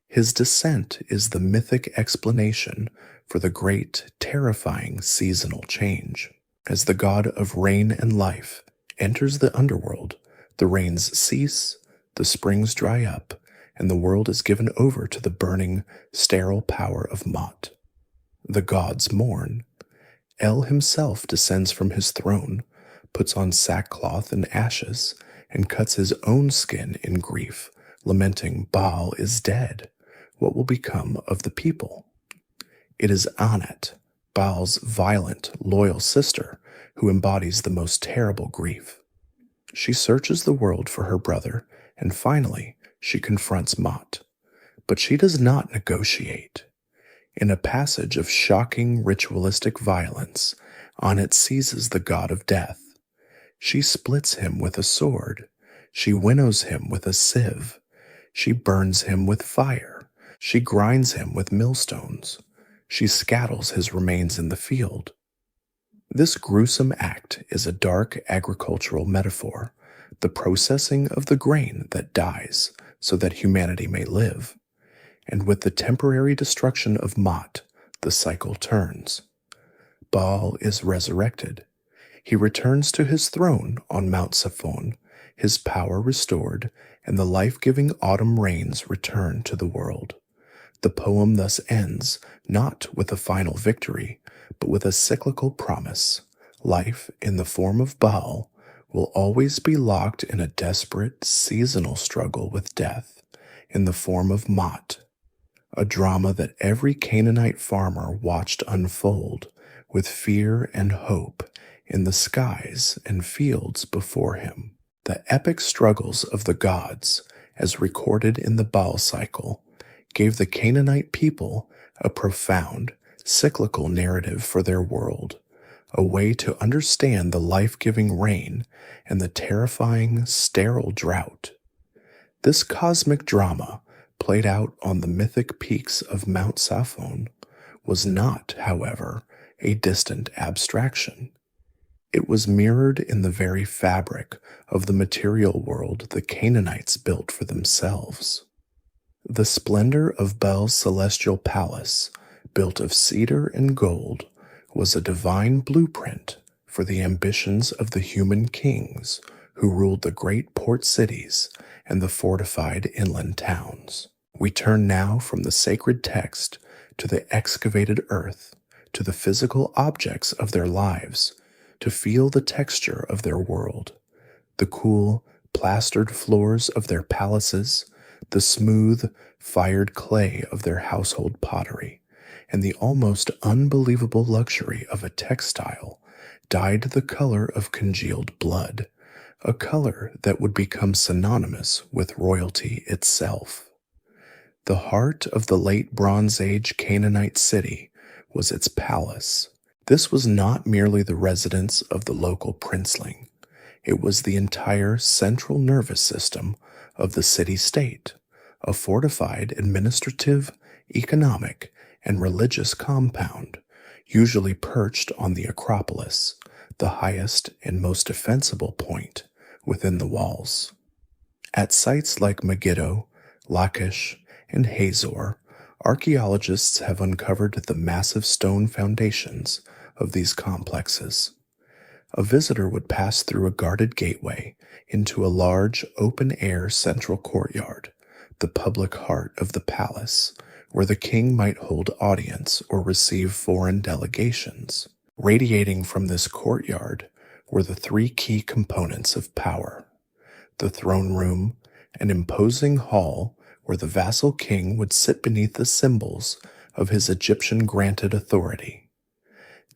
His descent is the mythic explanation for the great, terrifying seasonal change. As the god of rain and life enters the underworld, the rains cease, the springs dry up, and the world is given over to the burning, sterile power of Mot. The gods mourn. El himself descends from his throne, puts on sackcloth and ashes, and cuts his own skin in grief, lamenting Baal is dead, what will become of the people? It is Anet, Baal's violent, loyal sister, who embodies the most terrible grief. She searches the world for her brother, and finally, she confronts Mot. But she does not negotiate. In a passage of shocking ritualistic violence, Anet seizes the god of death. She splits him with a sword. She winnows him with a sieve. She burns him with fire. She grinds him with millstones. She scattles his remains in the field. This gruesome act is a dark agricultural metaphor, the processing of the grain that dies so that humanity may live. And with the temporary destruction of Mot, the cycle turns. Baal is resurrected. He returns to his throne on Mount Saphon, his power restored, and the life-giving autumn rains return to the world. The poem thus ends not with a final victory, but with a cyclical promise. Life in the form of Baal will always be locked in a desperate, seasonal struggle with death in the form of Mot, a drama that every Canaanite farmer watched unfold with fear and hope in the skies and fields before him. The epic struggles of the gods, as recorded in the Baal cycle, gave the Canaanite people a profound, cyclical narrative for their world, a way to understand the life-giving rain and the terrifying, sterile drought. This cosmic drama, played out on the mythic peaks of Mount Saphon, was not, however, a distant abstraction. It was mirrored in the very fabric of the material world the Canaanites built for themselves. The splendor of Bel's celestial palace, built of cedar and gold, was a divine blueprint for the ambitions of the human kings who ruled the great port cities and the fortified inland towns. We turn now from the sacred text to the excavated earth, to the physical objects of their lives, to feel the texture of their world, the cool, plastered floors of their palaces, the smooth, fired clay of their household pottery, and the almost unbelievable luxury of a textile dyed the color of congealed blood, a color that would become synonymous with royalty itself. The heart of the late Bronze Age Canaanite city was its palace. This was not merely the residence of the local princeling. It was the entire central nervous system of the city-state, a fortified administrative, economic, and religious compound, usually perched on the Acropolis, the highest and most defensible point within the walls. At sites like Megiddo, Lachish, and Hazor, archaeologists have uncovered the massive stone foundations of these complexes. A visitor would pass through a guarded gateway into a large, open-air central courtyard, the public heart of the palace, where the king might hold audience or receive foreign delegations. Radiating from this courtyard were the three key components of power: the throne room, an imposing hall where the vassal king would sit beneath the symbols of his Egyptian-granted authority;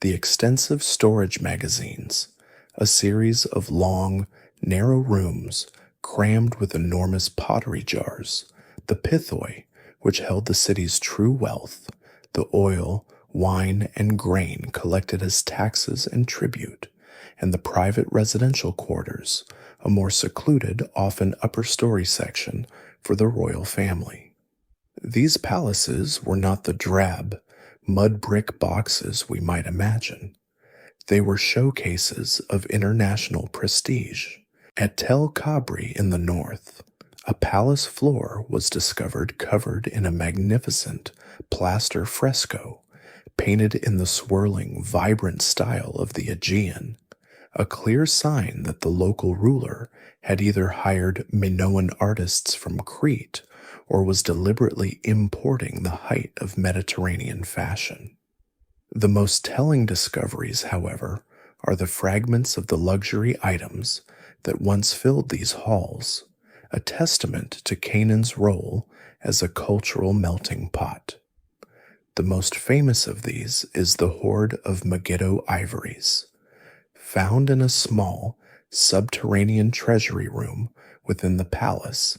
the extensive storage magazines, a series of long, narrow rooms crammed with enormous pottery jars; the pithoi, which held the city's true wealth, the oil, wine, and grain collected as taxes and tribute; and the private residential quarters, a more secluded, often upper-story section for the royal family. These palaces were not the drab, mud-brick boxes we might imagine. They were showcases of international prestige. At Tel Kabri in the north, a palace floor was discovered covered in a magnificent plaster fresco, painted in the swirling, vibrant style of the Aegean, a clear sign that the local ruler had either hired Minoan artists from Crete or was deliberately importing the height of Mediterranean fashion. The most telling discoveries, however, are the fragments of the luxury items that once filled these halls, a testament to Canaan's role as a cultural melting pot. The most famous of these is the hoard of Megiddo ivories, found in a small, subterranean treasury room within the palace.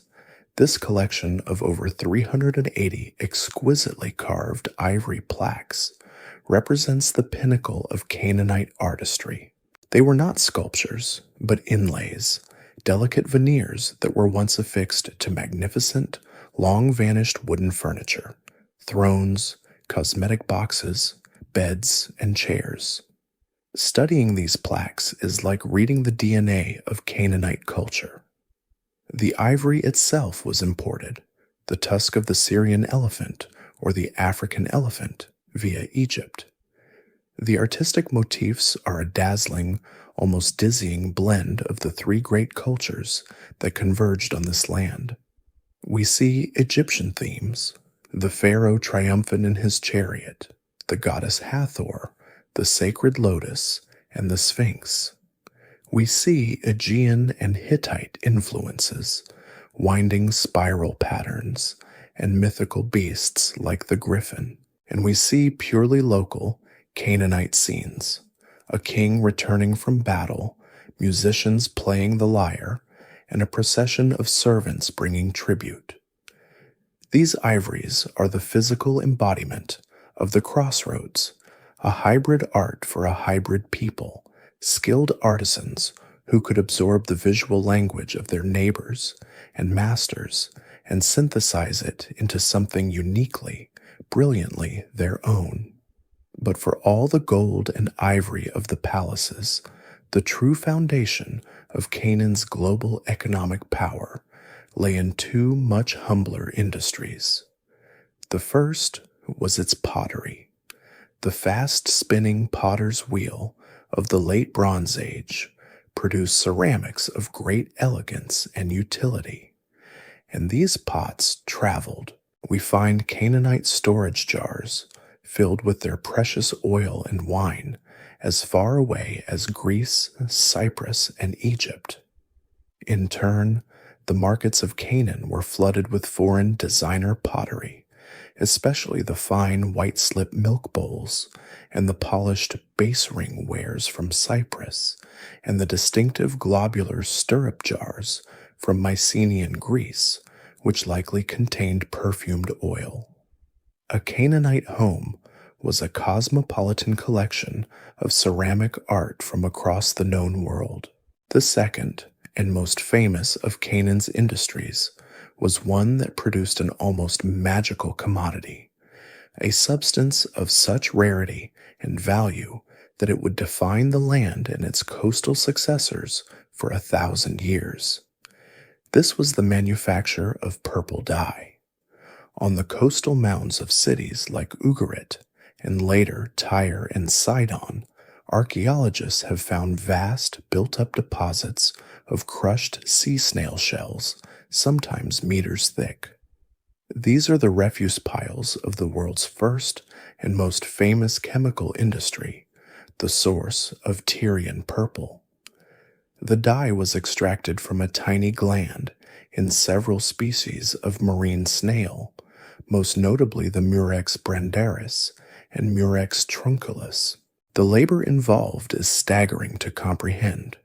This collection of over 380 exquisitely carved ivory plaques represents the pinnacle of Canaanite artistry. They were not sculptures, but inlays, delicate veneers that were once affixed to magnificent, long-vanished wooden furniture, thrones, cosmetic boxes, beds, and chairs. Studying these plaques is like reading the DNA of Canaanite culture. The ivory itself was imported, the tusk of the Syrian elephant or the African elephant via Egypt. The artistic motifs are a dazzling, almost dizzying blend of the three great cultures that converged on this land. We see Egyptian themes, the pharaoh triumphant in his chariot, the goddess Hathor, the sacred lotus, and the Sphinx. We see Aegean and Hittite influences, winding spiral patterns, and mythical beasts like the griffin. And we see purely local Canaanite scenes, a king returning from battle, musicians playing the lyre, and a procession of servants bringing tribute. These ivories are the physical embodiment of the crossroads, a hybrid art for a hybrid people, skilled artisans who could absorb the visual language of their neighbors and masters and synthesize it into something uniquely, brilliantly their own. But for all the gold and ivory of the palaces, the true foundation of Canaan's global economic power lay in two much humbler industries. The first was its pottery. The fast-spinning potter's wheel of the late Bronze Age produced ceramics of great elegance and utility. And these pots traveled. We find Canaanite storage jars filled with their precious oil and wine as far away as Greece, Cyprus, and Egypt. In turn, the markets of Canaan were flooded with foreign designer pottery, especially the fine white slip milk bowls and the polished base ring wares from Cyprus and the distinctive globular stirrup jars from Mycenaean Greece, which likely contained perfumed oil. A Canaanite home was a cosmopolitan collection of ceramic art from across the known world. The second and most famous of Canaan's industries was one that produced an almost magical commodity, a substance of such rarity and value that it would define the land and its coastal successors for 1,000 years. This was the manufacture of purple dye. On the coastal mounds of cities like Ugarit and later Tyre and Sidon, archaeologists have found vast built-up deposits of crushed sea snail shells, sometimes meters thick. These are the refuse piles of the world's first and most famous chemical industry, the source of Tyrian purple. The dye was extracted from a tiny gland in several species of marine snail, most notably the Murex brandaris and Murex trunculus. The labor involved is staggering to comprehend.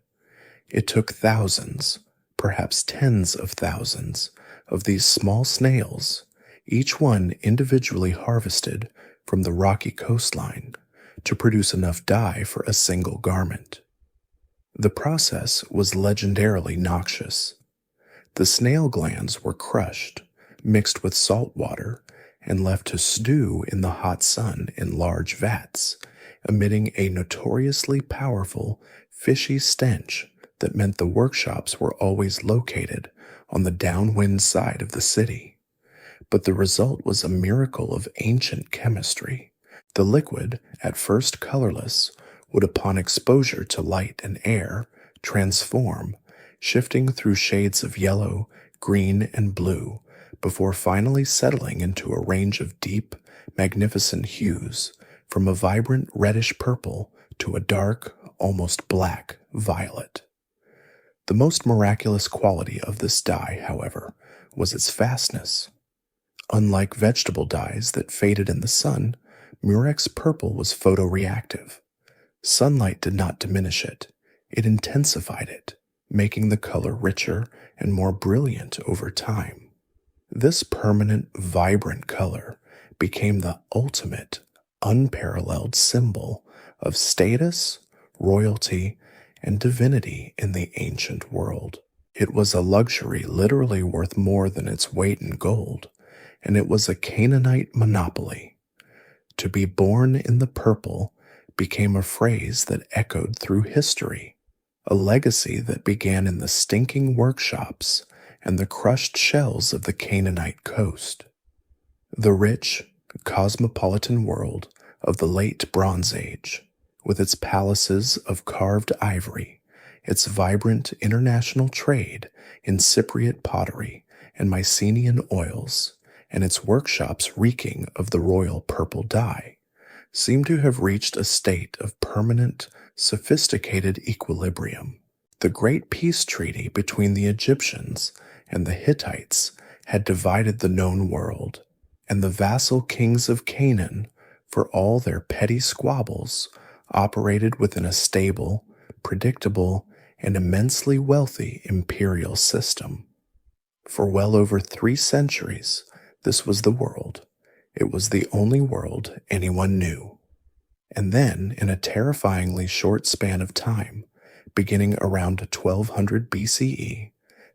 It took thousands, perhaps tens of thousands, of these small snails, each one individually harvested from the rocky coastline, to produce enough dye for a single garment. The process was legendarily noxious. The snail glands were crushed, mixed with salt water, and left to stew in the hot sun in large vats, emitting a notoriously powerful, fishy stench that meant the workshops were always located on the downwind side of the city. But the result was a miracle of ancient chemistry. The liquid, at first colorless, would upon exposure to light and air transform, shifting through shades of yellow, green, and blue, before finally settling into a range of deep, magnificent hues, from a vibrant reddish purple to a dark, almost black violet. The most miraculous quality of this dye, however, was its fastness. Unlike vegetable dyes that faded in the sun, Murex purple was photoreactive. Sunlight did not diminish it, it intensified it, making the color richer and more brilliant over time. This permanent, vibrant color became the ultimate, unparalleled symbol of status, royalty, and divinity in the ancient world. It was a luxury literally worth more than its weight in gold, and it was a Canaanite monopoly. To be born in the purple became a phrase that echoed through history, a legacy that began in the stinking workshops and the crushed shells of the Canaanite coast. The rich, cosmopolitan world of the late Bronze Age, with its palaces of carved ivory, its vibrant international trade in Cypriot pottery and Mycenaean oils, and its workshops reeking of the royal purple dye, seemed to have reached a state of permanent, sophisticated equilibrium. The great peace treaty between the Egyptians and the Hittites had divided the known world, and the vassal kings of Canaan, for all their petty squabbles, operated within a stable, predictable, and immensely wealthy imperial system. For well over 3 centuries, this was the world. It was the only world anyone knew. And then, in a terrifyingly short span of time, beginning around 1200 BCE,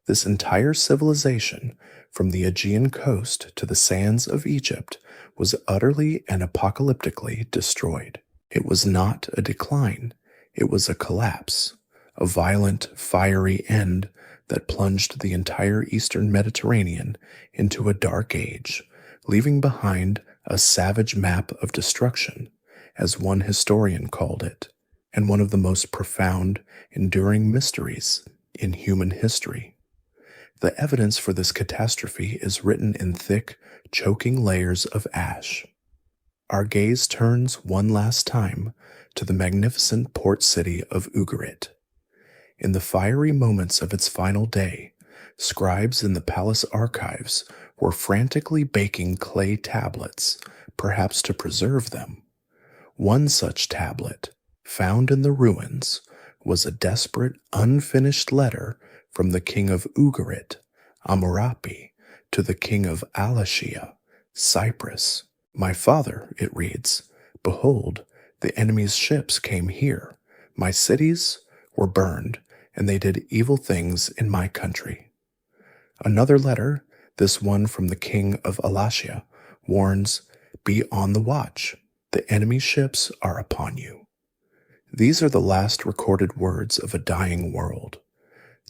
this entire civilization, from the Aegean coast to the sands of Egypt, was utterly and apocalyptically destroyed. It was not a decline, it was a collapse, a violent, fiery end that plunged the entire eastern Mediterranean into a dark age, leaving behind a savage map of destruction, as one historian called it, and one of the most profound, enduring mysteries in human history. The evidence for this catastrophe is written in thick, choking layers of ash. Our gaze turns one last time to the magnificent port city of Ugarit. In the fiery moments of its final day, scribes in the palace archives were frantically baking clay tablets, perhaps to preserve them. One such tablet, found in the ruins, was a desperate, unfinished letter from the king of Ugarit, Amorites, to the king of Alashia, Cyprus. My father, it reads, behold, the enemy's ships came here. My cities were burned, and they did evil things in my country. Another letter, this one from the king of Alashia, warns, be on the watch. The enemy's ships are upon you. These are the last recorded words of a dying world.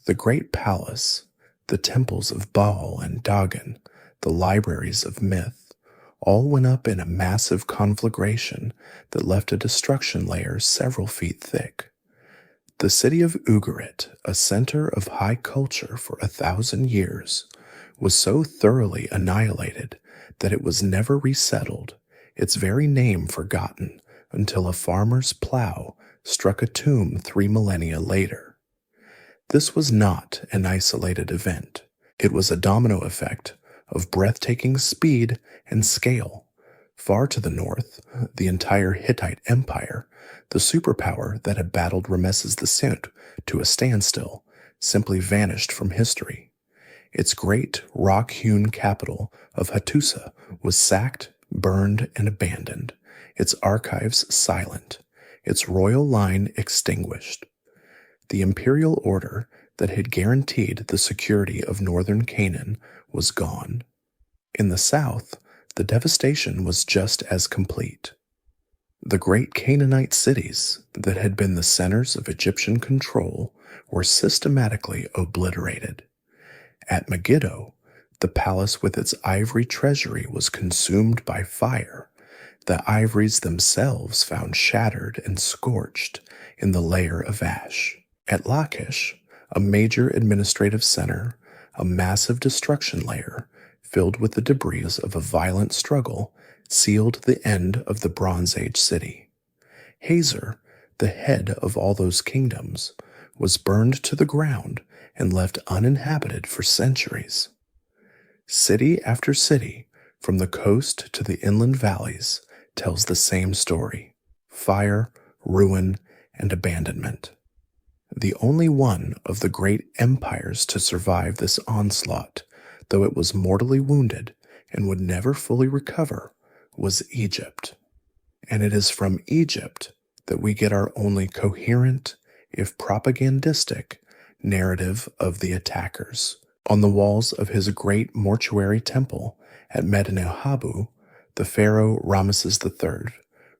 The great palace, the temples of Baal and Dagon, the libraries of myth, all went up in a massive conflagration that left a destruction layer several feet thick. The city of Ugarit, a center of high culture for 1,000 years, was so thoroughly annihilated that it was never resettled, its very name forgotten until a farmer's plow struck a tomb 3 millennia later. This was not an isolated event. It was a domino effect of breathtaking speed and scale. Far to the north, the entire Hittite Empire, the superpower that had battled Rameses II to a standstill, simply vanished from history. Its great rock-hewn capital of Hattusa was sacked, burned, and abandoned, its archives silent, its royal line extinguished. The imperial order that had guaranteed the security of northern Canaan was gone. In the south, the devastation was just as complete. The great Canaanite cities that had been the centers of Egyptian control were systematically obliterated. At Megiddo, the palace with its ivory treasury was consumed by fire, the ivories themselves found shattered and scorched in the layer of ash. At Lachish, a major administrative center, a massive destruction layer, filled with the debris of a violent struggle, sealed the end of the Bronze Age city. Hazor, the head of all those kingdoms, was burned to the ground and left uninhabited for centuries. City after city, from the coast to the inland valleys, tells the same story: fire, ruin, and abandonment. The only one of the great empires to survive this onslaught, though it was mortally wounded and would never fully recover, was Egypt. And it is from Egypt that we get our only coherent, if propagandistic, narrative of the attackers. On the walls of his great mortuary temple at Medinet Habu, the pharaoh Ramesses III,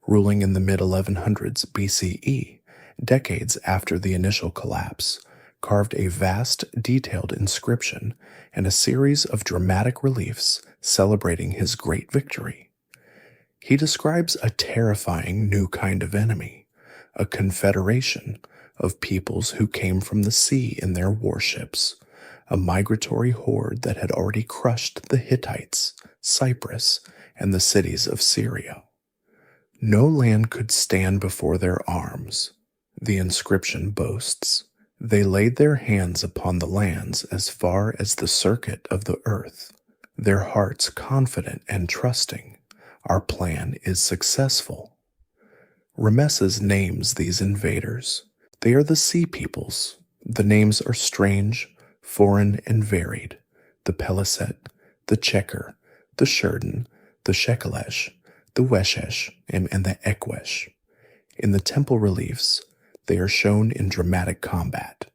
ruling in the mid-1100s BCE, decades after the initial collapse, carved a vast, detailed inscription and a series of dramatic reliefs celebrating his great victory. He describes a terrifying new kind of enemy, a confederation of peoples who came from the sea in their warships, a migratory horde that had already crushed the Hittites, Cyprus, and the cities of Syria. No land could stand before their arms, the inscription boasts. They laid their hands upon the lands as far as the circuit of the earth, their hearts confident and trusting. Our plan is successful. Ramesses names these invaders. They are the sea peoples. The names are strange, foreign, and varied: the Peliset, the Checker, the Shurden, the Shekelesh, the Weshesh, and the Ekwesh. In the temple reliefs, they are shown in dramatic combat.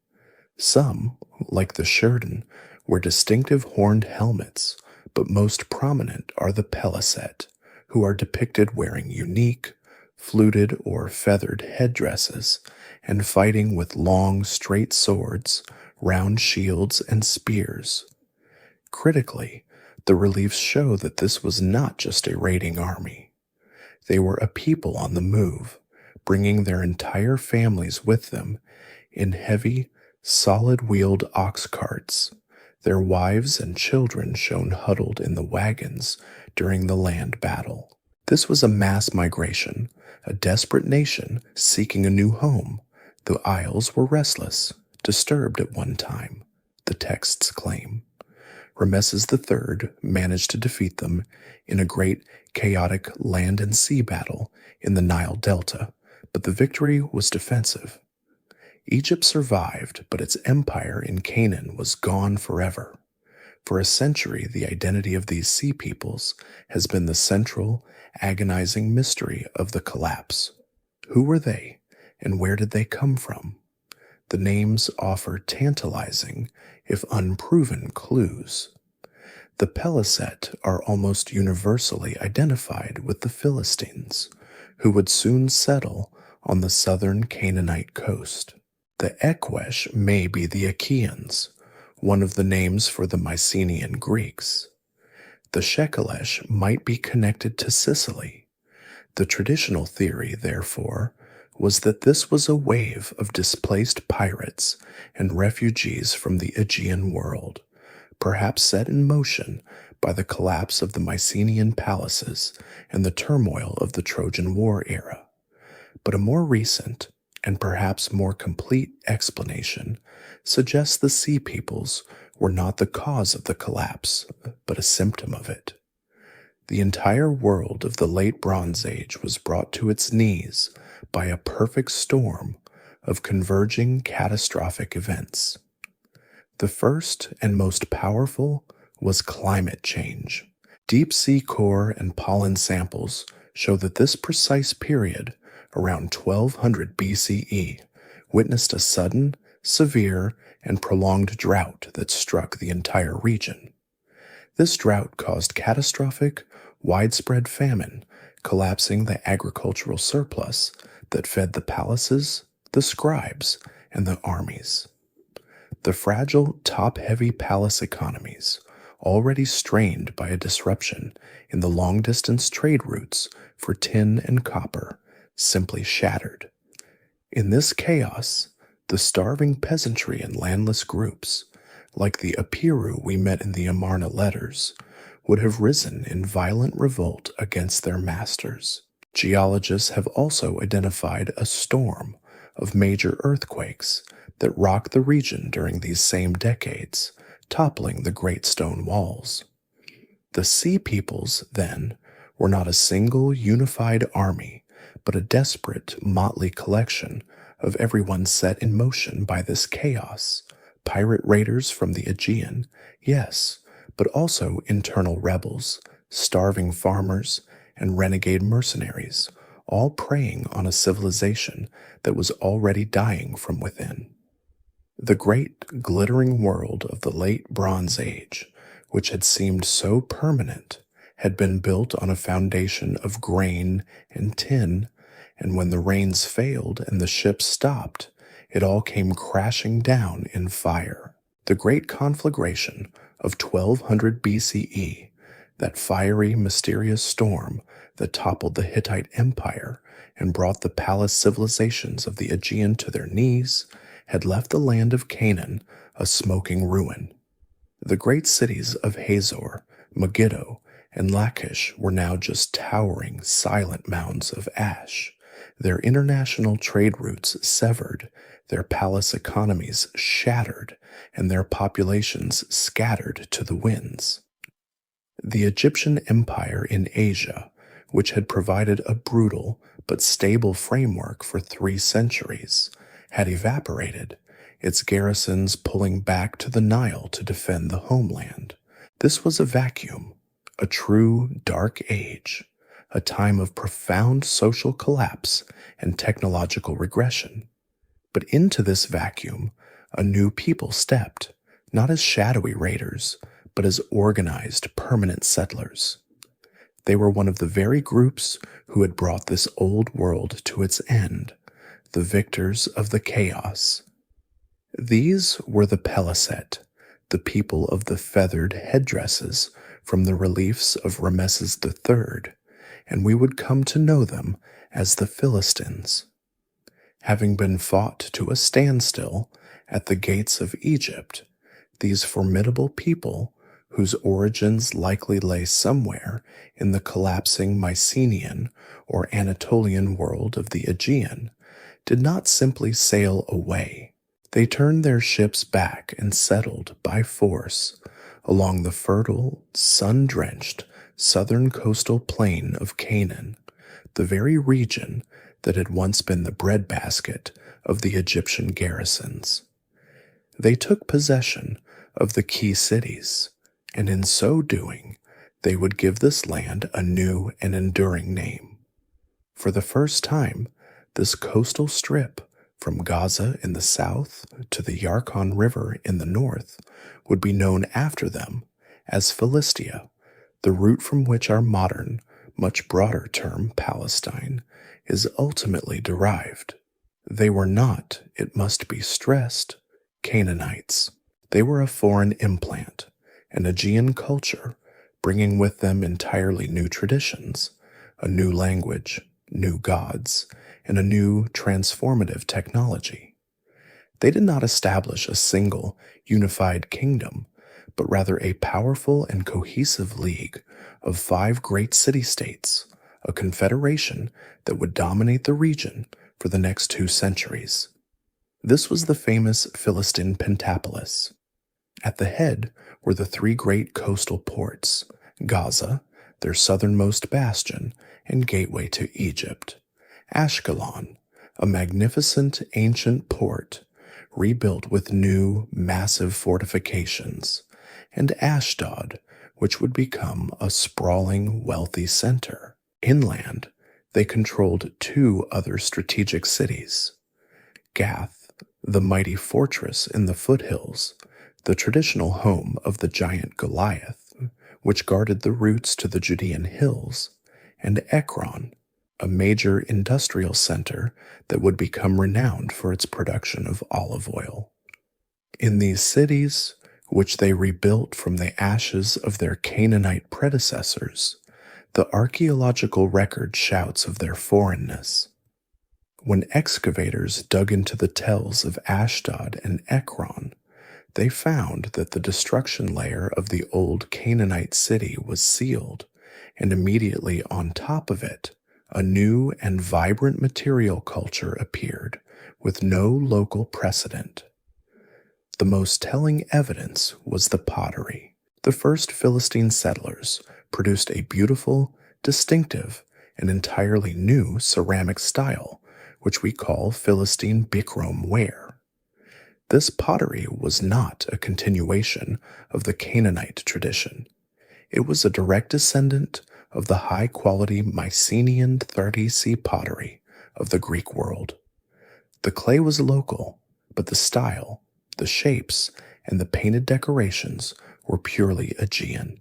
Some, like the Shurden, wear distinctive horned helmets, but most prominent are the Peliset, who are depicted wearing unique, fluted or feathered headdresses and fighting with long, straight swords, round shields, and spears. Critically, the reliefs show that this was not just a raiding army. They were a people on the move, bringing their entire families with them in heavy, solid-wheeled ox carts, their wives and children shown huddled in the wagons during the land battle. This was a mass migration, a desperate nation seeking a new home. The Isles were restless, disturbed at one time, the texts claim. Ramesses III managed to defeat them in a great chaotic land and sea battle in the Nile Delta, but the victory was defensive. Egypt survived, but its empire in Canaan was gone forever. For a century, the identity of these sea peoples has been the central, agonizing mystery of the collapse. Who were they, and where did they come from? The names offer tantalizing, if unproven, clues. The Peliset are almost universally identified with the Philistines, who would soon settle on the southern Canaanite coast. The Ekwesh may be the Achaeans, one of the names for the Mycenaean Greeks. The Shekelesh might be connected to Sicily. The traditional theory, therefore, was that this was a wave of displaced pirates and refugees from the Aegean world, perhaps set in motion by the collapse of the Mycenaean palaces and the turmoil of the Trojan War era. But a more recent, and perhaps more complete explanation suggests the sea peoples were not the cause of the collapse, but a symptom of it. The entire world of the late Bronze Age was brought to its knees by a perfect storm of converging catastrophic events. The first and most powerful was climate change. Deep sea core and pollen samples show that this precise period, around 1200 BCE, witnessed a sudden, severe, and prolonged drought that struck the entire region. This drought caused catastrophic, widespread famine, collapsing the agricultural surplus that fed the palaces, the scribes, and the armies. The fragile, top-heavy palace economies, already strained by a disruption in the long-distance trade routes for tin and copper, simply shattered. In this chaos, the starving peasantry and landless groups, like the Apiru we met in the Amarna letters, would have risen in violent revolt against their masters. Geologists have also identified a storm of major earthquakes that rocked the region during these same decades, toppling the great stone walls. The Sea Peoples, then, were not a single unified army, but a desperate, motley collection of everyone set in motion by this chaos. Pirate raiders from the Aegean, yes, but also internal rebels, starving farmers, and renegade mercenaries, all preying on a civilization that was already dying from within. The great, glittering world of the late Bronze Age, which had seemed so permanent, had been built on a foundation of grain and tin, and when the rains failed and the ships stopped, it all came crashing down in fire. The great conflagration of 1200 BCE, that fiery, mysterious storm that toppled the Hittite Empire and brought the palace civilizations of the Aegean to their knees, had left the land of Canaan a smoking ruin. The great cities of Hazor, Megiddo, and Lachish were now just towering, silent mounds of ash, their international trade routes severed, their palace economies shattered, and their populations scattered to the winds. The Egyptian Empire in Asia, which had provided a brutal but stable framework for 3 centuries, had evaporated, its garrisons pulling back to the Nile to defend the homeland. This was a vacuum, a true dark age, a time of profound social collapse and technological regression. But into this vacuum, a new people stepped, not as shadowy raiders, but as organized permanent settlers. They were one of the very groups who had brought this old world to its end, the victors of the chaos. These were the Peliset, the people of the feathered headdresses from the reliefs of Rameses III, and we would come to know them as the Philistines. Having been fought to a standstill at the gates of Egypt, these formidable people, whose origins likely lay somewhere in the collapsing Mycenaean or Anatolian world of the Aegean, did not simply sail away. They turned their ships back and settled by force along the fertile, sun-drenched southern coastal plain of Canaan, the very region that had once been the breadbasket of the Egyptian garrisons. They took possession of the key cities, and in so doing, they would give this land a new and enduring name. For the first time, this coastal strip, from Gaza in the south to the Yarkon River in the north, would be known after them as Philistia, the root from which our modern, much broader term Palestine is ultimately derived. They were not, it must be stressed, Canaanites. They were a foreign implant, an Aegean culture, bringing with them entirely new traditions, a new language, new gods, and a new transformative technology. They did not establish a single, unified kingdom, but rather a powerful and cohesive league of 5 great city-states, a confederation that would dominate the region for the next 2 centuries. This was the famous Philistine Pentapolis. At the head were the 3 great coastal ports, Gaza, their southernmost bastion and gateway to Egypt, Ashkelon, a magnificent ancient port, rebuilt with new, massive fortifications, and Ashdod, which would become a sprawling, wealthy center. Inland, they controlled 2 other strategic cities, Gath, the mighty fortress in the foothills, the traditional home of the giant Goliath, which guarded the routes to the Judean hills, and Ekron, a major industrial center that would become renowned for its production of olive oil. In these cities, which they rebuilt from the ashes of their Canaanite predecessors, the archaeological record shouts of their foreignness. When excavators dug into the tells of Ashdod and Ekron, they found that the destruction layer of the old Canaanite city was sealed, and immediately on top of it, a new and vibrant material culture appeared, with no local precedent. The most telling evidence was the pottery. The first Philistine settlers produced a beautiful, distinctive, and entirely new ceramic style, which we call Philistine Bikrom ware. This pottery was not a continuation of the Canaanite tradition. It was a direct descendant of the high-quality Mycenaean 30C pottery of the Greek world. The clay was local, but the style, the shapes, and the painted decorations were purely Aegean.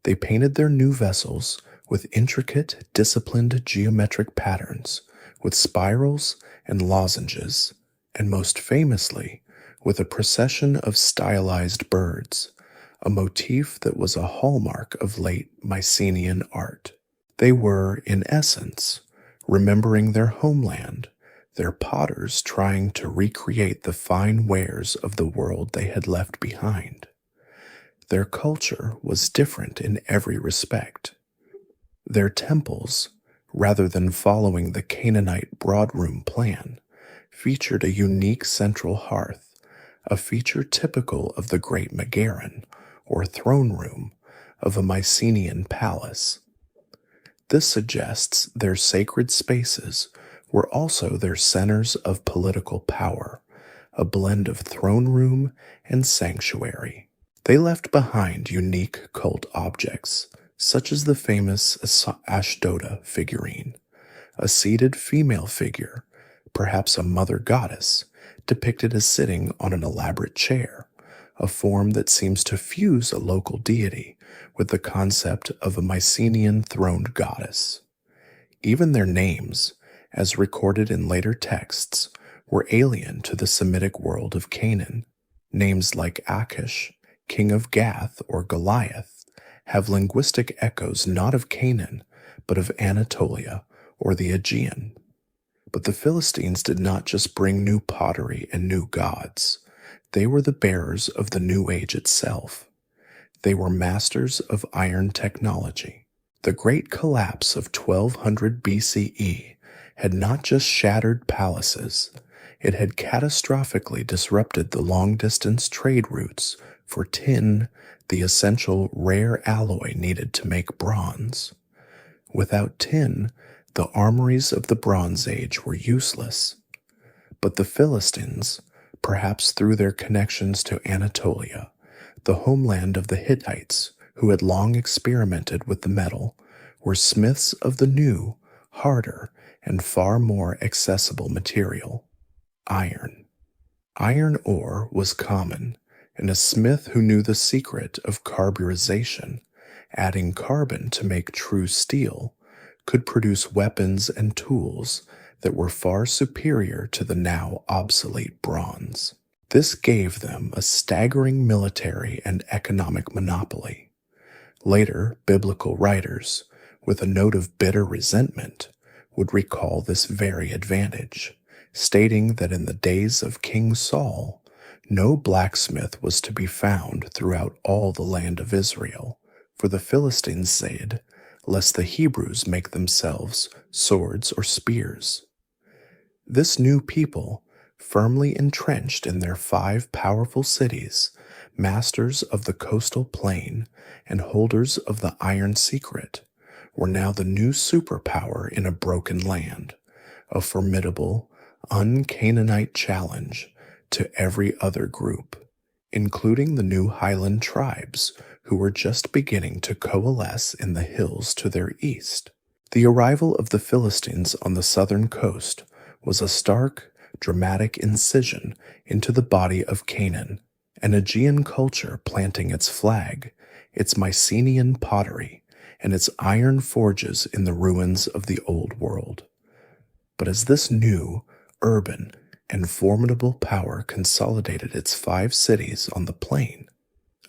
They painted their new vessels with intricate, disciplined geometric patterns, with spirals and lozenges, and most famously, with a procession of stylized birds, a motif that was a hallmark of late Mycenaean art. They were, in essence, remembering their homeland, their potters trying to recreate the fine wares of the world they had left behind. Their culture was different in every respect. Their temples, rather than following the Canaanite broadroom plan, featured a unique central hearth, a feature typical of the Great Megaron, or throne room, of a Mycenaean palace. This suggests their sacred spaces were also their centers of political power, a blend of throne room and sanctuary. They left behind unique cult objects, such as the famous Ashdoda figurine, a seated female figure, perhaps a mother goddess, depicted as sitting on an elaborate chair, a form that seems to fuse a local deity with the concept of a Mycenaean throned goddess. Even their names, as recorded in later texts, were alien to the Semitic world of Canaan. Names like Achish, king of Gath, or Goliath, have linguistic echoes not of Canaan, but of Anatolia or the Aegean. But the Philistines did not just bring new pottery and new gods. They were the bearers of the New Age itself. They were masters of iron technology. The great collapse of 1200 BCE had not just shattered palaces, it had catastrophically disrupted the long-distance trade routes for tin, the essential rare alloy needed to make bronze. Without tin, the armories of the Bronze Age were useless. But the Philistines, perhaps through their connections to Anatolia, the homeland of the Hittites, who had long experimented with the metal, were smiths of the new, harder, and far more accessible material, iron. Iron ore was common, and a smith who knew the secret of carburization, adding carbon to make true steel, could produce weapons and tools that were far superior to the now obsolete bronze. This gave them a staggering military and economic monopoly. Later, biblical writers, with a note of bitter resentment, would recall this very advantage, stating that in the days of King Saul, no blacksmith was to be found throughout all the land of Israel, for the Philistines said, lest the Hebrews make themselves swords or spears. This new people, firmly entrenched in their 5 powerful cities, masters of the coastal plain and holders of the iron secret, were now the new superpower in a broken land, a formidable, un-Canaanite challenge to every other group, including the new highland tribes who were just beginning to coalesce in the hills to their east. The arrival of the Philistines on the southern coast was a stark, dramatic incision into the body of Canaan, an Aegean culture planting its flag, its Mycenaean pottery, and its iron forges in the ruins of the old world. But as this new, urban, and formidable power consolidated its 5 cities on the plain,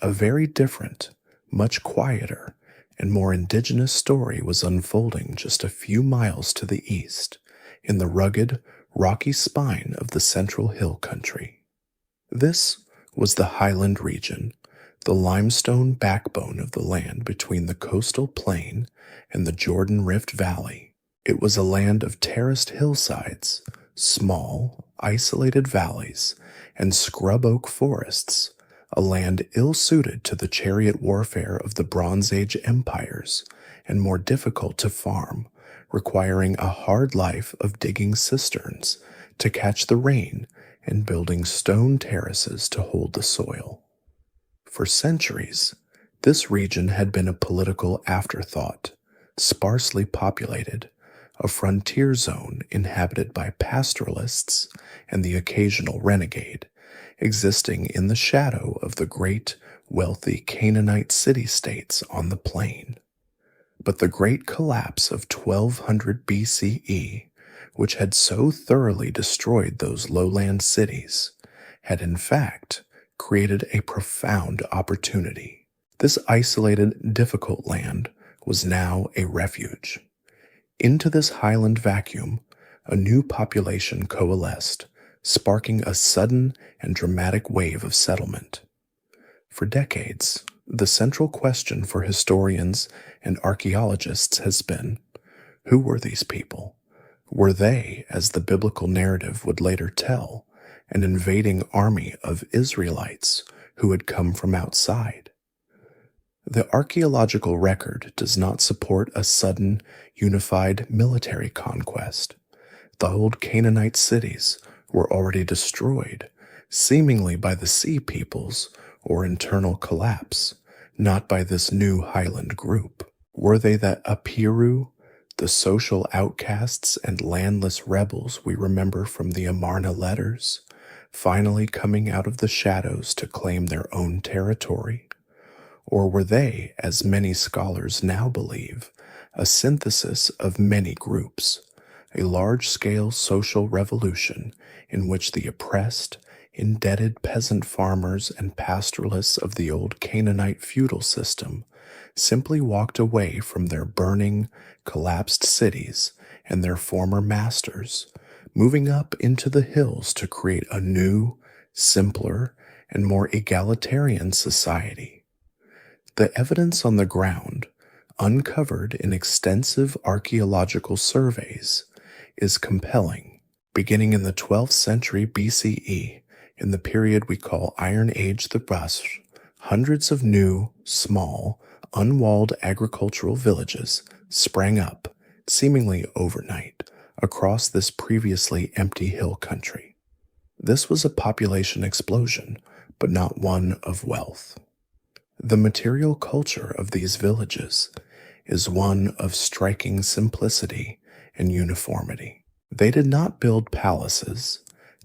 a very different, much quieter, and more indigenous story was unfolding just a few miles to the east, in the rugged, rocky spine of the central hill country. This was the highland region, the limestone backbone of the land between the coastal plain and the Jordan Rift Valley. It was a land of terraced hillsides, small, isolated valleys, and scrub oak forests, a land ill-suited to the chariot warfare of the Bronze Age empires and more difficult to farm, requiring a hard life of digging cisterns to catch the rain and building stone terraces to hold the soil. For centuries, this region had been a political afterthought, sparsely populated, a frontier zone inhabited by pastoralists and the occasional renegade, existing in the shadow of the great, wealthy Canaanite city-states on the plain. But the great collapse of 1200 BCE, which had so thoroughly destroyed those lowland cities, had in fact created a profound opportunity. This isolated, difficult land was now a refuge. Into this highland vacuum, a new population coalesced, sparking a sudden and dramatic wave of settlement. For decades, the central question for historians and archaeologists has been, who were these people? Were they, as the biblical narrative would later tell, an invading army of Israelites who had come from outside? The archaeological record does not support a sudden, unified military conquest. The old Canaanite cities were already destroyed, seemingly by the sea peoples or internal collapse, not by this new highland group. Were they that Apiru, the social outcasts and landless rebels we remember from the Amarna letters, finally coming out of the shadows to claim their own territory? Or were they, as many scholars now believe, a synthesis of many groups, a large-scale social revolution in which the oppressed, indebted peasant farmers and pastoralists of the old Canaanite feudal system simply walked away from their burning, collapsed cities and their former masters, moving up into the hills to create a new, simpler, and more egalitarian society? The evidence on the ground, uncovered in extensive archaeological surveys, is compelling. Beginning in the 12th century BCE, in the period we call Iron Age the Bust, hundreds of new, small, unwalled agricultural villages sprang up, seemingly overnight, across this previously empty hill country. This was a population explosion, but not one of wealth. The material culture of these villages is one of striking simplicity and uniformity. They did not build palaces.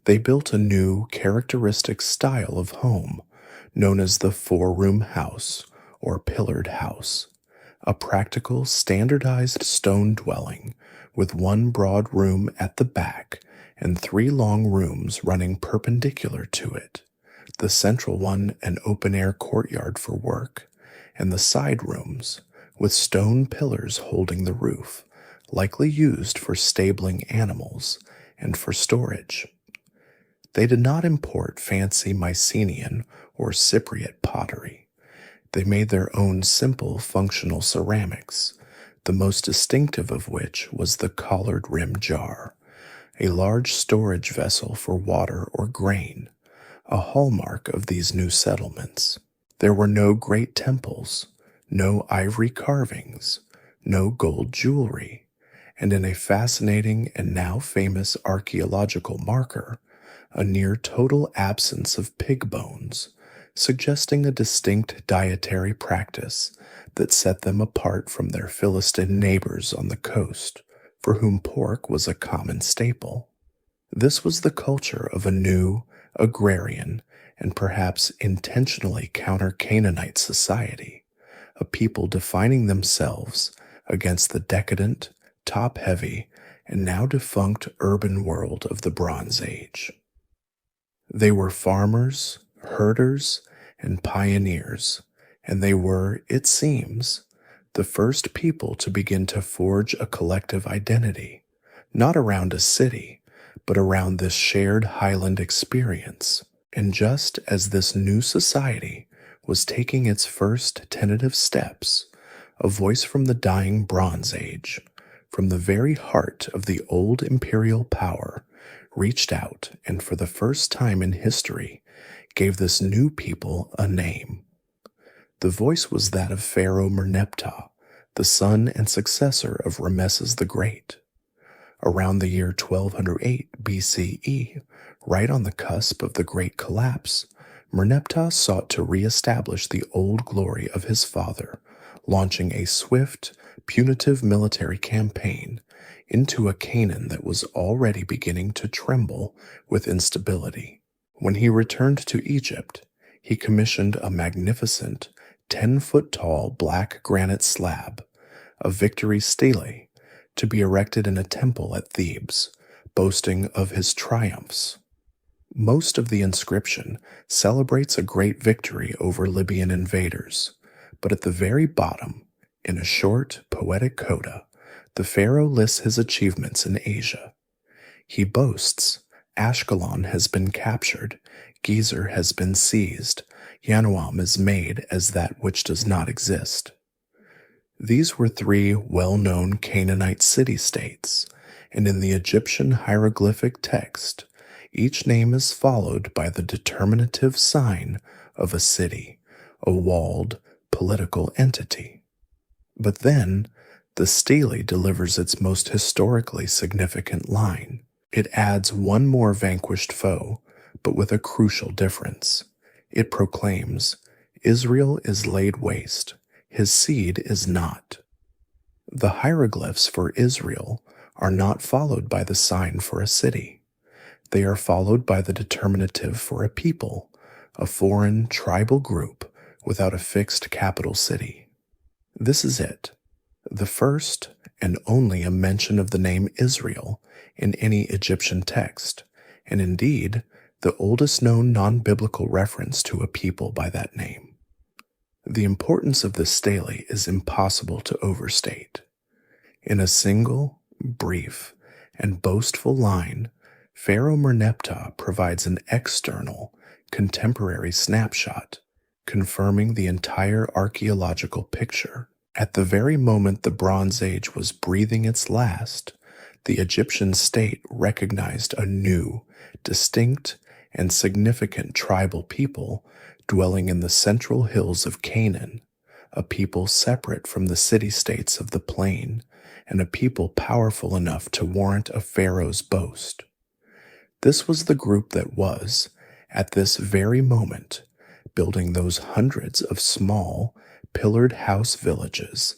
They built a new, characteristic style of home known as the four-room house or pillared house, a practical, standardized stone dwelling with one broad room at the back and three long rooms running perpendicular to it. The central one an open-air courtyard for work, and the side rooms, with stone pillars holding the roof, likely used for stabling animals and for storage. They did not import fancy Mycenaean or Cypriot pottery. They made their own simple functional ceramics, the most distinctive of which was the collared rim jar, a large storage vessel for water or grain, a hallmark of these new settlements. There were no great temples, no ivory carvings, no gold jewelry, and in a fascinating and now famous archaeological marker, a near total absence of pig bones, suggesting a distinct dietary practice that set them apart from their Philistine neighbors on the coast, for whom pork was a common staple. This was the culture of a new, agrarian, and perhaps intentionally counter-Canaanite society, a people defining themselves against the decadent, top-heavy, and now defunct urban world of the Bronze Age. They were farmers, herders, and pioneers, and they were, it seems, the first people to begin to forge a collective identity, not around a city, but around this shared highland experience. And just as this new society was taking its first tentative steps, a voice from the dying Bronze Age, from the very heart of the old imperial power, reached out and for the first time in history gave this new people a name. The voice was that of Pharaoh Merneptah, the son and successor of Rameses the Great. Around the year 1208 BCE, right on the cusp of the Great Collapse, Merneptah sought to re-establish the old glory of his father, launching a swift, punitive military campaign into a Canaan that was already beginning to tremble with instability. When he returned to Egypt, he commissioned a magnificent 10-foot-tall black granite slab, a victory stele, to be erected in a temple at Thebes, boasting of his triumphs. Most of the inscription celebrates a great victory over Libyan invaders, but at the very bottom, in a short, poetic coda, the pharaoh lists his achievements in Asia. He boasts, Ashkelon has been captured, Gezer has been seized, Yanuam is made as that which does not exist. These were three well-known Canaanite city-states, and in the Egyptian hieroglyphic text, each name is followed by the determinative sign of a city, a walled, political entity. But then, the stele delivers its most historically significant line. It adds one more vanquished foe, but with a crucial difference. It proclaims, Israel is laid waste, his seed is not. The hieroglyphs for Israel are not followed by the sign for a city. They are followed by the determinative for a people, a foreign tribal group without a fixed capital city. This is it, the first and only a mention of the name Israel in any Egyptian text, and indeed the oldest known non-biblical reference to a people by that name. The importance of the stele is impossible to overstate. In a single, brief, and boastful line, Pharaoh Merneptah provides an external, contemporary snapshot, confirming the entire archaeological picture. At the very moment the Bronze Age was breathing its last, the Egyptian state recognized a new, distinct, and significant tribal people dwelling in the central hills of Canaan, a people separate from the city-states of the plain, and a people powerful enough to warrant a pharaoh's boast. This was the group that was, at this very moment, building those hundreds of small, pillared house villages,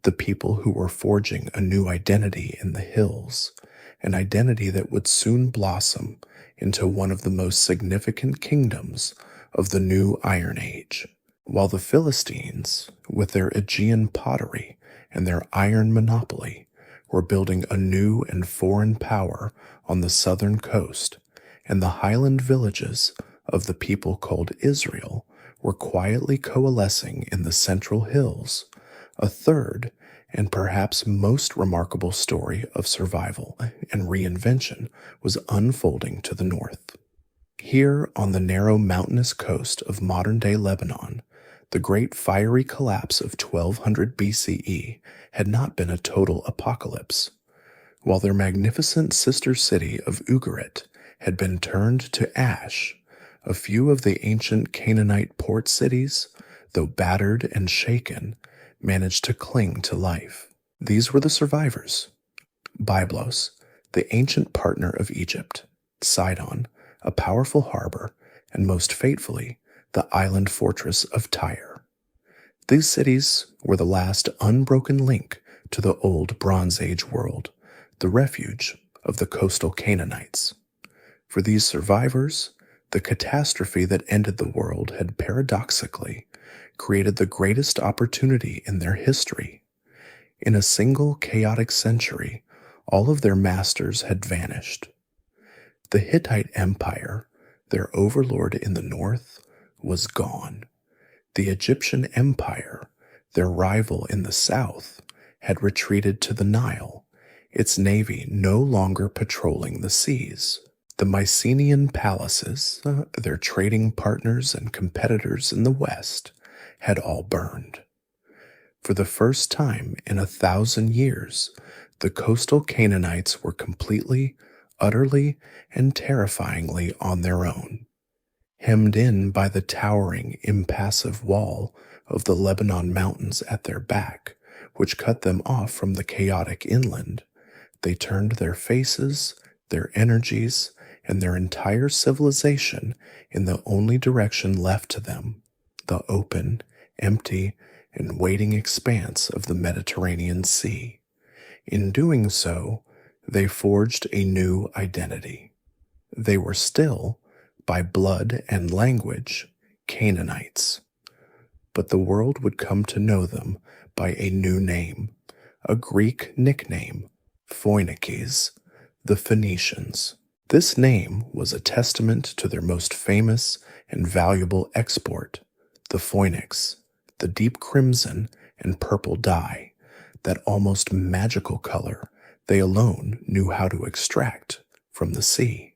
the people who were forging a new identity in the hills, an identity that would soon blossom into one of the most significant kingdoms of the new Iron Age, while the Philistines, with their Aegean pottery and their iron monopoly, were building a new and foreign power on the southern coast, and the highland villages of the people called Israel were quietly coalescing in the central hills. A third, and perhaps most remarkable story of survival and reinvention was unfolding to the north. Here on the narrow mountainous coast of modern-day Lebanon, the great fiery collapse of 1200 BCE had not been a total apocalypse. While their magnificent sister city of Ugarit had been turned to ash, a few of the ancient Canaanite port cities, though battered and shaken, managed to cling to life. These were the survivors: Byblos, the ancient partner of Egypt; Sidon, a powerful harbor; and most fatefully, the island fortress of Tyre. These cities were the last unbroken link to the old Bronze Age world, the refuge of the coastal Canaanites. For these survivors, the catastrophe that ended the world had paradoxically created the greatest opportunity in their history. In a single chaotic century, all of their masters had vanished. The Hittite Empire, their overlord in the north, was gone. The Egyptian Empire, their rival in the south, had retreated to the Nile, its navy no longer patrolling the seas. The Mycenaean palaces, their trading partners and competitors in the west, had all burned. For the first time in 1,000 years, the coastal Canaanites were completely, utterly and terrifyingly on their own. Hemmed in by the towering, impassive wall of the Lebanon mountains at their back, which cut them off from the chaotic inland, they turned their faces, their energies, and their entire civilization in the only direction left to them, the open, empty, and waiting expanse of the Mediterranean Sea. In doing so, they forged a new identity. They were still, by blood and language, Canaanites. But the world would come to know them by a new name, a Greek nickname, Phoenices, the Phoenicians. This name was a testament to their most famous and valuable export, the phoenix, the deep crimson and purple dye, that almost magical color they alone knew how to extract from the sea.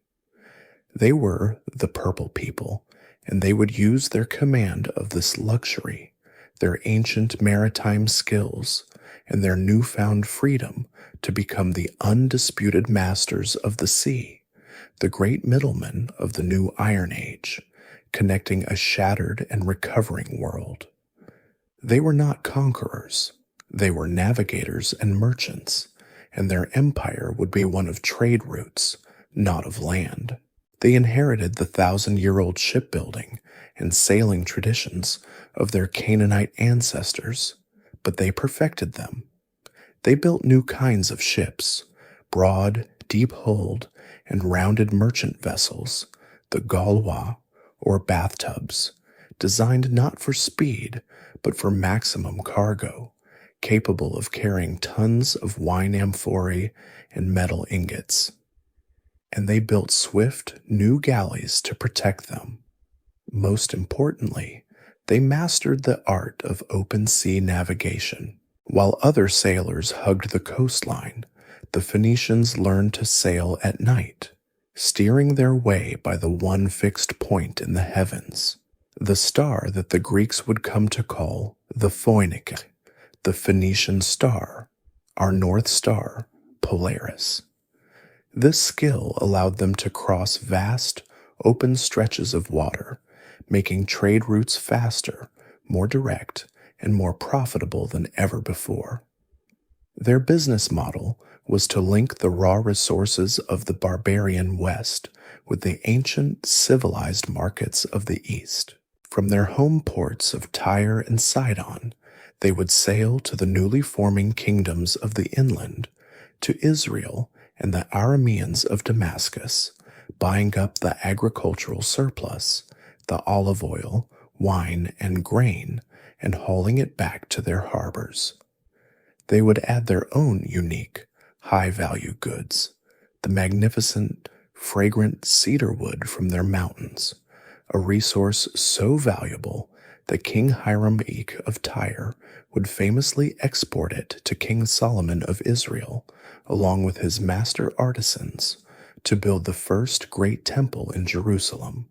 They were the purple people, and they would use their command of this luxury, their ancient maritime skills, and their newfound freedom to become the undisputed masters of the sea, the great middlemen of the new Iron Age, connecting a shattered and recovering world. They were not conquerors. They were navigators and merchants, and their empire would be one of trade routes, not of land. They inherited the 1,000-year-old shipbuilding and sailing traditions of their Canaanite ancestors, but they perfected them. They built new kinds of ships, broad, deep-hulled, and rounded merchant vessels, the galwa, or bathtubs, designed not for speed, but for maximum cargo, capable of carrying tons of wine amphorae and metal ingots. And they built swift, new galleys to protect them. Most importantly, they mastered the art of open sea navigation. While other sailors hugged the coastline, the Phoenicians learned to sail at night, steering their way by the one fixed point in the heavens, the star that the Greeks would come to call the Phoenike, the Phoenician star, our North Star, Polaris. This skill allowed them to cross vast, open stretches of water, making trade routes faster, more direct, and more profitable than ever before. Their business model was to link the raw resources of the barbarian West with the ancient, civilized markets of the East. From their home ports of Tyre and Sidon, they would sail to the newly forming kingdoms of the inland, to Israel and the Arameans of Damascus, buying up the agricultural surplus, the olive oil, wine, and grain, and hauling it back to their harbors. They would add their own unique, high-value goods, the magnificent, fragrant cedar wood from their mountains, a resource so valuable that King Hiram Eke of Tyre would famously export it to King Solomon of Israel, along with his master artisans, to build the first great temple in Jerusalem,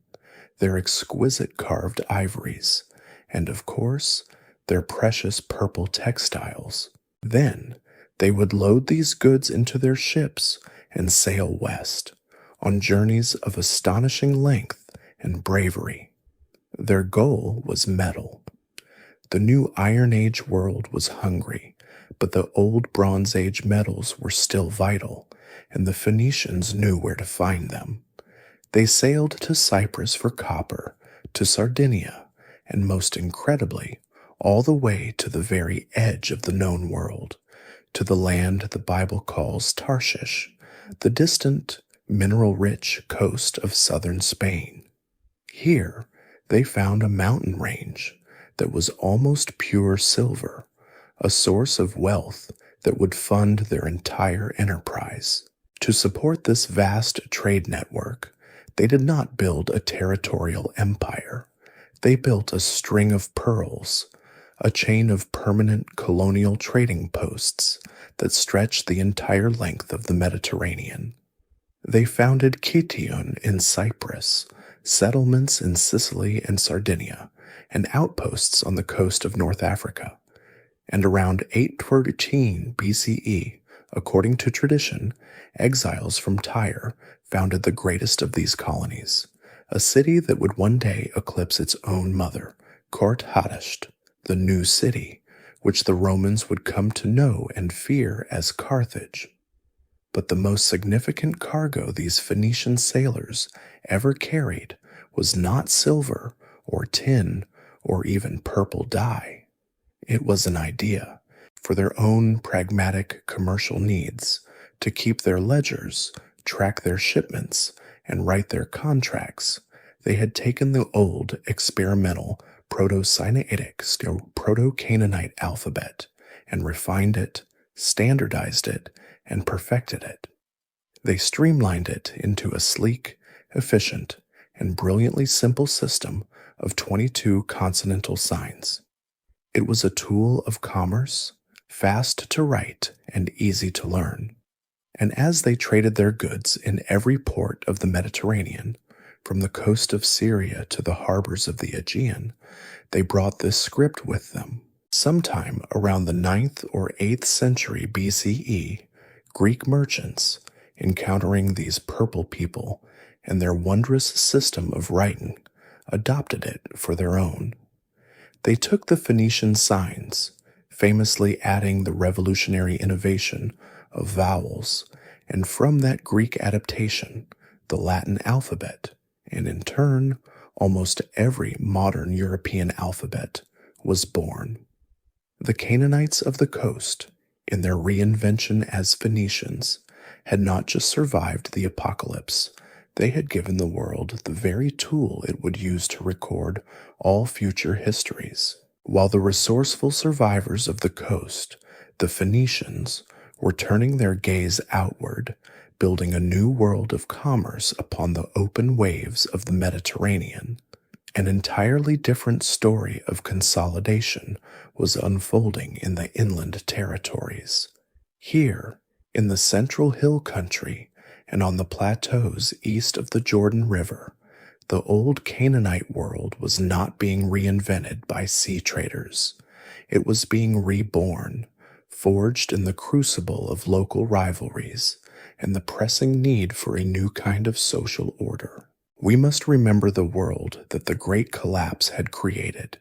their exquisite carved ivories, and of course, their precious purple textiles. Then they would load these goods into their ships and sail west, on journeys of astonishing length and bravery. Their goal was metal. The new Iron Age world was hungry, but the old Bronze Age metals were still vital, and the Phoenicians knew where to find them. They sailed to Cyprus for copper, to Sardinia, and most incredibly, all the way to the very edge of the known world, to the land the Bible calls Tarshish, the distant, mineral-rich coast of southern Spain. Here, they found a mountain range that was almost pure silver, a source of wealth that would fund their entire enterprise. To support this vast trade network, they did not build a territorial empire. They built a string of pearls, a chain of permanent colonial trading posts that stretched the entire length of the Mediterranean. They founded Kition in Cyprus, settlements in Sicily and Sardinia, and outposts on the coast of North Africa. And around 813 BCE, According to tradition, exiles from Tyre founded the greatest of these colonies, a city that would one day eclipse its own mother, Kort Hadasht, the new city, which the Romans would come to know and fear as Carthage. But the most significant cargo these Phoenician sailors ever carried was not silver or tin or even purple dye. It was an idea, for their own pragmatic commercial needs, to keep their ledgers, track their shipments, and write their contracts. They had taken the old experimental Proto-Sinaitic, Proto-Canaanite alphabet and refined it, standardized it, and perfected it. They streamlined it into a sleek, efficient, and brilliantly simple system of 22 consonantal signs. It was a tool of commerce, fast to write and easy to learn. And as they traded their goods in every port of the Mediterranean, from the coast of Syria to the harbors of the Aegean, they brought this script with them. Sometime around the 9th or 8th century BCE, Greek merchants, encountering these purple people and their wondrous system of writing, adopted it for their own. They took the Phoenician signs, famously adding the revolutionary innovation of vowels, and from that Greek adaptation, the Latin alphabet, and in turn, almost every modern European alphabet was born. The Canaanites of the coast, in their reinvention as Phoenicians, had not just survived the apocalypse, they had given the world the very tool it would use to record all future histories. While the resourceful survivors of the coast, the Phoenicians, were turning their gaze outward, building a new world of commerce upon the open waves of the Mediterranean. An entirely different story of consolidation was unfolding in the inland territories. Here, in the central hill country and on the plateaus east of the Jordan River, the old Canaanite world was not being reinvented by sea traders. It was being reborn, forged in the crucible of local rivalries and the pressing need for a new kind of social order. We must remember the world that the Great Collapse had created.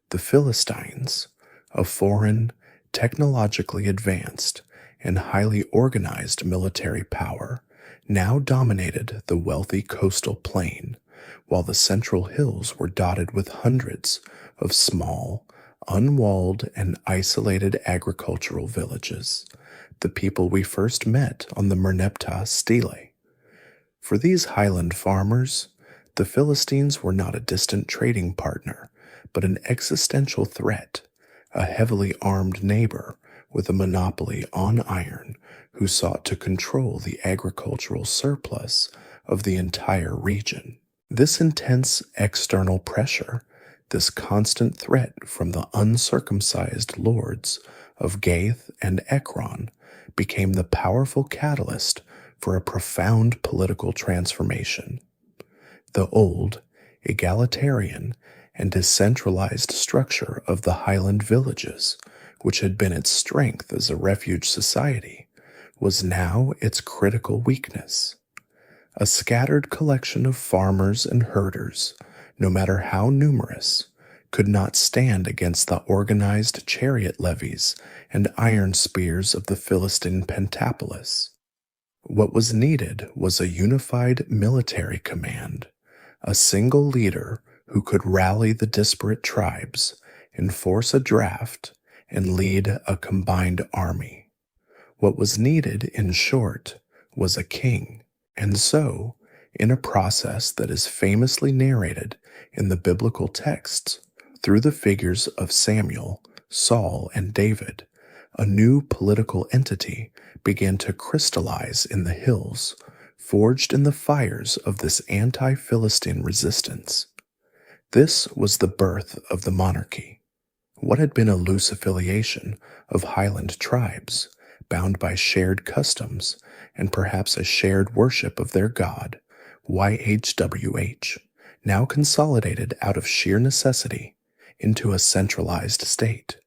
The Philistines, a foreign, technologically advanced, and highly organized military power, now dominated the wealthy coastal plain, while the central hills were dotted with hundreds of small, unwalled, and isolated agricultural villages, the people we first met on the Merneptah Stele. For these highland farmers, the Philistines were not a distant trading partner, but an existential threat, a heavily armed neighbor with a monopoly on iron who sought to control the agricultural surplus of the entire region. This intense external pressure, this constant threat from the uncircumcised lords of Gath and Ekron, became the powerful catalyst for a profound political transformation. The old, egalitarian, and decentralized structure of the highland villages, which had been its strength as a refuge society, was now its critical weakness. A scattered collection of farmers and herders, no matter how numerous, could not stand against the organized chariot levies and iron spears of the Philistine Pentapolis. What was needed was a unified military command, a single leader who could rally the disparate tribes, enforce a draft, and lead a combined army. What was needed, in short, was a king. And so, in a process that is famously narrated in the biblical texts through the figures of Samuel, Saul, and David, a new political entity began to crystallize in the hills, forged in the fires of this anti-Philistine resistance. This was the birth of the monarchy. What had been a loose affiliation of highland tribes, bound by shared customs and perhaps a shared worship of their god, YHWH, now consolidated out of sheer necessity into a centralized state.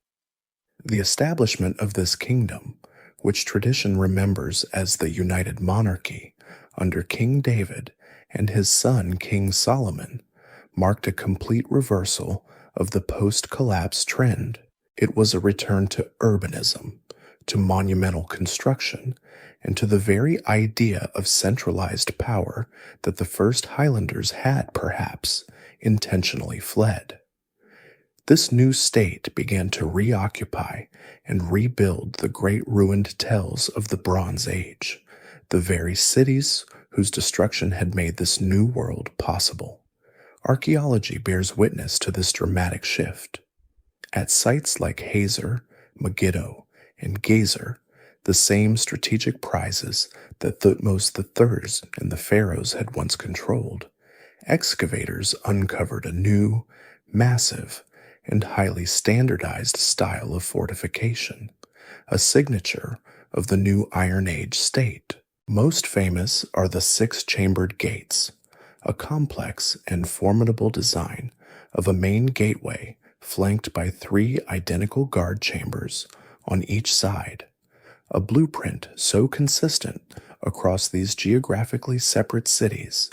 The establishment of this kingdom, which tradition remembers as the United Monarchy under King David and his son King Solomon, marked a complete reversal of the post-collapse trend. It was a return to urbanism, to monumental construction, and to the very idea of centralized power that the first Highlanders had, perhaps, intentionally fled. This new state began to reoccupy and rebuild the great ruined tells of the Bronze Age, the very cities whose destruction had made this new world possible. Archaeology bears witness to this dramatic shift. At sites like Hazor, Megiddo, and Gezer, the same strategic prizes that Thutmose III and the pharaohs had once controlled, excavators uncovered a new, massive, and highly standardized style of fortification, a signature of the new Iron Age state. Most famous are the six-chambered gates, a complex and formidable design of a main gateway flanked by three identical guard chambers on each side, a blueprint so consistent across these geographically separate cities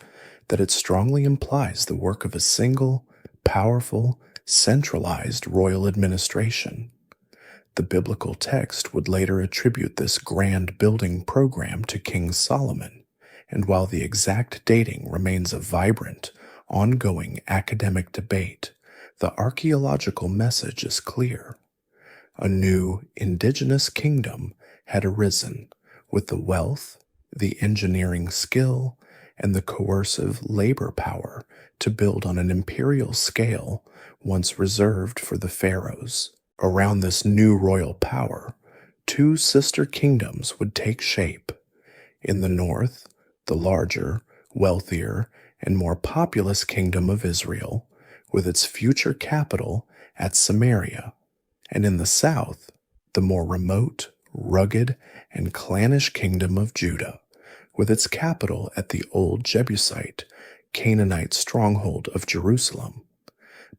that it strongly implies the work of a single, powerful, centralized royal administration. The biblical text would later attribute this grand building program to King Solomon, and while the exact dating remains a vibrant, ongoing academic debate, the archaeological message is clear. A new indigenous kingdom had arisen with the wealth, the engineering skill, and the coercive labor power to build on an imperial scale once reserved for the pharaohs. Around this new royal power, two sister kingdoms would take shape. In the north, the larger, wealthier, and more populous kingdom of Israel, with its future capital at Samaria, and in the south, the more remote, rugged, and clannish kingdom of Judah, with its capital at the old Jebusite, Canaanite stronghold of Jerusalem.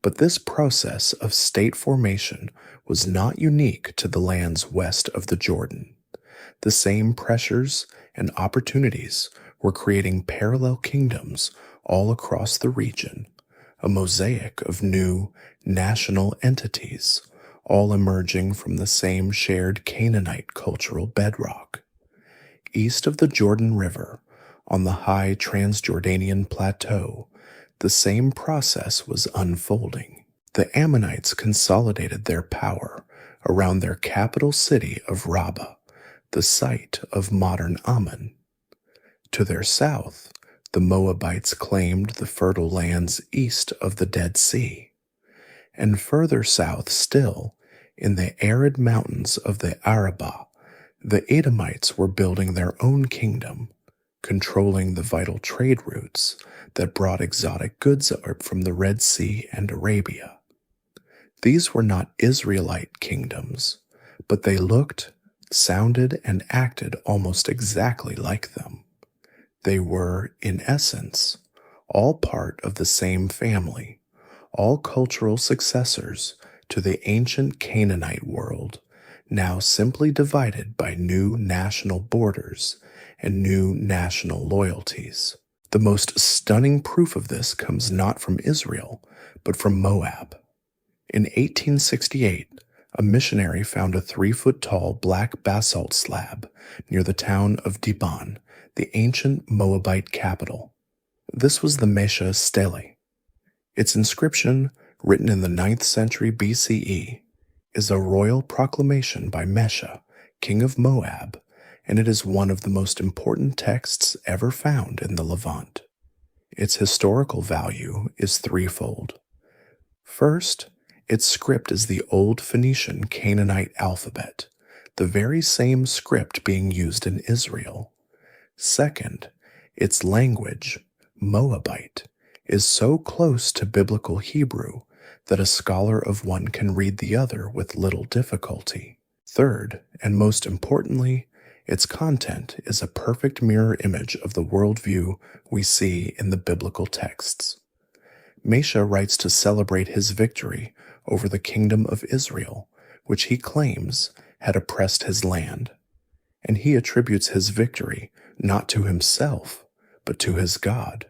But this process of state formation was not unique to the lands west of the Jordan. The same pressures and opportunities were creating parallel kingdoms all across the region, a mosaic of new national entities, all emerging from the same shared Canaanite cultural bedrock. East of the Jordan River, on the high Transjordanian plateau, the same process was unfolding. The Ammonites consolidated their power around their capital city of Rabbah, the site of modern Ammon. To their south, the Moabites claimed the fertile lands east of the Dead Sea. And further south still, in the arid mountains of the Arabah, the Edomites were building their own kingdom, controlling the vital trade routes that brought exotic goods up from the Red Sea and Arabia. These were not Israelite kingdoms, but they looked, sounded, and acted almost exactly like them. They were, in essence, all part of the same family, all cultural successors to the ancient Canaanite world, now simply divided by new national borders and new national loyalties. The most stunning proof of this comes not from Israel, but from Moab. In 1868, a missionary found a 3-foot-tall black basalt slab near the town of Dibon, the ancient Moabite capital. This was the Mesha Stele. Its inscription, written in the 9th century BCE, is a royal proclamation by Mesha, king of Moab, and it is one of the most important texts ever found in the Levant. Its historical value is threefold. First, its script is the old Phoenician Canaanite alphabet, the very same script being used in Israel. Second, its language, Moabite, is so close to biblical Hebrew that a scholar of one can read the other with little difficulty. Third, and most importantly, its content is a perfect mirror image of the worldview we see in the biblical texts. Mesha writes to celebrate his victory over the kingdom of Israel, which he claims had oppressed his land. and he attributes his victory not to himself, but to his God.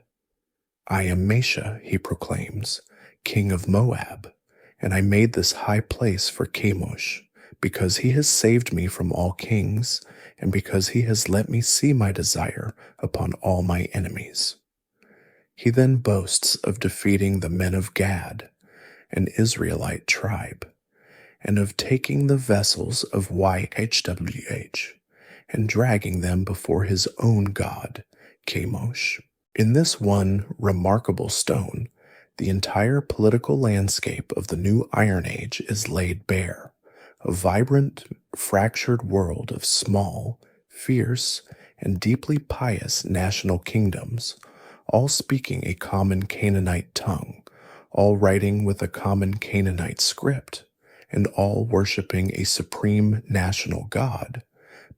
I am Mesha, he proclaims, king of Moab, and I made this high place for Chemosh, because he has saved me from all kings, and because he has let me see my desire upon all my enemies. He then boasts of defeating the men of Gad, an Israelite tribe, and of taking the vessels of YHWH, and dragging them before his own god, Chemosh. In this one remarkable stone, the entire political landscape of the new Iron Age is laid bare, a vibrant, fractured world of small, fierce, and deeply pious national kingdoms, all speaking a common Canaanite tongue, all writing with a common Canaanite script, and all worshiping a supreme national God,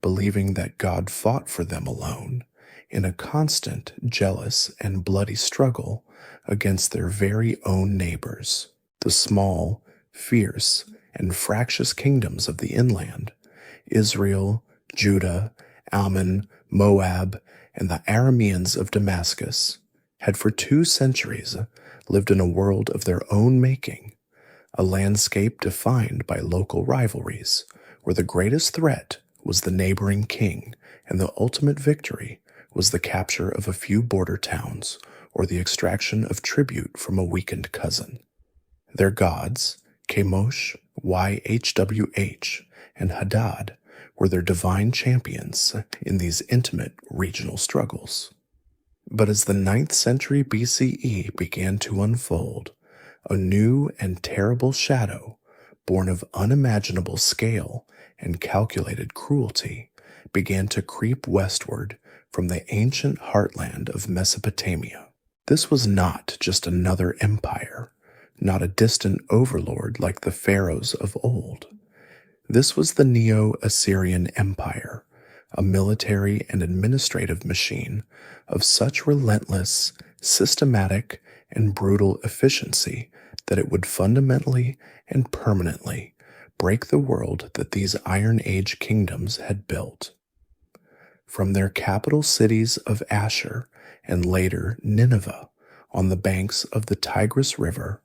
believing that God fought for them alone, in a constant, jealous, and bloody struggle against their very own neighbors, the small, fierce, and fractious kingdoms of the inland, Israel, Judah, Ammon, Moab, and the Arameans of Damascus, had for 2 centuries lived in a world of their own making, a landscape defined by local rivalries, where the greatest threat was the neighboring king, and the ultimate victory was the capture of a few border towns or the extraction of tribute from a weakened cousin. Their gods, Chemosh, YHWH, and Hadad, were their divine champions in these intimate regional struggles. But as the 9th century BCE began to unfold, a new and terrible shadow, born of unimaginable scale and calculated cruelty, began to creep westward from the ancient heartland of Mesopotamia. This was not just another empire, not a distant overlord like the pharaohs of old. This was the Neo-Assyrian Empire, a military and administrative machine of such relentless, systematic, and brutal efficiency that it would fundamentally and permanently break the world that these Iron Age kingdoms had built. From their capital cities of Ashur and later Nineveh on the banks of the Tigris River,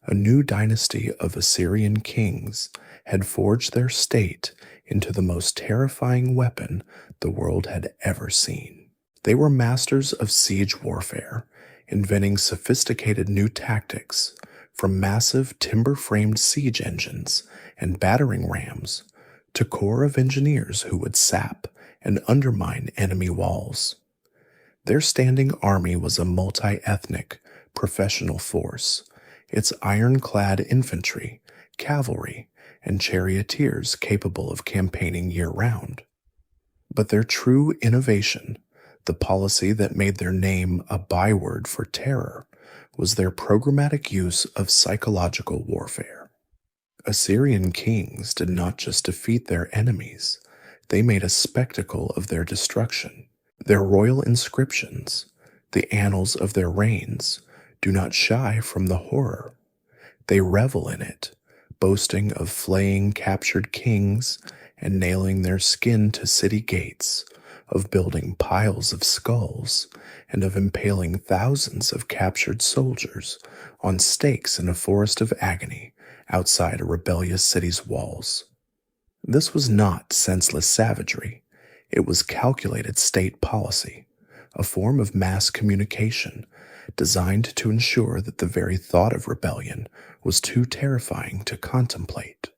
a new dynasty of Assyrian kings had forged their state into the most terrifying weapon the world had ever seen. They were masters of siege warfare, inventing sophisticated new tactics, from massive timber-framed siege engines and battering rams to corps of engineers who would sap and undermine enemy walls. Their standing army was a multi-ethnic, professional force, its ironclad infantry, cavalry, and charioteers capable of campaigning year-round. But their true innovation, the policy that made their name a byword for terror, was their programmatic use of psychological warfare. Assyrian kings did not just defeat their enemies, they made a spectacle of their destruction. Their royal inscriptions, the annals of their reigns, do not shy from the horror. They revel in it, boasting of flaying captured kings and nailing their skin to city gates, of building piles of skulls, and of impaling thousands of captured soldiers on stakes in a forest of agony outside a rebellious city's walls. This was not senseless savagery. It was calculated state policy, a form of mass communication designed to ensure that the very thought of rebellion was too terrifying to contemplate.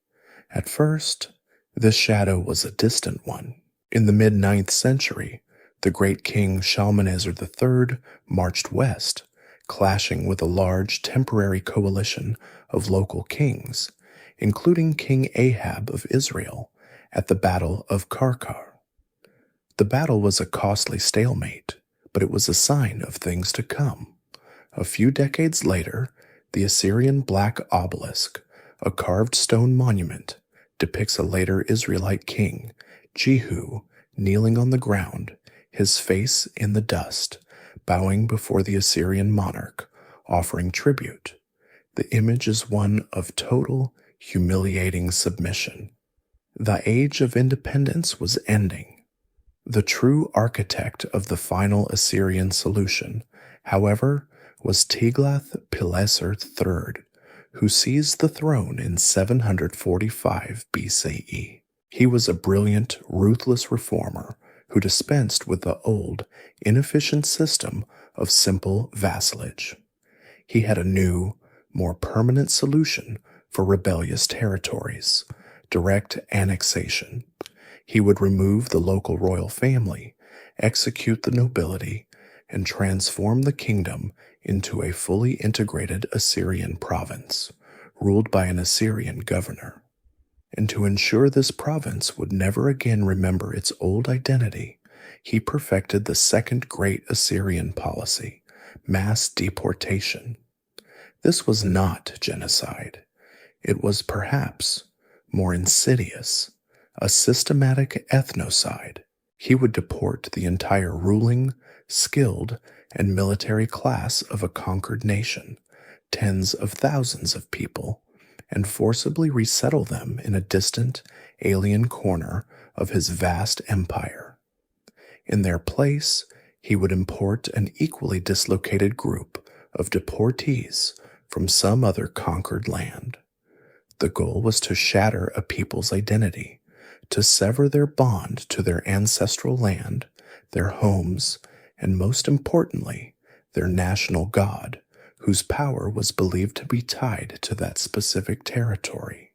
At first, this shadow was a distant one. In the mid-9th century, the great king Shalmaneser III marched west, clashing with a large temporary coalition of local kings, including King Ahab of Israel, at the Battle of Karkar. The battle was a costly stalemate, but it was a sign of things to come. A few decades later, the Assyrian Black Obelisk, a carved stone monument, depicts a later Israelite king, Jehu, kneeling on the ground, his face in the dust, bowing before the Assyrian monarch, offering tribute. The image is one of total, humiliating submission. The age of independence was ending. The true architect of the final Assyrian solution, however, was Tiglath-Pileser III, who seized the throne in 745 BCE. He was a brilliant, ruthless reformer who dispensed with the old, inefficient system of simple vassalage. He had a new, more permanent solution for rebellious territories: direct annexation. He would remove the local royal family, execute the nobility, and transform the kingdom into a fully integrated Assyrian province, ruled by an Assyrian governor. And to ensure this province would never again remember its old identity, he perfected the second great Assyrian policy: mass deportation. This was not genocide. It was perhaps more insidious, a systematic ethnocide. He would deport the entire ruling, skilled, and military class of a conquered nation, tens of thousands of people, and forcibly resettle them in a distant, alien corner of his vast empire. In their place, he would import an equally dislocated group of deportees from some other conquered land. The goal was to shatter a people's identity, to sever their bond to their ancestral land, their homes, and most importantly, their national god, whose power was believed to be tied to that specific territory.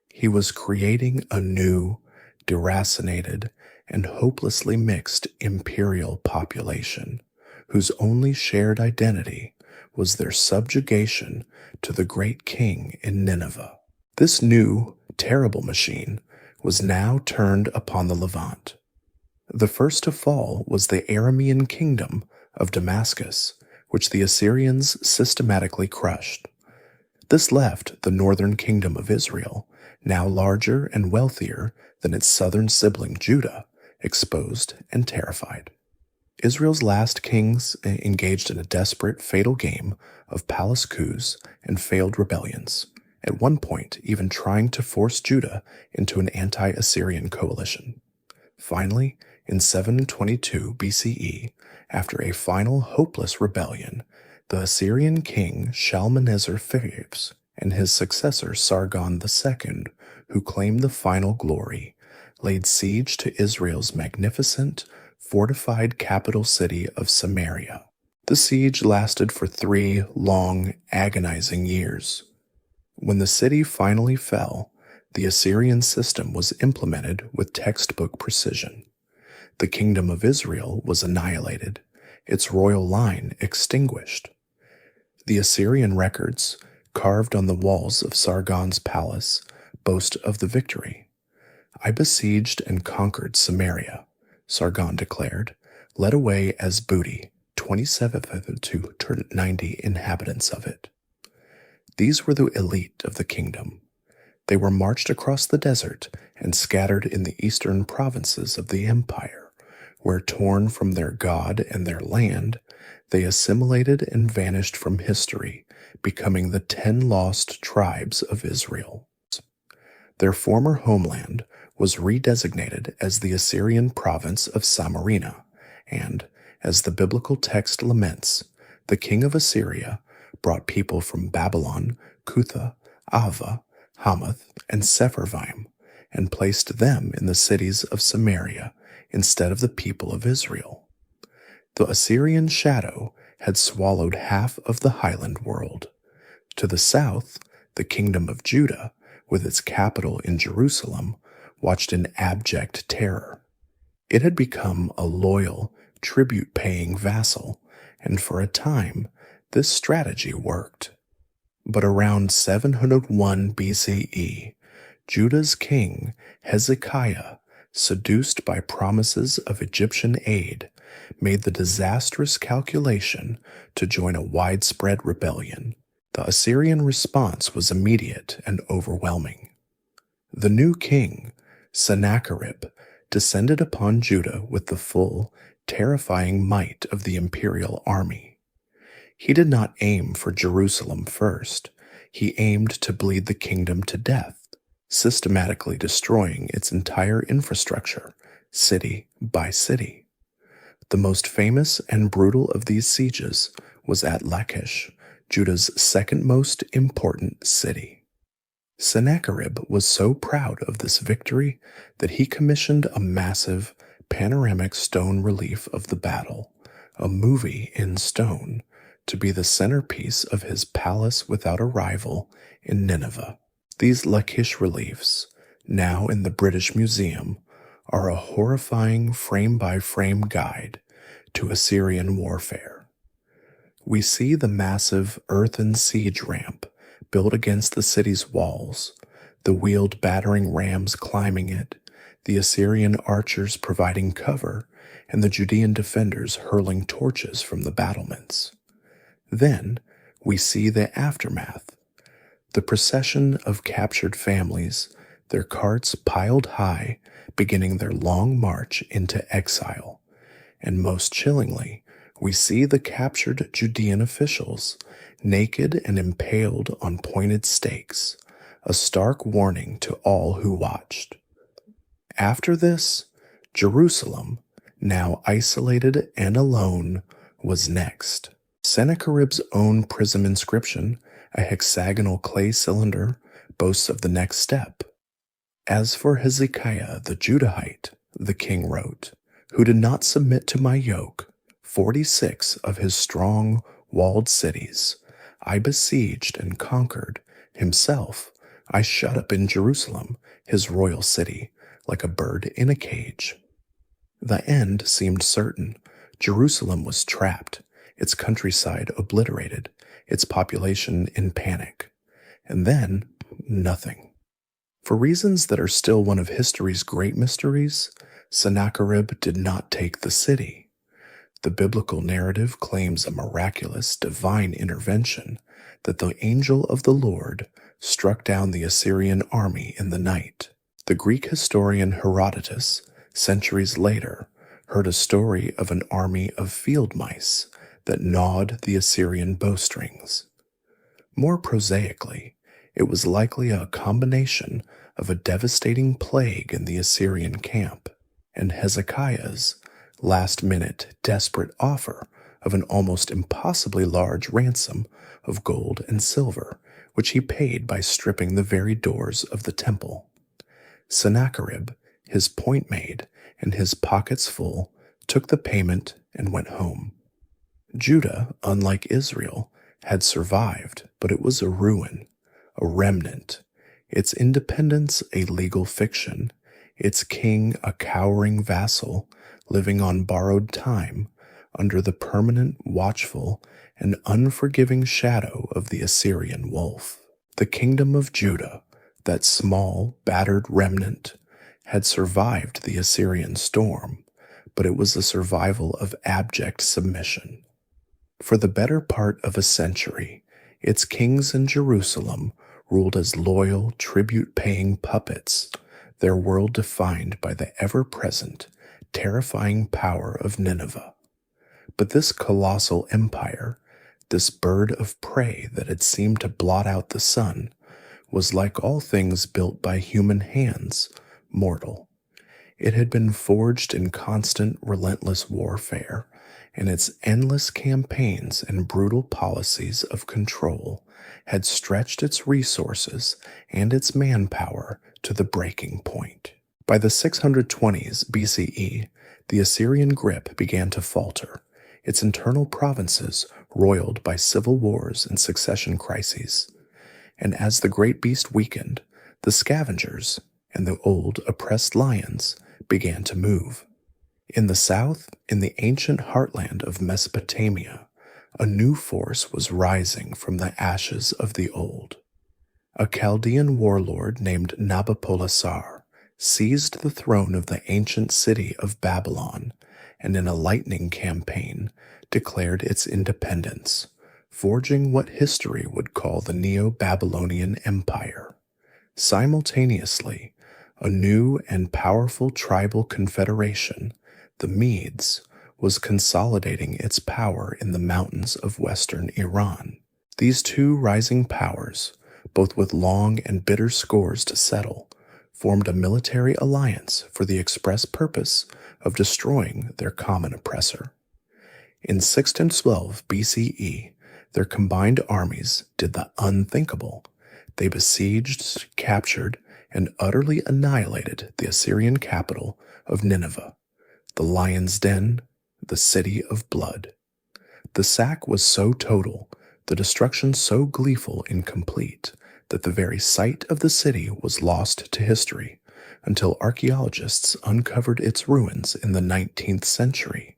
He was creating a new, deracinated, and hopelessly mixed imperial population, whose only shared identity was their subjugation to the great king in Nineveh. This new, terrible machine was now turned upon the Levant. The first to fall was the Aramean kingdom of Damascus, which the Assyrians systematically crushed. This left the northern kingdom of Israel, now larger and wealthier than its southern sibling Judah, exposed and terrified. Israel's last kings engaged in a desperate, fatal game of palace coups and failed rebellions, at one point even trying to force Judah into an anti-Assyrian coalition. Finally, in 722 BCE, after a final hopeless rebellion, the Assyrian king Shalmaneser IV and his successor Sargon II, who claimed the final glory, laid siege to Israel's magnificent, fortified capital city of Samaria. The siege lasted for 3 long, agonizing years. When the city finally fell, the Assyrian system was implemented with textbook precision. The kingdom of Israel was annihilated, its royal line extinguished. The Assyrian records, carved on the walls of Sargon's palace, boast of the victory. "I besieged and conquered Samaria," Sargon declared, "led away as booty 27 to 90 inhabitants of it." These were the elite of the kingdom. They were marched across the desert and scattered in the eastern provinces of the empire, where, torn from their god and their land, they assimilated and vanished from history, becoming the 10 lost tribes of Israel. Their former homeland was redesignated as the Assyrian province of Samarina, and, as the biblical text laments, the king of Assyria brought people from Babylon, Cutha, Ava, Hamath, and Sepharvaim, and placed them in the cities of Samaria instead of the people of Israel. The Assyrian shadow had swallowed half of the highland world. To the south, the kingdom of Judah, with its capital in Jerusalem, watched in abject terror. It had become a loyal, tribute-paying vassal, and for a time, this strategy worked. But around 701 BCE, Judah's king, Hezekiah, seduced by promises of Egyptian aid, made the disastrous calculation to join a widespread rebellion. The Assyrian response was immediate and overwhelming. The new king, Sennacherib, descended upon Judah with the full, terrifying might of the imperial army. He did not aim for Jerusalem first. He aimed to bleed the kingdom to death, systematically destroying its entire infrastructure, city by city. The most famous and brutal of these sieges was at Lachish, Judah's second most important city. Sennacherib was so proud of this victory that he commissioned a massive, panoramic stone relief of the battle, a movie in stone, to be the centerpiece of his palace without a rival in Nineveh. These Lachish reliefs, now in the British Museum, are a horrifying frame-by-frame guide to Assyrian warfare. We see the massive earthen siege ramp built against the city's walls, the wheeled battering rams climbing it, the Assyrian archers providing cover, and the Judean defenders hurling torches from the battlements. Then we see the aftermath, the procession of captured families, their carts piled high, beginning their long march into exile. And most chillingly, we see the captured Judean officials, naked and impaled on pointed stakes, a stark warning to all who watched. After this, Jerusalem, now isolated and alone, was next. Sennacherib's own prism inscription, a hexagonal clay cylinder, boasts of the next step. As for Hezekiah the Judahite, the king wrote, who did not submit to my yoke, 46 of his strong, walled cities I besieged and conquered. Himself I shut up in Jerusalem, his royal city, like a bird in a cage. The end seemed certain. Jerusalem was trapped, its countryside obliterated, its population in panic. And then, nothing. For reasons that are still one of history's great mysteries, Sennacherib did not take the city. The biblical narrative claims a miraculous divine intervention, that the angel of the Lord struck down the Assyrian army in the night. The Greek historian Herodotus, centuries later, heard a story of an army of field mice that gnawed the Assyrian bowstrings. More prosaically, it was likely a combination of a devastating plague in the Assyrian camp and Hezekiah's last-minute desperate offer of an almost impossibly large ransom of gold and silver, which he paid by stripping the very doors of the temple. Sennacherib, his point made and his pockets full, took the payment and went home. Judah, unlike Israel, had survived, but it was a ruin, a remnant, its independence a legal fiction, its king a cowering vassal living on borrowed time under the permanent, watchful, and unforgiving shadow of the Assyrian wolf. The kingdom of Judah, that small, battered remnant, had survived the Assyrian storm, but it was the survival of abject submission. For the better part of a century, its kings in Jerusalem ruled as loyal, tribute-paying puppets, their world defined by the ever-present, terrifying power of Nineveh. But this colossal empire, this bird of prey that had seemed to blot out the sun, was like all things built by human hands, mortal. It had been forged in constant, relentless warfare, and its endless campaigns and brutal policies of control had stretched its resources and its manpower to the breaking point. By the 620s BCE, the Assyrian grip began to falter, its internal provinces roiled by civil wars and succession crises. And as the great beast weakened, the scavengers and the old oppressed lions began to move. In the south, in the ancient heartland of Mesopotamia, a new force was rising from the ashes of the old. A Chaldean warlord named Nabopolassar seized the throne of the ancient city of Babylon and in a lightning campaign declared its independence, forging what history would call the Neo-Babylonian Empire. Simultaneously, a new and powerful tribal confederation, the Medes, was consolidating its power in the mountains of western Iran. These two rising powers, both with long and bitter scores to settle, formed a military alliance for the express purpose of destroying their common oppressor. In 612 BCE, their combined armies did the unthinkable. They besieged, captured, and utterly annihilated the Assyrian capital of Nineveh, the lion's den, the city of blood. The sack was so total, the destruction so gleeful and complete, that the very site of the city was lost to history until archaeologists uncovered its ruins in the 19th century.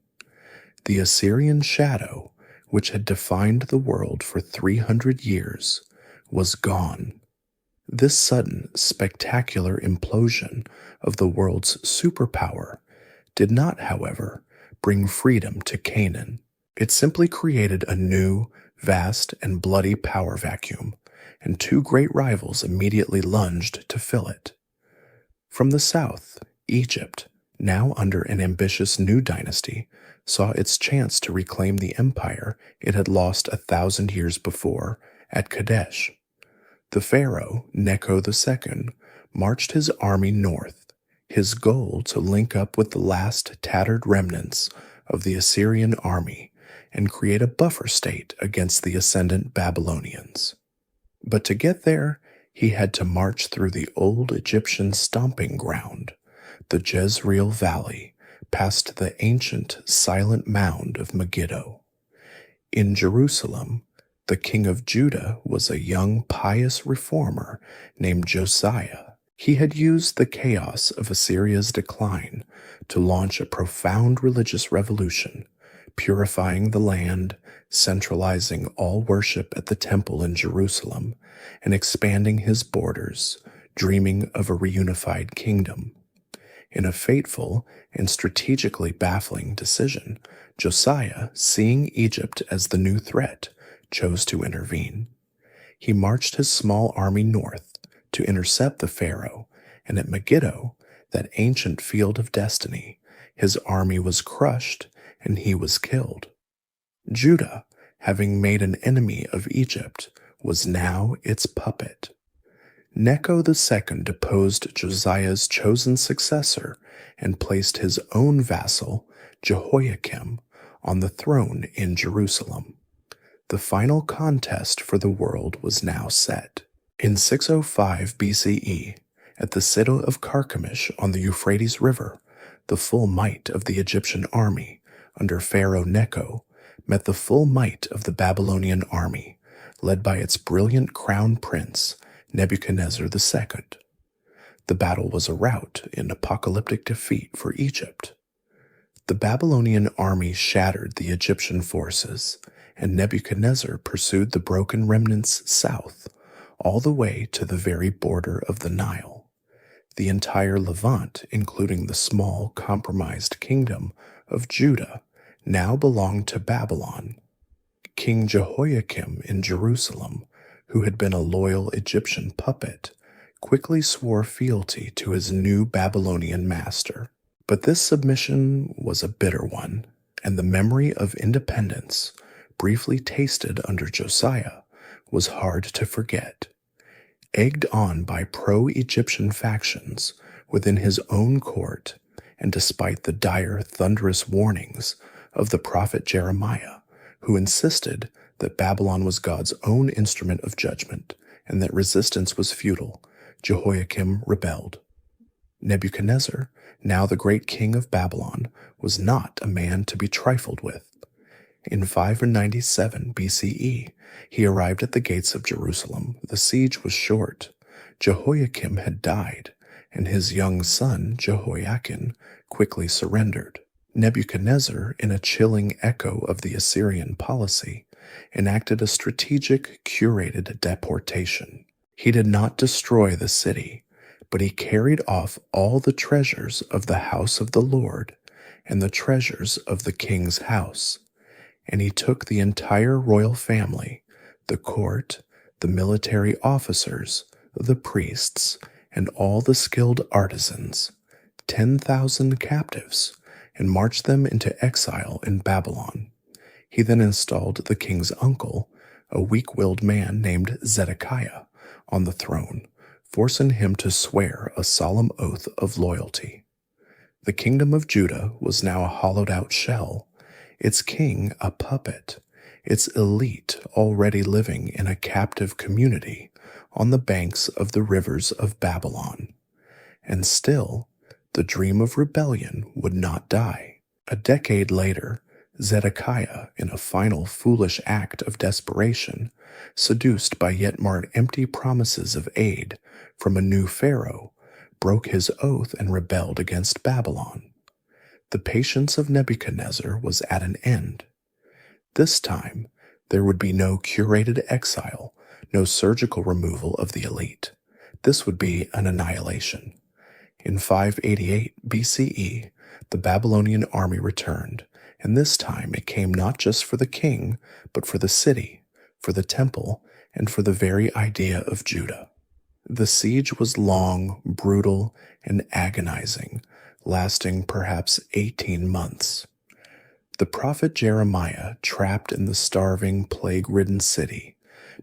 The Assyrian shadow, which had defined the world for 300 years, was gone. This sudden, spectacular implosion of the world's superpower did not, however, bring freedom to Canaan. It simply created a new, vast, and bloody power vacuum, and two great rivals immediately lunged to fill it. From the south, Egypt, now under an ambitious new dynasty, saw its chance to reclaim the empire it had lost 1,000 years before at Kadesh. The pharaoh, Necho II, marched his army north, his goal to link up with the last tattered remnants of the Assyrian army and create a buffer state against the ascendant Babylonians. But to get there, he had to march through the old Egyptian stomping ground, the Jezreel Valley, past the ancient silent mound of Megiddo. In Jerusalem, the king of Judah was a young pious reformer named Josiah. He had used the chaos of Assyria's decline to launch a profound religious revolution, purifying the land, centralizing all worship at the temple in Jerusalem, and expanding his borders, dreaming of a reunified kingdom. In a fateful and strategically baffling decision, Josiah, seeing Egypt as the new threat, chose to intervene. He marched his small army north to intercept the pharaoh, and at Megiddo, that ancient field of destiny, his army was crushed and he was killed. Judah, having made an enemy of Egypt, was now its puppet. Necho II deposed Josiah's chosen successor and placed his own vassal, Jehoiakim, on the throne in Jerusalem. The final contest for the world was now set. In 605 BCE, at the citadel of Carchemish on the Euphrates River, the full might of the Egyptian army, under Pharaoh Necho, met the full might of the Babylonian army, led by its brilliant crown prince, Nebuchadnezzar II. The battle was a rout in apocalyptic defeat for Egypt. The Babylonian army shattered the Egyptian forces, and Nebuchadnezzar pursued the broken remnants south, all the way to the very border of the Nile. The entire Levant, including the small, compromised kingdom of Judah, now belonged to Babylon. King Jehoiakim in Jerusalem, who had been a loyal Egyptian puppet, quickly swore fealty to his new Babylonian master. But this submission was a bitter one, and the memory of independence, briefly tasted under Josiah, was hard to forget. Egged on by pro-Egyptian factions within his own court, and despite the dire, thunderous warnings of the prophet Jeremiah, who insisted that Babylon was God's own instrument of judgment and that resistance was futile, Jehoiakim rebelled. Nebuchadnezzar, now the great king of Babylon, was not a man to be trifled with. In 597 BCE, he arrived at the gates of Jerusalem. The siege was short. Jehoiakim had died, and his young son, Jehoiakim, quickly surrendered. Nebuchadnezzar, in a chilling echo of the Assyrian policy, enacted a strategic, curated deportation. He did not destroy the city, but he carried off all the treasures of the house of the Lord and the treasures of the king's house. And he took the entire royal family, the court, the military officers, the priests, and all the skilled artisans, 10,000 captives, and marched them into exile in Babylon. He then installed the king's uncle, a weak-willed man named Zedekiah, on the throne, forcing him to swear a solemn oath of loyalty. The kingdom of Judah was now a hollowed-out shell, its king a puppet, its elite already living in a captive community on the banks of the rivers of Babylon. And still, the dream of rebellion would not die. A decade later, Zedekiah, in a final foolish act of desperation, seduced by yet more empty promises of aid from a new pharaoh, broke his oath and rebelled against Babylon. The patience of Nebuchadnezzar was at an end. This time, there would be no curated exile, no surgical removal of the elite. This would be an annihilation. In 588 BCE, the Babylonian army returned, and this time it came not just for the king, but for the city, for the temple, and for the very idea of Judah. The siege was long, brutal, and agonizing, lasting perhaps 18 months. The prophet Jeremiah, trapped in the starving, plague-ridden city,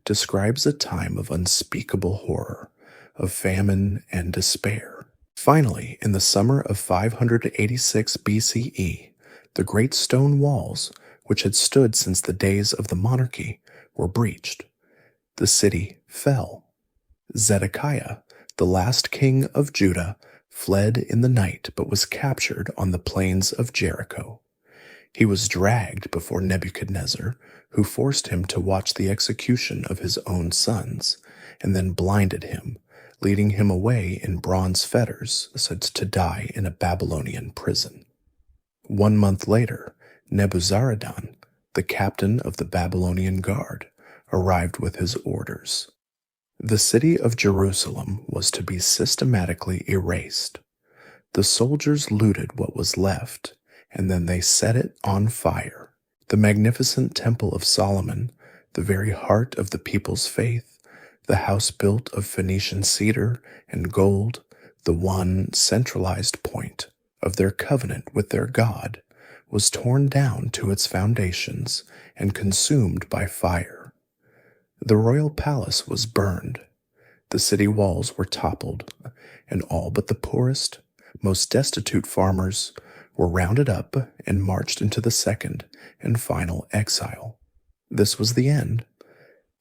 describes a time of unspeakable horror, of famine and despair. Finally, in the summer of 586 BCE, the great stone walls, which had stood since the days of the monarchy, were breached. The city fell. Zedekiah, the last king of Judah, fled in the night but was captured on the plains of Jericho. He was dragged before Nebuchadnezzar, who forced him to watch the execution of his own sons, and then blinded him, leading him away in bronze fetters to die in a Babylonian prison. 1 month later, Nebuzaradan, the captain of the Babylonian guard, arrived with his orders. The city of Jerusalem was to be systematically erased. The soldiers looted what was left, and then they set it on fire. The magnificent Temple of Solomon, the very heart of the people's faith, the house built of Phoenician cedar and gold, the one centralized point of their covenant with their God, was torn down to its foundations and consumed by fire. The royal palace was burned. The city walls were toppled, and all but the poorest, most destitute farmers were rounded up and marched into the second and final exile. This was the end.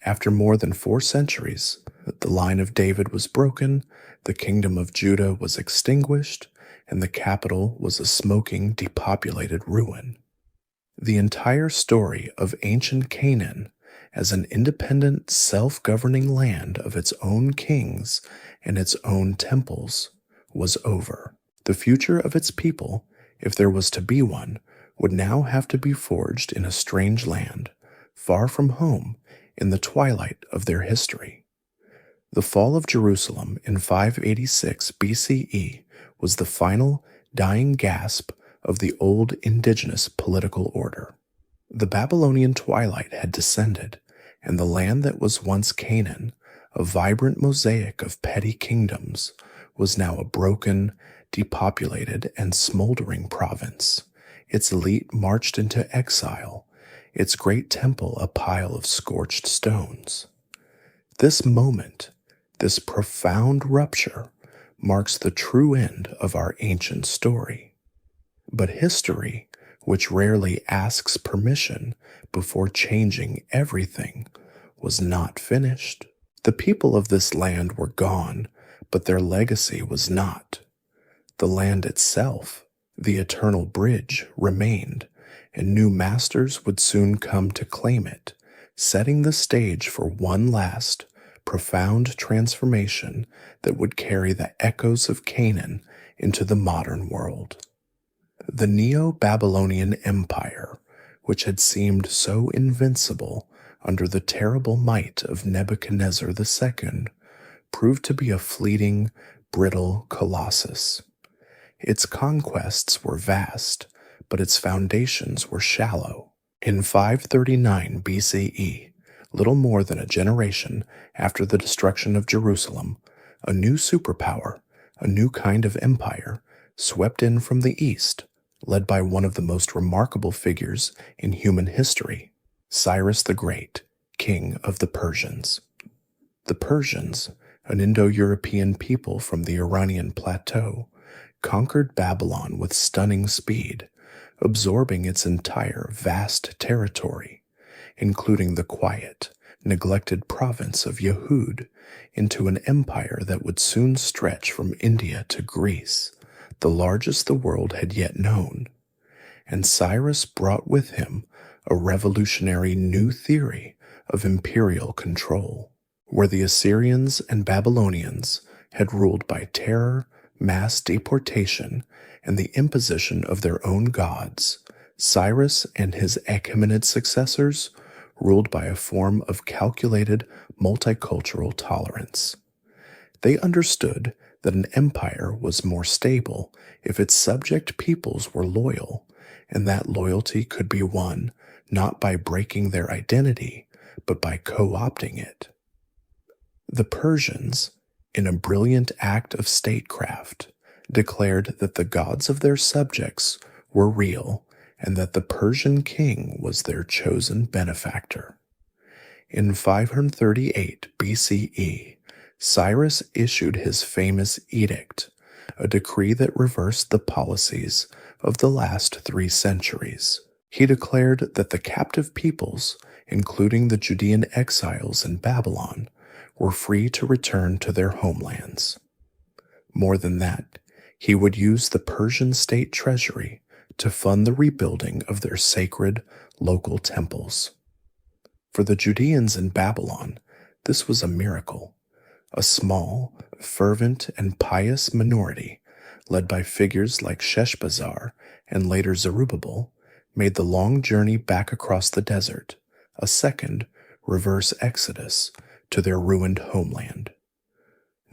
After more than 4 centuries, the line of David was broken, the kingdom of Judah was extinguished, and the capital was a smoking, depopulated ruin. The entire story of ancient Canaan as an independent, self-governing land of its own kings and its own temples was over. The future of its people, if there was to be one, would now have to be forged in a strange land, far from home, in the twilight of their history. The fall of Jerusalem in 586 BCE was the final, dying gasp of the old indigenous political order. The Babylonian twilight had descended, and the land that was once Canaan, a vibrant mosaic of petty kingdoms, was now a broken, depopulated, and smoldering province. Its elite marched into exile, its great temple a pile of scorched stones. This moment, this profound rupture, marks the true end of our ancient story. But history, which rarely asks permission before changing everything, was not finished. The people of this land were gone, but their legacy was not. The land itself, the eternal bridge, remained, and new masters would soon come to claim it, setting the stage for one last, profound transformation that would carry the echoes of Canaan into the modern world. The Neo-Babylonian Empire, which had seemed so invincible under the terrible might of Nebuchadnezzar II, proved to be a fleeting, brittle colossus. Its conquests were vast, but its foundations were shallow. In 539 BCE, little more than a generation after the destruction of Jerusalem, a new superpower, a new kind of empire, swept in from the east, led by one of the most remarkable figures in human history, Cyrus the Great, king of the Persians. The Persians, an Indo-European people from the Iranian plateau, conquered Babylon with stunning speed, absorbing its entire vast territory, including the quiet, neglected province of Yehud, into an empire that would soon stretch from India to Greece, the largest the world had yet known. And Cyrus brought with him a revolutionary new theory of imperial control, where the Assyrians and Babylonians had ruled by terror, mass deportation, and the imposition of their own gods. Cyrus and his Achaemenid successors ruled by a form of calculated multicultural tolerance. They understood that an empire was more stable if its subject peoples were loyal, and that loyalty could be won not by breaking their identity, but by co-opting it. The Persians, in a brilliant act of statecraft, declared that the gods of their subjects were real and that the Persian king was their chosen benefactor. In 538 BCE, Cyrus issued his famous edict, a decree that reversed the policies of the last 3 centuries. He declared that the captive peoples, including the Judean exiles in Babylon, were free to return to their homelands. More than that, he would use the Persian state treasury to fund the rebuilding of their sacred local temples. For the Judeans in Babylon, this was a miracle. A small, fervent, and pious minority, led by figures like Sheshbazzar and later Zerubbabel, made the long journey back across the desert, a second reverse exodus to their ruined homeland.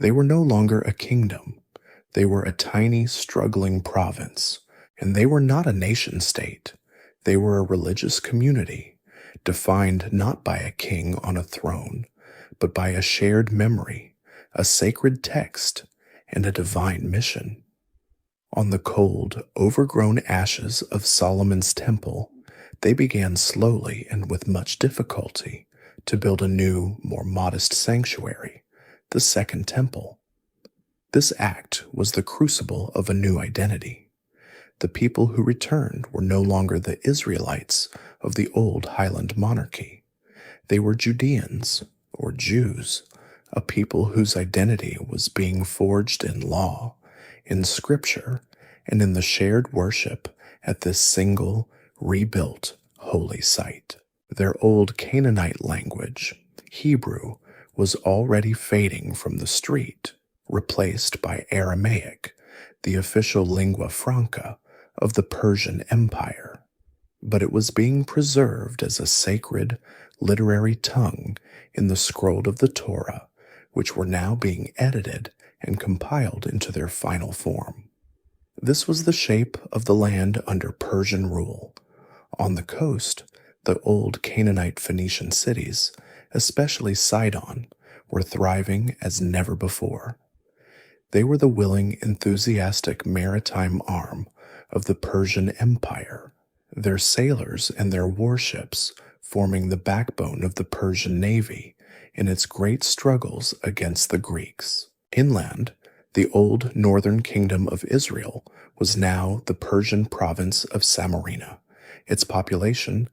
They were no longer a kingdom. They were a tiny, struggling province, and they were not a nation-state. They were a religious community, defined not by a king on a throne, but by a shared memory, a sacred text, and a divine mission. On the cold, overgrown ashes of Solomon's temple, they began slowly and with much difficulty to build a new, more modest sanctuary, the Second Temple. This act was the crucible of a new identity. The people who returned were no longer the Israelites of the old Highland monarchy. They were Judeans, or Jews, a people whose identity was being forged in law, in scripture, and in the shared worship at this single, rebuilt, holy site. Their old Canaanite language, Hebrew, was already fading from the street, replaced by Aramaic, the official lingua franca of the Persian Empire. But it was being preserved as a sacred, literary tongue in the scroll of the Torah, which were now being edited and compiled into their final form. This was the shape of the land under Persian rule. On the coast, the old Canaanite Phoenician cities, especially Sidon, were thriving as never before. They were the willing, enthusiastic maritime arm of the Persian Empire, their sailors and their warships forming the backbone of the Persian navy in its great struggles against the Greeks. Inland, the old northern kingdom of Israel was now the Persian province of Samarina, its population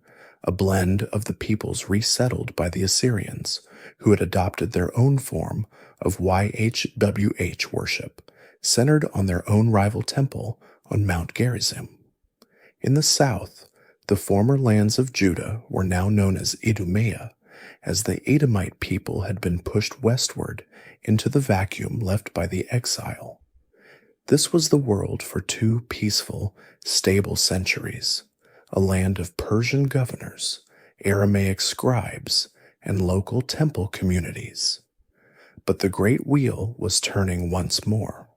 a blend of the peoples resettled by the Assyrians, who had adopted their own form of YHWH worship, centered on their own rival temple on Mount Gerizim. In the south, the former lands of Judah were now known as Idumea, as the Edomite people had been pushed westward into the vacuum left by the exile. This was the world for 2 peaceful, stable centuries, a land of Persian governors, Aramaic scribes, and local temple communities. But the great wheel was turning once more.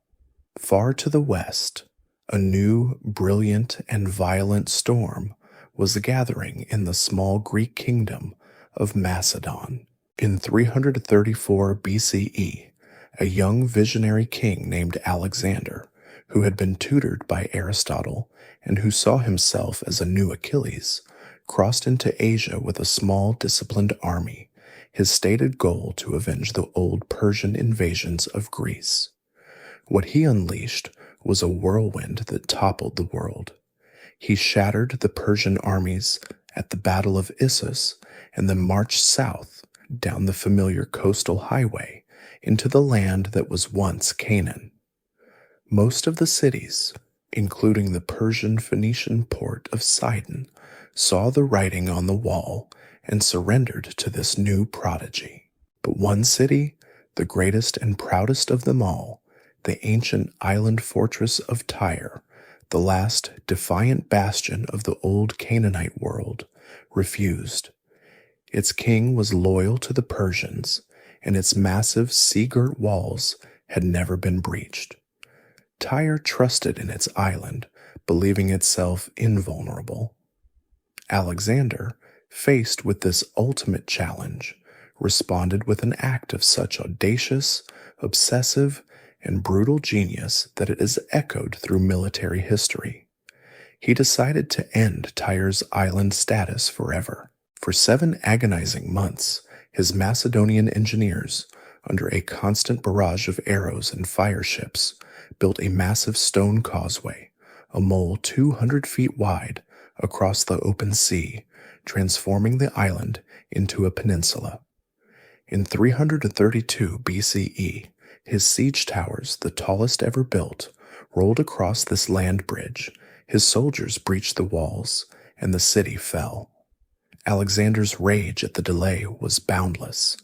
Far to the west, a new, brilliant, and violent storm was gathering in the small Greek kingdom of Macedon. In 334 BCE, a young visionary king named Alexander, who had been tutored by Aristotle and who saw himself as a new Achilles, crossed into Asia with a small, disciplined army, his stated goal to avenge the old Persian invasions of Greece. What he unleashed was a whirlwind that toppled the world. He shattered the Persian armies at the Battle of Issus and then marched south down the familiar coastal highway into the land that was once Canaan. Most of the cities, including the Persian Phoenician port of Sidon, saw the writing on the wall and surrendered to this new prodigy. But one city, the greatest and proudest of them all, the ancient island fortress of Tyre, the last defiant bastion of the old Canaanite world, refused. Its king was loyal to the Persians, and its massive sea-girt walls had never been breached. Tyre trusted in its island, believing itself invulnerable. Alexander, faced with this ultimate challenge, responded with an act of such audacious, obsessive, and brutal genius that it is echoed through military history. He decided to end Tyre's island status forever. For 7 agonizing months, his Macedonian engineers, under a constant barrage of arrows and fire ships, built a massive stone causeway, a mole 200 feet wide, across the open sea, transforming the island into a peninsula. In 332 BCE, his siege towers, the tallest ever built, rolled across this land bridge. His soldiers breached the walls, and the city fell. Alexander's rage at the delay was boundless.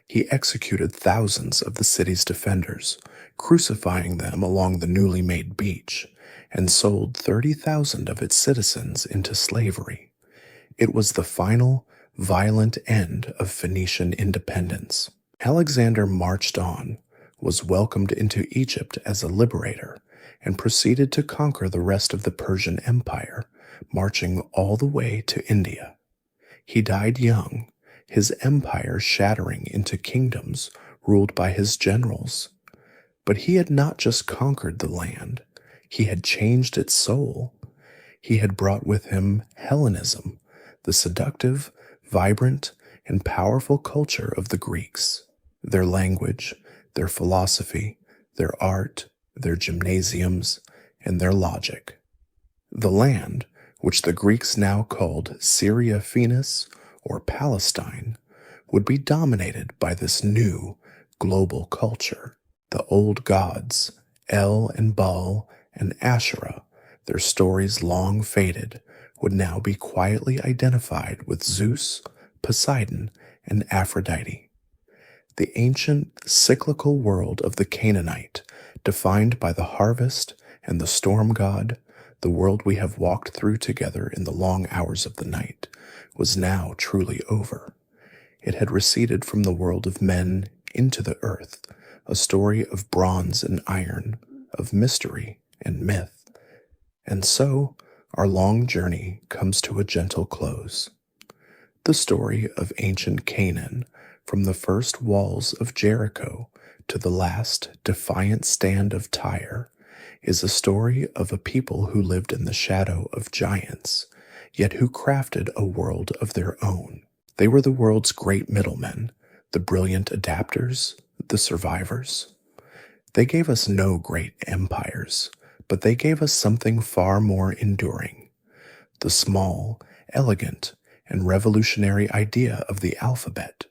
He executed thousands of the city's defenders, crucifying them along the newly made beach, and sold 30,000 of its citizens into slavery. It was the final, violent end of Phoenician independence. Alexander marched on, was welcomed into Egypt as a liberator, and proceeded to conquer the rest of the Persian Empire, marching all the way to India. He died young, his empire shattering into kingdoms ruled by his generals. But he had not just conquered the land, he had changed its soul. He had brought with him Hellenism, the seductive, vibrant, and powerful culture of the Greeks. Their language, their philosophy, their art, their gymnasiums, and their logic. The land, which the Greeks now called Syria Phoenice or Palestine, would be dominated by this new global culture. The old gods, El and Baal and Asherah, their stories long faded, would now be quietly identified with Zeus, Poseidon, and Aphrodite. The ancient cyclical world of the Canaanite, defined by the harvest and the storm god, the world we have walked through together in the long hours of the night, was now truly over. It had receded from the world of men into the earth, a story of bronze and iron, of mystery and myth. And so, our long journey comes to a gentle close. The story of ancient Canaan, from the first walls of Jericho to the last defiant stand of Tyre, is a story of a people who lived in the shadow of giants, yet who crafted a world of their own. They were the world's great middlemen, the brilliant adapters, the survivors. They gave us no great empires, but they gave us something far more enduring: the small, elegant, and revolutionary idea of the alphabet,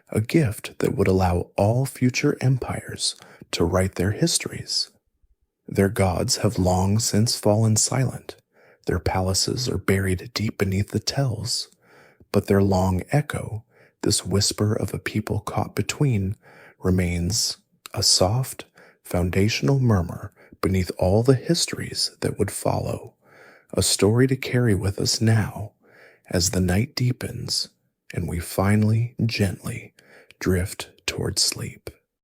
a gift that would allow all future empires to write their histories. Their gods have long since fallen silent. Their palaces are buried deep beneath the tells, but their long echo, this whisper of a people caught between, remains a soft, foundational murmur beneath all the histories that would follow, a story to carry with us now as the night deepens and we finally, gently drift toward sleep.